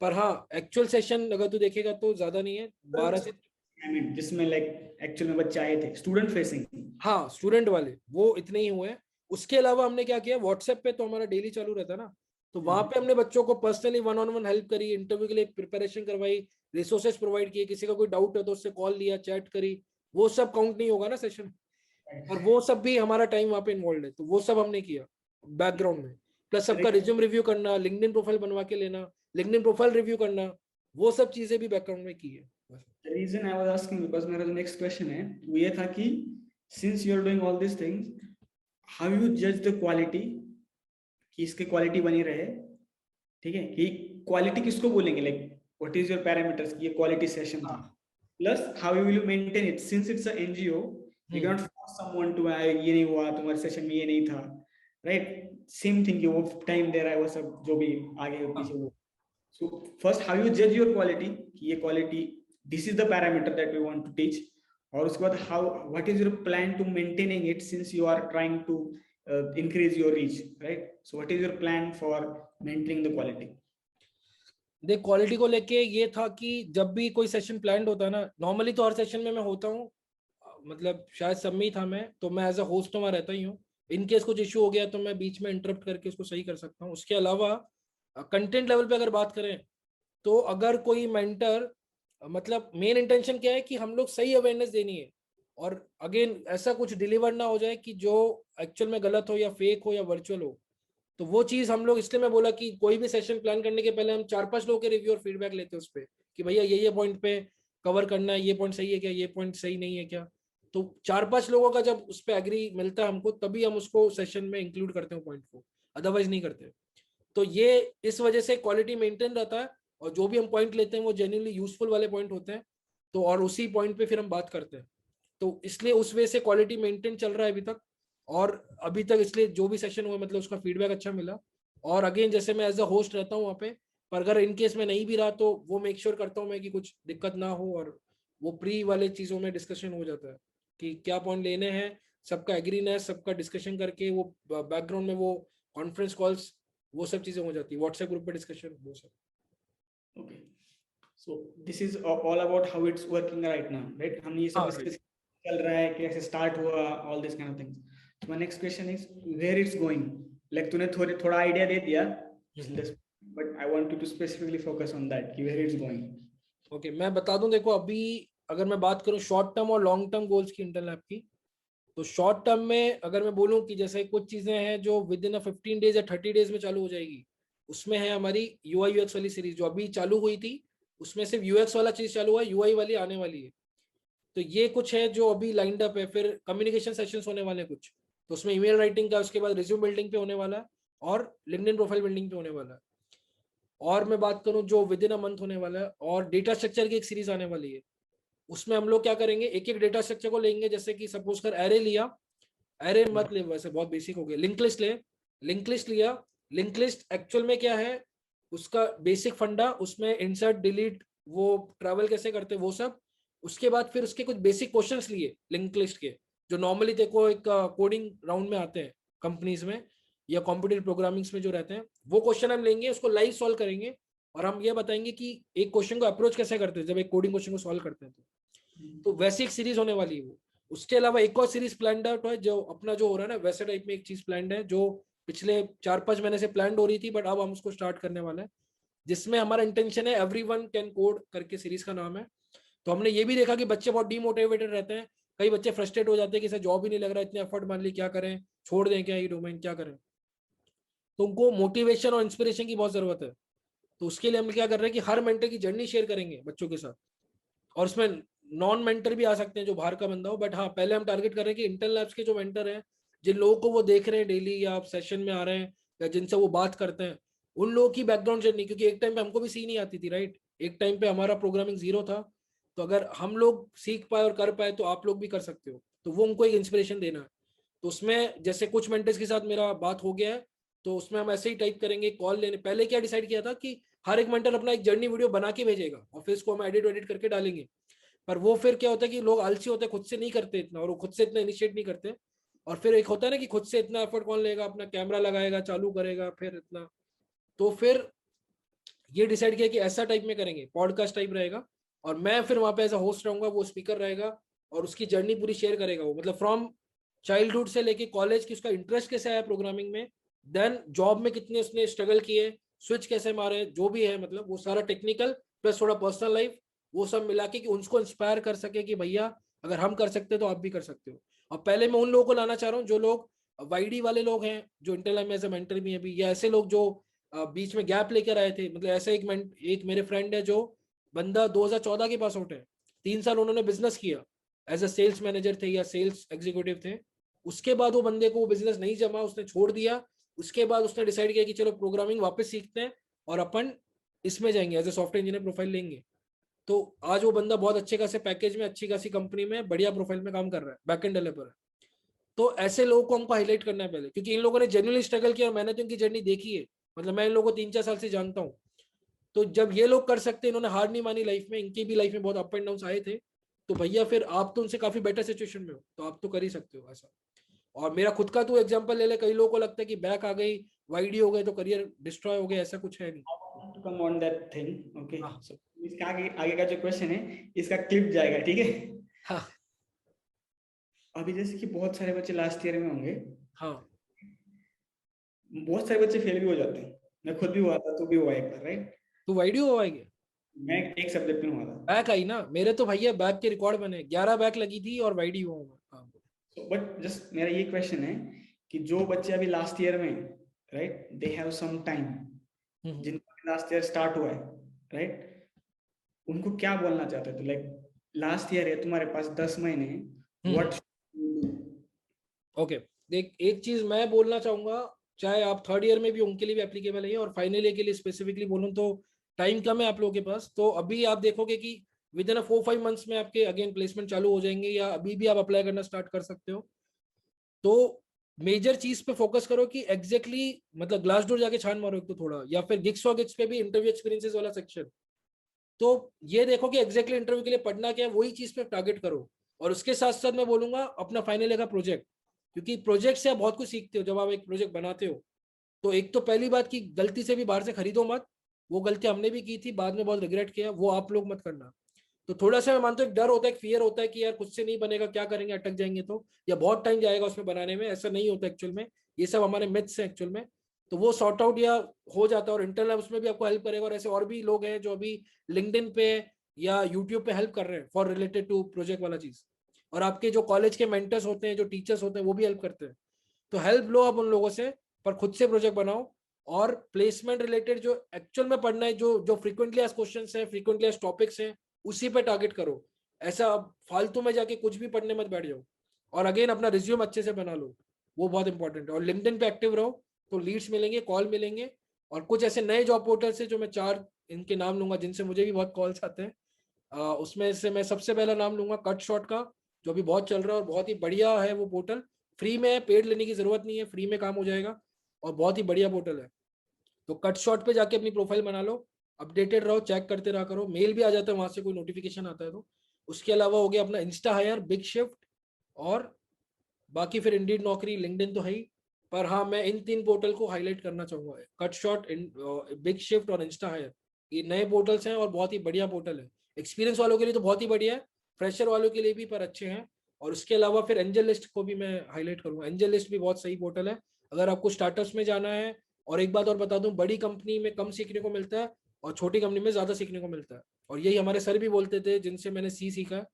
पर हाँ एक्चुअल सेशन अगर तू देखेगा तो ज्यादा नहीं है, 12 से. आई मीन जिसमें लाइक एक्चुअल में बच्चे आए थे स्टूडेंट फेसिंग. हाँ स्टूडेंट वाले वो इतने ही हुए हैं. उसके अलावा हमने क्या किया, व्हाट्सएप पे तो हमारा डेली चालू रहता है ना, तो वहां पे हमने बच्चों को पर्सनली 1-on-1 हेल्प करी, इंटरव्यू के लिए प्रिपरेशन करवाई, रिसोर्सेज प्रोवाइड किए, किसी का कोई डाउट है तो उससे कॉल लिया, चैट करी. वो सब काउंट नहीं होगा ना सेशन, और वो सब भी हमारा टाइम वहाँ पे इन्वॉल्व है, तो वो सब हमने किया बैकग्राउंड में. प्लस सबका रिज्यूम रिव्यू करना, लिंक्डइन प्रोफाइल बनवा के लेना, लिंक्डइन प्रोफाइल रिव्यू करना, वो सब चीजें भी बैकग्राउंड में की है. The reason I was asking because मेरा जो next question है वो ये था कि since you are doing all these things, how you judge the quality, कि इसकी क्वालिटी बनी रहे, ठीक है, कि क्वालिटी किसको बोलेंगे, like what is your parameters कि ये क्वालिटी सेशन था, plus how you will maintain it since it's a NGO, you cannot force someone to ये नहीं हुआ तुम्हारे सेशन में, ये नहीं था, right? Same thing, वो टाइम दे रहा है, वो सब जो भी आगे पीछे वो. So first how you judge your quality कि ये quality, this is the parameter that we want to teach, और उसके बाद how, what is your plan to maintaining it since you are trying to increase your reach, right? So what is your plan for maintaining the quality? देख क्वालिटी को लेके ये था कि जब भी कोई सेशन प्लान होता है ना, नॉर्मली तो हर सेशन में मैं होता हूँ, मतलब शायद सब में ही था मैं, तो मैं एज अ होस्ट तो मैं रहता ही हूँ. इन केस कुछ इशू हो गया तो मैं बीच में इंटरप्ट करके उसको सही कर सकता हूँ. उसके अलावा कंटेंट लेवल पे अगर बात करें तो अगर कोई मेंटर, मतलब मेन इंटेंशन क्या है कि हम लोग सही अवेयरनेस देनी है, और अगेन ऐसा कुछ डिलीवर ना हो जाए कि जो एक्चुअल में गलत हो या फेक हो या वर्चुअल हो. तो वो चीज हम लोग, इसलिए मैं बोला कि कोई भी सेशन प्लान करने के पहले हम 4-5 लोगों के रिव्यू और फीडबैक लेते हैं उस पर, कि भैया ये पॉइंट पे कवर करना है, ये पॉइंट सही है क्या, ये पॉइंट सही नहीं है क्या. तो 4-5 लोगों का जब उस पर एग्री मिलता है हमको, तभी हम उसको सेशन में इंक्लूड करते हैं पॉइंट को, अदरवाइज नहीं करते. तो ये इस वजह से क्वालिटी मेंटेन रहता है, और जो भी हम पॉइंट लेते हैं वो जेन्युइनली यूजफुल वाले पॉइंट होते हैं, तो और उसी पॉइंट पे फिर हम बात करते हैं. तो इसलिए उस वे से क्वालिटी मेंटेन चल रहा है अभी तक. और अभी तक इसलिए जो भी सेशन हुआ मतलब उसका फीडबैक अच्छा मिला। और अगेन जैसे मैं एज अ होस्ट रहता हूँ वहाँ पे, पर अगर इनकेस में नहीं भी रहा तो वो मेक श्योर करता हूँ मैं कि कुछ दिक्कत ना हो, और वो प्री वाले चीज़ों में डिस्कशन हो जाता है कि क्या पॉइंट लेने हैं, सबका एग्रीनेस, सबका डिस्कशन करके वो बैकग्राउंड में वो कॉन्फ्रेंस कॉल्स, वो सब चीज़ें हो जाती है, व्हाट्सएप ग्रुप पे डिस्कशन, वो सब। Okay. So this is all about how it's working right now, right? हम ये सब हाँ राइट। डिस्कस चल रहा है, कैसे स्टार्ट हुआ, all this kind of things. So my next question is where it's going. Like तूने थोड़ा आइडिया दे दिया, but I want you to specifically focus on that कि where it's going. ओके मैं बता दूं, देखो अभी अगर मैं बात करूं शॉर्ट टर्म और लॉन्ग टर्म गोल्स की इंटेल लैब की, तो शॉर्ट टर्म में अगर मैं बोलूं कि जैसे कुछ चीजें हैं जो विद इन 15 डेज या 30 डेज में चालू हो जाएगी, उसमें है हमारी यूआई यूएक्स वाली सीरीज जो अभी चालू हुई थी, उसमें सिर्फ यूएक्स वाला चीज चालू हुआ है, यूआई वाली आने वाली है। तो ये कुछ है जो अभी लाइंड अप है। फिर कम्युनिकेशन सेशंस होने वाले हैं कुछ, तो उसमें ईमेल राइटिंग का, उसके बाद रिज्यूम बिल्डिंग पे होने वाला है, और लिंक्डइन प्रोफाइल बिल्डिंग पे होने वाला है। और मैं बात करूं जो विद इन अ मंथ होने वाला है, और डेटा स्ट्रक्चर की एक सीरीज आने वाली है। उसमें हम लोग क्या करेंगे, एक एक डेटा स्ट्रक्चर को लेंगे, जैसे कि सपोज कर एरे लिया, एरे मत ले वैसे बहुत बेसिक हो गया, लिंक लिस्ट ले, लिंक लिस्ट लिया, लिंक लिस्ट एक्चुअल में क्या है उसका बेसिक फंडा, उसमें इंसर्ट डिलीट वो ट्रैवल कैसे करते वो सब। उसके बाद फिर उसके कुछ बेसिक क्वेश्चंस लिए लिंक लिस्ट के, जो नॉर्मली देखो एक कोडिंग राउंड में आते हैं कंपनीज में या कॉम्पिटिटिव प्रोग्रामिंग्स में जो रहते हैं, वो क्वेश्चन हम लेंगे, उसको लाइव सॉल्व करेंगे, और हम ये बताएंगे कि एक क्वेश्चन को अप्रोच कैसे करते हैं जब एक कोडिंग क्वेश्चन को सॉल्व करते हैं। तो वैसी एक सीरीज होने वाली है वो। उसके अलावा एक और सीरीज प्लान आउट है, जो अपना जो हो रहा है ना वैसे टाइप में एक चीज प्लान है, जो पिछले 4-5 महीने से प्लान हो रही थी, बट अब हम उसको स्टार्ट करने वाले हैं, जिसमें हमारा इंटेंशन है एवरीवन कैन कोड करके सीरीज का नाम है। तो हमने ये भी देखा कि बच्चे बहुत डीमोटिवेटेड रहते हैं, कई बच्चे फ्रस्ट्रेट हो जाते हैं कि सर जॉब ही नहीं लग रहा, इतने एफर्ट मान ली, क्या करें, छोड़ दें क्या ये डोमेन, क्या करें। तो उनको मोटिवेशन और इंस्पिरेशन की बहुत जरूरत है। तो उसके लिए हम क्या कर रहे हैं कि हर मेंटर की जर्नी शेयर करेंगे बच्चों के साथ, और उसमें नॉन मेंटर भी आ सकते हैं जो बाहर का बंदा हो, बट हाँ पहले हम टारगेट कर रहे हैं कि इंटेल लैब्स के जो मेंटर हैं, जिन लोगों को वो देख रहे हैं डेली या आप सेशन में आ रहे हैं या जिनसे वो बात करते हैं, उन लोगों की बैकग्राउंड जर्नी, क्योंकि एक टाइम पे हमको भी सी नहीं आती थी राइट, एक टाइम पे हमारा प्रोग्रामिंग जीरो था। तो अगर हम लोग सीख पाए और कर पाए तो आप लोग भी कर सकते हो, तो वो उनको एक इंस्पिरेशन देना है। तो उसमें जैसे कुछ मेंटर्स के साथ मेरा बात हो गया है, तो उसमें हम ऐसे ही टाइप करेंगे कॉल लेने। पहले क्या डिसाइड किया था कि हर एक मेंटर अपना एक जर्नी वीडियो बना के भेजेगा और फिर इसको हम एडिट एडिट करके डालेंगे। पर वो फिर क्या होता है कि लोग आलसी होते हैं, खुद से नहीं करते इतना, और वो खुद से इतना इनिशिएट नहीं करते। और फिर एक होता है ना कि खुद से इतना एफर्ट कौन लेगा, अपना कैमरा लगाएगा, चालू करेगा, फिर इतना। तो फिर ये डिसाइड किया कि ऐसा टाइप में करेंगे, पॉडकास्ट टाइप रहेगा, और मैं फिर वहां पे एज अ होस्ट रहूंगा, वो स्पीकर रहेगा, और उसकी जर्नी पूरी शेयर करेगा वो, मतलब फ्रॉम चाइल्डहुड से लेके कॉलेज की उसका इंटरेस्ट कैसे आया प्रोग्रामिंग में, देन जॉब में कितने उसने स्ट्रगल किए, स्विच कैसे मारे, जो भी है मतलब वो सारा टेक्निकल प्लस थोड़ा पर्सनल लाइफ, वो सब मिला के कि उनको इंस्पायर कर सके कि भैया अगर हम कर सकते तो आप भी कर सकते हो। और पहले मैं उन लोगों को लाना चाह रहा हूँ जो लोग वाईडी वाले लोग हैं, जो इंटेल में एज ए मेंटर भी है अभी, या ऐसे लोग जो बीच में गैप लेकर आए थे। मतलब ऐसा एक मेरे फ्रेंड है जो बंदा 2014 के पास आउट है, 3 साल उन्होंने बिजनेस किया, एज अ सेल्स मैनेजर थे या सेल्स एग्जीक्यूटिव थे। उसके बाद वो बंदे को वो बिजनेस नहीं जमा, उसने छोड़ दिया। उसके बाद उसने डिसाइड किया कि चलो प्रोग्रामिंग वापस सीखते हैं और अपन इसमें जाएंगे, as a software engineer profile लेंगे। तो आज वो बंदा बहुत अच्छे खासे पैकेज में, अच्छी खासी कंपनी में, बढ़िया प्रोफाइल में काम कर रहा है, बैकएंड डेवलपर है। तो ऐसे लोगों को हमको हाईलाइट करना है पहले, क्योंकि इन लोगों ने जेन्युइनली स्ट्रगल किया और मैंने तो इनकी जर्नी देखी है। मतलब मैं इन लोगों को 3-4 साल से जानता हूँ। तो जब ये लोग कर सकते हैं, इन्होंने हार नहीं मानी लाइफ में, इनकी भी लाइफ में बहुत अप एंड डाउन आए थे, तो भैया फिर आप तो उनसे काफी बेटर सिचुएशन में हो, तो आप तो कर ही सकते हो ऐसा। और मेरा खुद का तो एग्जांपल ले ले, कई लोगों को लगता है कि बैक आ गई, वाईडी हो गए तो करियर डिस्ट्रॉय हो गया, ऐसा कुछ है नहीं। To come on that thing, okay? हाँ So इसका आगे का जो क्वेश्चन है, इसका क्लिप जाएगा, ठीक है? हाँ अभी जैसे कि बहुत सारे बच्चे लास्ट ईयर में होंगे, हाँ। बहुत सारे बच्चे फेल भी हो जाते हैं। मैं खुद भी हुआ था, तो भी हुआ एक बार, राइट? तो वाईडी हो आएगी, मैं एक सब्जेक्ट में हुआ था। बैक आई ना मेरे तो भैया, बैक के रिकॉर्ड बने, 11 बैक लगी थी और वाईडी हुआ हूँ। हाँ बट जस्ट मेरा ये क्वेश्चन है कि जो बच्चे अभी लास्ट ईयर में, right, they have some time, जिनका लास्ट ईयर स्टार्ट हुआ है, राइट, उनको क्या बोलना चाहते थे? लाइक लास्ट ईयर है, तुम्हारे पास 10 महीने, व्हाट ओके। देख एक चीज मैं बोलना चाहूंगा, चाहे आप थर्ड ईयर में भी, उनके लिए भी एप्लीकेबल है, और फाइनल ईयर के लिए स्पेसिफिकली बोलूँ तो टाइम कम है आप लोगों के पास। तो अभी आप देखोगे कि विद इन 4-5 मंथ्स में आपके अगेन प्लेसमेंट चालू हो जाएंगे, या अभी भी आप अप्लाई करना स्टार्ट कर सकते हो। तो मेजर चीज पे फोकस करो कि एग्जैक्टली मतलब ग्लास डोर जाके छान मारो एक तो थोड़ा, या फिर गिग्स और गिग्स पे भी इंटरव्यू एक्सपीरियंसेस वाला सेक्शन। तो ये देखो कि एग्जैक्टली इंटरव्यू के लिए पढ़ना क्या है, वही चीज पे टारगेट करो। और उसके साथ साथ मैं बोलूंगा अपना फाइनल ईयर का प्रोजेक्ट, क्योंकि प्रोजेक्ट से आप बहुत कुछ सीखते हो जब आप एक प्रोजेक्ट बनाते हो। तो एक तो पहली बात कि गलती से भी बाहर से खरीदो मत, वो गलती हमने भी की थी, बाद में बहुत रिग्रेट किया, वो आप लोग मत करना। तो थोड़ा सा मैं मानता हूँ एक डर होता है, एक फियर होता है कि यार खुद से नहीं बनेगा, क्या करेंगे, अटक जाएंगे तो, या बहुत टाइम जाएगा उसमें बनाने में। ऐसा नहीं होता एक्चुअल में, ये सब हमारे मिथ्स हैं एक्चुअल में। तो वो सॉर्ट आउट या हो जाता है, और इंटरनल उसमें भी आपको हेल्प करेगा। और ऐसे और भी लोग हैं जो अभी लिंक्डइन पे या यूट्यूब पे हेल्प कर रहे हैं फॉर रिलेटेड टू प्रोजेक्ट वाला चीज। और आपके जो कॉलेज के मेंटर्स होते हैं, जो टीचर्स होते हैं, वो भी हेल्प करते हैं। तो हेल्प लो आप उन लोगों से, पर खुद से प्रोजेक्ट बनाओ। और प्लेसमेंट रिलेटेड जो एक्चुअल में पढ़ना है, जो जो फ्रीक्वेंटली आज क्वेश्चंस हैं, फ्रीक्वेंटली आज टॉपिक्स हैं, उसी पे टारगेट करो। ऐसा फालतू में जाके कुछ भी पढ़ने मत बैठ जाओ। और अगेन अपना रिज्यूम अच्छे से बना लो, वो बहुत इंपॉर्टेंट है। और लिंक्डइन पे एक्टिव रहो, तो लीड्स मिलेंगे, कॉल मिलेंगे। और कुछ ऐसे नए जॉब पोर्टल से जो मैं 4 इनके नाम लूंगा, जिनसे मुझे भी बहुत कॉल्स आते हैं। उसमें से मैं सबसे पहला नाम लूंगा कट शॉट का, जो भी बहुत चल रहा है और बहुत ही बढ़िया है वो पोर्टल। फ्री में है, पेड लेने की जरूरत नहीं है, फ्री में काम हो जाएगा, और बहुत ही बढ़िया पोर्टल है। तो कट शॉट पे जाके अपनी प्रोफाइल बना लो, अपडेटेड रहो, चेक करते रहा करो, मेल भी आ जाता है वहां से कोई नोटिफिकेशन आता है तो। उसके अलावा हो गया अपना इंस्टा हायर, बिग शिफ्ट, और बाकी फिर इंडीड, नौकरी, लिंक्डइन तो है ही। पर हाँ, मैं इन 3 पोर्टल को हाईलाइट करना चाहूंगा, कट शॉट, बिग शिफ्ट और इंस्टा हायर। ये नए पोर्टल्स हैं और बहुत ही बढ़िया पोर्टल है। एक्सपीरियंस वालों के लिए तो बहुत ही बढ़िया है, फ्रेशर वालों के लिए भी पर अच्छे हैं। और उसके अलावा फिर एंजल लिस्ट को भी मैं हाईलाइट करूंगा, एंजल लिस्ट भी बहुत सही पोर्टल है अगर आपको स्टार्टअप्स में जाना है। और एक बात और बता दूं, बड़ी कंपनी में कम सीखने को मिलता है और छोटी कंपनी में ज्यादा सीखने को मिलता है। और यही हमारे सर भी बोलते थे जिनसे मैंने सी सीखा है।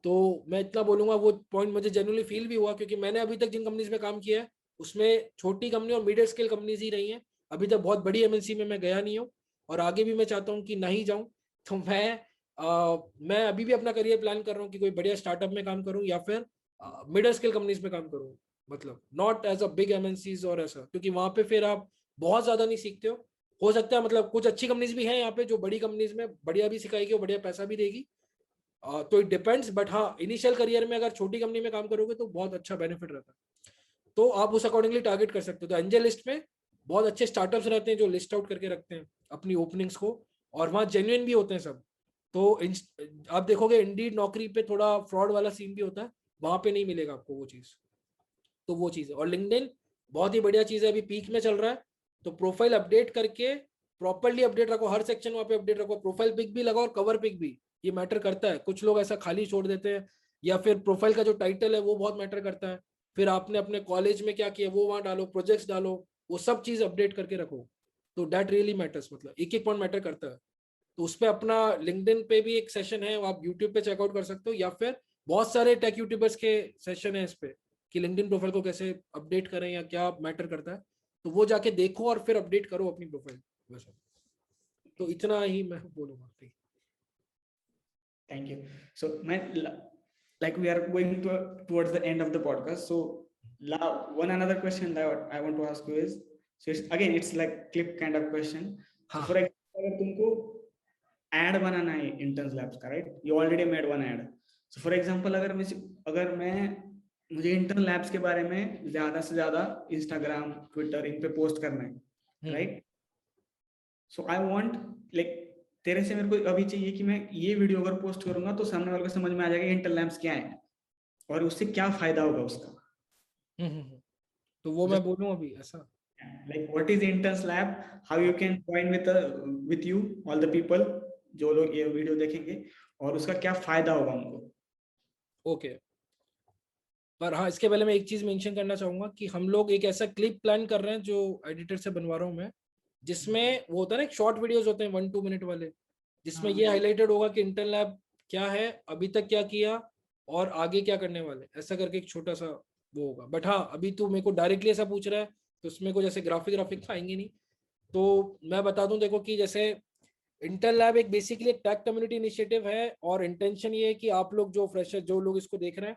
तो मैं इतना बोलूंगा, वो पॉइंट मुझे जेन्युइनली फील भी हुआ, क्योंकि मैंने अभी तक जिन कंपनीज में काम किया है उसमें छोटी कंपनी और मिडिल स्केल कंपनीज ही रही हैं। अभी तक बहुत बड़ी एमएनसी में मैं गया नहीं हूँ, और आगे भी मैं चाहता हूँ कि नहीं जाऊँ। तो मैं अभी भी अपना करियर प्लान कर रहा हूँ कि कोई बढ़िया स्टार्टअप में काम करूँ, या फिर मिडिल स्केल कंपनीज में काम करूँ। मतलब not as a big MNCs और ऐसा, क्योंकि वहां पे फिर आप बहुत ज्यादा नहीं सीखते हो सकता है। मतलब कुछ अच्छी कंपनीज भी हैं यहाँ पे जो बड़ी कंपनीज में बढ़िया भी सिखाएगी और बढ़िया पैसा भी देगी। तो इट डिपेंड्स, बट हाँ, इनिशियल करियर में अगर छोटी कंपनी में काम करोगे तो बहुत अच्छा बेनिफिट रहता है। तो आप उस अकॉर्डिंगली टारगेट कर सकते हो। तो एंजल लिस्ट में बहुत अच्छे स्टार्टअप्स रहते हैं जो लिस्ट आउट करके रखते हैं अपनी ओपनिंग्स को, और वहाँ जेन्युइन भी होते हैं सब। तो आप देखोगे इंडीड, नौकरी पे थोड़ा फ्रॉड वाला सीन भी होता है, वहां पे नहीं मिलेगा आपको वो चीज। तो वो चीज है। और लिंक्डइन बहुत ही बढ़िया चीज है, अभी पीक में चल रहा है। तो प्रोफाइल अपडेट करके प्रॉपरली अपडेट रखो, हर सेक्शन वहां पे अपडेट रखो, प्रोफाइल पिक भी लगाओ और कवर पिक भी। ये मैटर करता है, कुछ लोग ऐसा खाली छोड़ देते हैं। या फिर प्रोफाइल का जो टाइटल है वो बहुत मैटर करता है। फिर आपने अपने कॉलेज में क्या किया वो वहां डालो, प्रोजेक्ट्स डालो, वो सब चीज अपडेट करके रखो। तो दैट रियली मैटर्स, मतलब एक एक पॉइंट मैटर करता है। तो उस पर अपना लिंक्डइन पे भी एक सेशन है, वो आप यूट्यूब पे चेकआउट कर सकते हो, या फिर बहुत सारे टेक यूट्यूबर्स के सेशन है इस पे कि लिंक्डइन प्रोफाइल को कैसे अपडेट करें या क्या मैटर करता है। तो वो जाके देखो और फिर अपडेट करो अपनी प्रोफाइल वैसे। तो इतना ही मैं बोलूंगा। Thank you. So, like we are going towards the end of the podcast. So, one another question that I want to ask you is, so it's like clip kind of question. So, for हाँ example, अगर तुमको ad बनाना है interns labs का, right? You already made one ad. So, for example, अगर मैं मुझे इंटर्न लैब्स के बारे में ज्यादा से ज्यादा इंस्टाग्राम, ट्विटर इन पे पोस्ट करना है, right? So I want, like, तेरे से मेरे को अभी चाहिए कि मैं ये वीडियो अगर पोस्ट करूंगा तो सामने वाले को समझ में आ जाएगा इंटर लैब्स क्या है और उससे क्या फायदा होगा उसका। तो वो मैं जस्ट बोलूँ अभी ऐसा। Like what is interns lab, how you can join with you all the people जो लोग ये वीडियो देखेंगे, और उसका क्या फायदा होगा उनको। ओके, पर हाँ, इसके पहले मैं एक चीज मेंशन करना चाहूंगा कि हम लोग एक ऐसा क्लिप प्लान कर रहे हैं जो एडिटर से बनवा रहा हूँ मैं, जिसमें वो होता है ना, एक शॉर्ट वीडियोस होते हैं 1-2 मिनट वाले, जिसमें ये हाईलाइटेड होगा कि इंटर्न लैब क्या है, अभी तक क्या किया, और आगे क्या करने वाले, ऐसा करके एक छोटा सा वो होगा। बट हाँ, अभी तू मेरे को डायरेक्टली ऐसा पूछ रहा है तो उसमें को जैसे ग्राफिक आएंगे नहीं। तो मैं बता दूं, देखो कि जैसे इंटर लैब एक बेसिकली टेक कम्युनिटी इनिशिएटिव है, और इंटेंशन ये है कि आप लोग जो फ्रेशर, जो लोग इसको देख रहे हैं,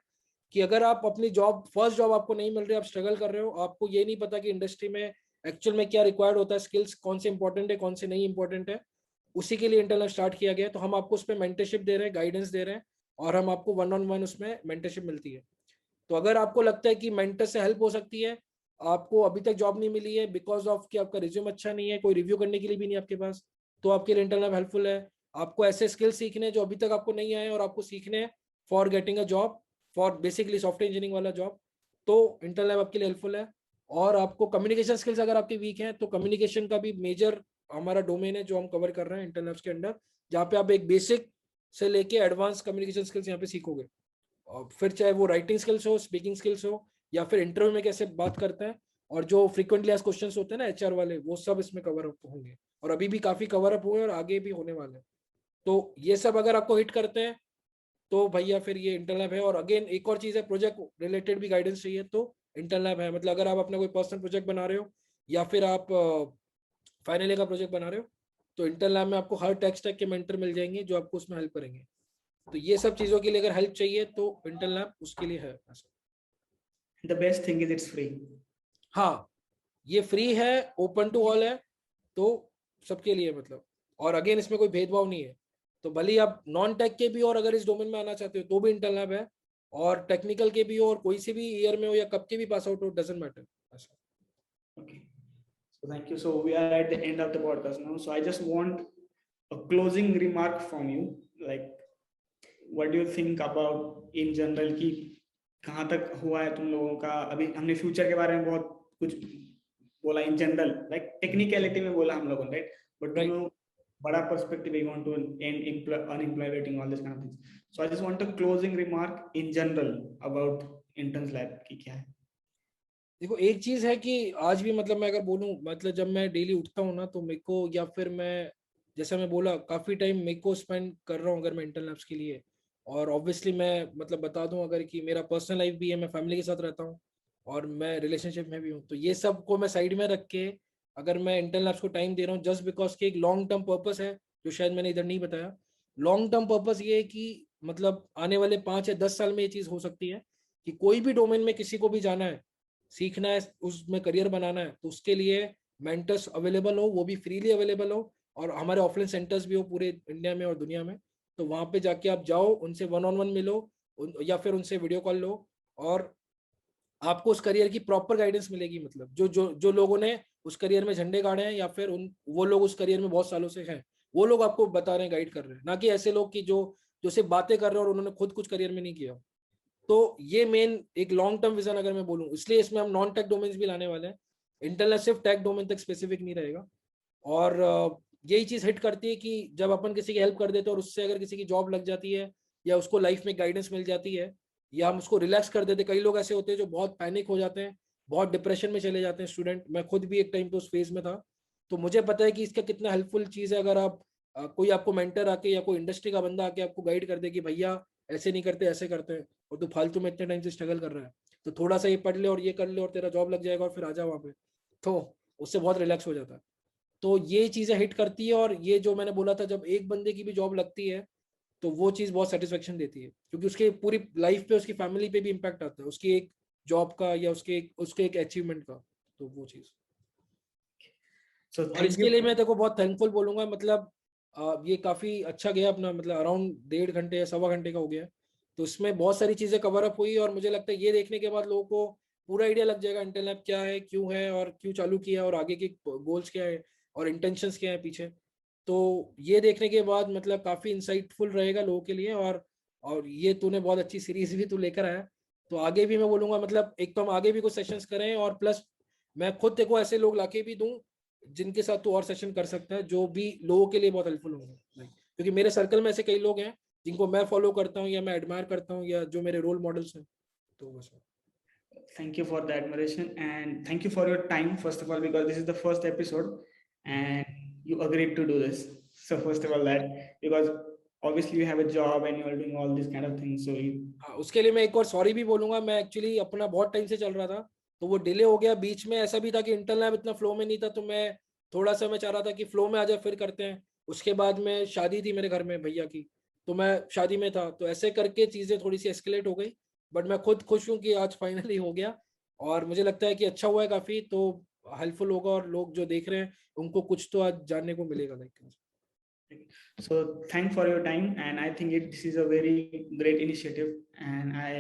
कि अगर आप अपनी जॉब, फर्स्ट जॉब आपको नहीं मिल रही, आप स्ट्रगल कर रहे हो, आपको ये नहीं पता कि इंडस्ट्री में एक्चुअल में क्या रिक्वायर्ड होता है, स्किल्स कौन से इंपॉर्टेंट है, कौन से नहीं इंपॉर्टेंट है, उसी के लिए इंटरनल स्टार्ट किया गया है। तो हम आपको उस पर मेंटरशिप दे रहे हैं, गाइडेंस दे रहे हैं, और हम आपको 1-on-1 उसमें मेंटरशिप मिलती है। तो अगर आपको लगता है कि मेंटर से हेल्प हो सकती है, आपको अभी तक जॉब नहीं मिली है बिकॉज ऑफ कि आपका रिज्यूम अच्छा नहीं है, कोई रिव्यू करने के लिए भी नहीं आपके पास, तो आपके लिए इंटर्नल हेल्पफुल है। आपको ऐसे स्किल सीखने जो अभी तक आपको नहीं आए और आपको सीखने हैं for getting a job, for basically software engineering वाला जॉब, तो इंटर्नल लैब आपके लिए हेल्पफुल है। और आपको कम्युनिकेशन स्किल्स अगर आपके वीक हैं तो कम्युनिकेशन का भी मेजर हमारा डोमेन है जो हम कवर कर रहे हैं इंटर्नल लैब्स के अंडर, जहाँ पे आप एक बेसिक से लेके एडवांस कम्युनिकेशन स्किल्स यहाँ पे सीखोगे। और फिर चाहे वो राइटिंग स्किल्स हो, स्पीकिंग स्किल्स हो, या फिर इंटरव्यू में कैसे बात करते हैं, और जो फ्रीक्वेंटली आज क्वेश्चंस होते हैं ना एचआर वाले, वो सब इसमें कवर अप होंगे और अभी भी काफी कवर अप हुए और आगे भी होने वाले हैं। तो ये सब अगर आपको हिट करते हैं तो भैया फिर ये इंटर्नल लैब है। और अगेन एक और चीज है, प्रोजेक्ट रिलेटेड भी गाइडेंस चाहिए तो इंटर्नल लैब है। मतलब अगर आप अपना कोई पर्सनल प्रोजेक्ट बना रहे हो या फिर आप फाइनल ईयर का प्रोजेक्ट बना रहे हो, तो इंटर्नल लैब में आपको हर टेक स्टैक के मेंटर मिल जाएंगे जो आपको उसमें हेल्प करेंगे। तो ये सब चीजों के लिए अगर हेल्प चाहिए तो इंटर्नल लैब उसके लिए है ऐसा। The best thing is it's free. हाँ, ये फ्री है, ओपन टू ऑल है, तो सबके लिए मतलब। और अगेन इसमें कोई भेदभाव नहीं है, तो भले ही आप नॉन टेक के भी और अगर इस डोमेन में आना चाहते हो तो भी इंटर्नल लैब है, और टेक्निकल के भी हो और कोई से भी ईयर में हो या कब के भी पास आउट हो, doesn't matter. Okay. So thank you. So we are at the end of the podcast now. So I just want a closing remark from you. Like, what do you think about in general कि कहाँ तक हुआ है तुम लोगों का? अभी हमने फ्यूचर के बारे में बहुत कुछ बोला इन जनरल, लाइक टेक्निकलिटी में बोला हम लोगों ने, राइट? बट तुम लोग बड़ा perspective you want to and unemployability all this kind of things. So I just want a closing remark in general about interns lab की क्या है. देखो एक चीज है कि आज भी मतलब मैं अगर बोलूं, मतलब जब मैं डेली उठता हूँ ना तो मेरे को, या फिर मैं जैसा मैं बोला काफी टाइम मेरे को स्पेंड कर रहा हूँ अगर मैं इंटर्नल लैब्स के लिए। और ऑब्वियसली मैं मतलब बता दूं अगर कि मेरा पर्सनल लाइफ भी है, मैं फैमिली के साथ रहता हूँ और मैं रिलेशनशिप में भी हूँ, तो ये सब को मैं साइड में रख के अगर मैं इंटर्नल लैब्स को टाइम दे रहा हूँ जस्ट बिकॉज कि एक लॉन्ग टर्म पर्पस है जो शायद मैंने इधर नहीं बताया। लॉन्ग टर्म पर्पस ये है कि मतलब आने वाले 5 या 10 साल में ये चीज हो सकती है कि कोई भी डोमेन में किसी को भी जाना है, सीखना है, उसमें करियर बनाना है, तो उसके लिए मेंटर्स अवेलेबल हो, वो भी फ्रीली अवेलेबल हो, और हमारे ऑफलाइन सेंटर्स भी हो पूरे इंडिया में और दुनिया में। तो वहां पे जाके आप जाओ, उनसे वन ऑन वन मिलो, या फिर उनसे वीडियो कॉल लो, और आपको उस करियर की प्रॉपर गाइडेंस मिलेगी। मतलब जो जो जो लोगों ने उस करियर में झंडे गाड़े हैं या फिर उन वो लोग उस करियर में बहुत सालों से हैं, वो लोग आपको बता रहे हैं, गाइड कर रहे हैं, ना कि ऐसे लोग कि जो जो सिर्फ बातें कर रहे हैं और उन्होंने खुद कुछ करियर में नहीं किया। तो ये मेन एक लॉन्ग टर्म विजन अगर मैं बोलूँ, इसलिए इसमें हम नॉन टेक डोमेन्स भी लाने वाले हैं। इंटरनेट सिर्फ टेक डोमेन तक स्पेसिफिक नहीं रहेगा। और यही चीज हिट करती है कि जब अपन किसी की हेल्प कर देते हैं और उससे अगर किसी की जॉब लग जाती है या उसको लाइफ में गाइडेंस मिल जाती है, या हम उसको रिलैक्स कर देते हैं। कई लोग ऐसे होते हैं जो बहुत पैनिक हो जाते हैं, बहुत डिप्रेशन में चले जाते हैं स्टूडेंट, मैं खुद भी एक टाइम पे उस फेज में था। तो मुझे पता है कि इसका कितना हेल्पफुल चीज है अगर आप कोई आपको मेंटर आके या कोई इंडस्ट्री का बंदा आके आपको गाइड कर दे कि भैया ऐसे नहीं करते, ऐसे करते हैं, और तू फालतू में इतने टाइम से स्ट्रगल कर रहा है, तो थोड़ा सा ये पढ़ ले और ये कर ले और तेरा जॉब लग जाएगा और फिर आ जा वहाँ पे, तो उससे बहुत रिलैक्स हो जाता है। तो ये चीजें हिट करती है, और ये जो मैंने बोला था जब एक बंदे की भी जॉब लगती है तो वो चीज बहुत सेटिस्फेक्शन देती है, क्योंकि उसके पूरी लाइफ पे उसकी फैमिली पे भी इम्पैक्ट आता है उसकी एक जॉब का या उसके एक अचीवमेंट का, तो वो चीज। So और thank इसके you. लिए मैं देखो बहुत थैंकफुल बोलूंगा, मतलब ये काफी अच्छा गया अपना, मतलब अराउंड 1.5 घंटे या 1.25 घंटे का हो गया। तो इसमें बहुत सारी चीजें कवर अप हुई, और मुझे लगता है ये देखने के बाद लोगों को पूरा आइडिया लग जाएगा इंटरनेट लैब क्या है, क्यों है, और क्यों चालू किया, और आगे के गोल्स क्या है और इंटेंशंस क्या है पीछे। तो ये देखने के बाद मतलब काफी इंसाइटफुल रहेगा लोगों के लिए। और ये तूने बहुत अच्छी सीरीज भी तू लेकर आया, तो आगे भी मैं बोलूंगा मतलब एक तो हम आगे भी कुछ सेशंस करें, और प्लस मैं खुद देखो ऐसे लोग लाके भी दूं जिनके साथ तू और सेशन कर सकता है, जो भी लोगों के लिए बहुत हेल्पफुल होंगे। क्योंकि मेरे सर्कल में ऐसे कई लोग हैं जिनको मैं फॉलो करता हूँ या मैं एडमायर करता हूँ या जो मेरे रोल मॉडल्स हैं, तो बस। Thank you for the admiration and thank you for your time, first of all, because this is the first episode and you agreed to do this. So, first of all, that because obviously you have a job and you are doing all these kind of things. So, you, हाँ, उसके लिए मैं एक और सॉरी भी बोलूंगा। मैं एक्चुअली अपना बहुत टाइम से चल रहा था, तो वो डिले हो गया। बीच में ऐसा भी था कि इंटरनल लैब इतना फ्लो में नहीं था, तो मैं थोड़ा सा मैं चाह रहा था कि फ्लो में आ जाए फिर करते हैं। उसके बाद में शादी थी मेरे घर में भैया की, तो मैं शादी में था, तो ऐसे करके चीज़ें थोड़ी सी एस्केलेट हो गई। बट मैं खुद खुश हूँ कि आज फाइनली हो गया, और मुझे लगता है कि अच्छा हुआ है काफ़ी, तो हेल्पफुल होगा और लोग जो देख रहे हैं उनको कुछ तो आज जानने को मिलेगा। Like so thank for your time and I think this is a very great initiative and I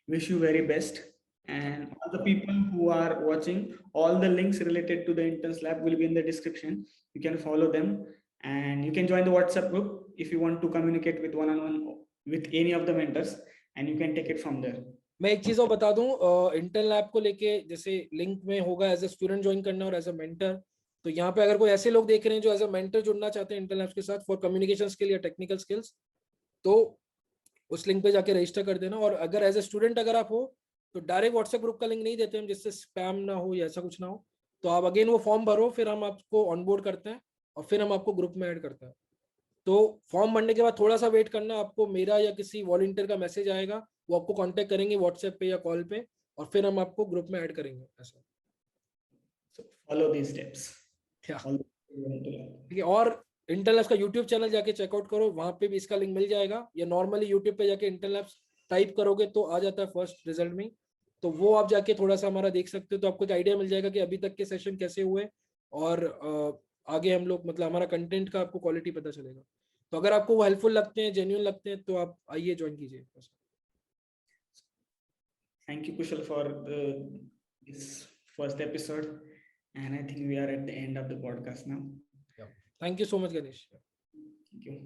Wish you very best. And all the people who are watching, all the links related to the Interns Lab will be in the description. You can follow them and you can join the WhatsApp group if you want to communicate with one-on-one with any of the mentors, and you can take it from there. मैं एक चीज और बता दूं, इंटर्न लैब को लेके जैसे लिंक में होगा एज ए स्टूडेंट ज्वाइन करना और एज ए मेंटर, तो यहाँ पे अगर कोई ऐसे लोग देख रहे हैं जो एज ए मेंटर जुड़ना चाहते हैं इंटर्न लैब्स के साथ फॉर कम्युनिकेशन स्किल या टेक्निकल स्किल्स, तो उस लिंक पे जाके रजिस्टर कर देना। और अगर एज ए स्टूडेंट अगर आप हो तो डायरेक्ट व्हाट्सएप ग्रुप का लिंक नहीं देते हम, जिससे स्पैम ना हो या ऐसा कुछ ना हो। तो आप अगेन वो फॉर्म भरो, फिर हम आपको ऑनबोर्ड करते हैं और फिर हम आपको ग्रुप में ऐड करते हैं। तो फॉर्म भरने के बाद थोड़ा सा वेट करना, आपको मेरा या किसी वॉलंटियर का मैसेज आएगा, वो आपको कांटेक्ट करेंगे व्हाट्सएप पे या कॉल पे, और फिर हम आपको ग्रुप में ऐड करेंगे ऐसा। So follow these steps. Yeah. ठीक है। और इंटर्न लैब्स का यूट्यूब चैनल जाके चेकआउट करो, वहां पे भी इसका लिंक मिल जाएगा, या नॉर्मली यूट्यूब पे जाके इंटर्न लैब्स टाइप करोगे तो आ जाता है फर्स्ट रिजल्ट में, तो वो आप जाके थोड़ा सा हमारा देख सकते हो, तो आपको एक आइडिया मिल जाएगा कि अभी तक के सेशन कैसे हुए और आगे हम लोग मतलब हमारा कंटेंट का आपको क्वालिटी पता चलेगा। तो अगर आपको वो हेल्पफुल लगते हैं, जेन्युइन लगते हैं, तो आप आइए ज्वाइन कीजिए। Thank you, Kushal, for this first episode, and I think we are at the end of the podcast now. Thank you so much, Ganesh. Thank you.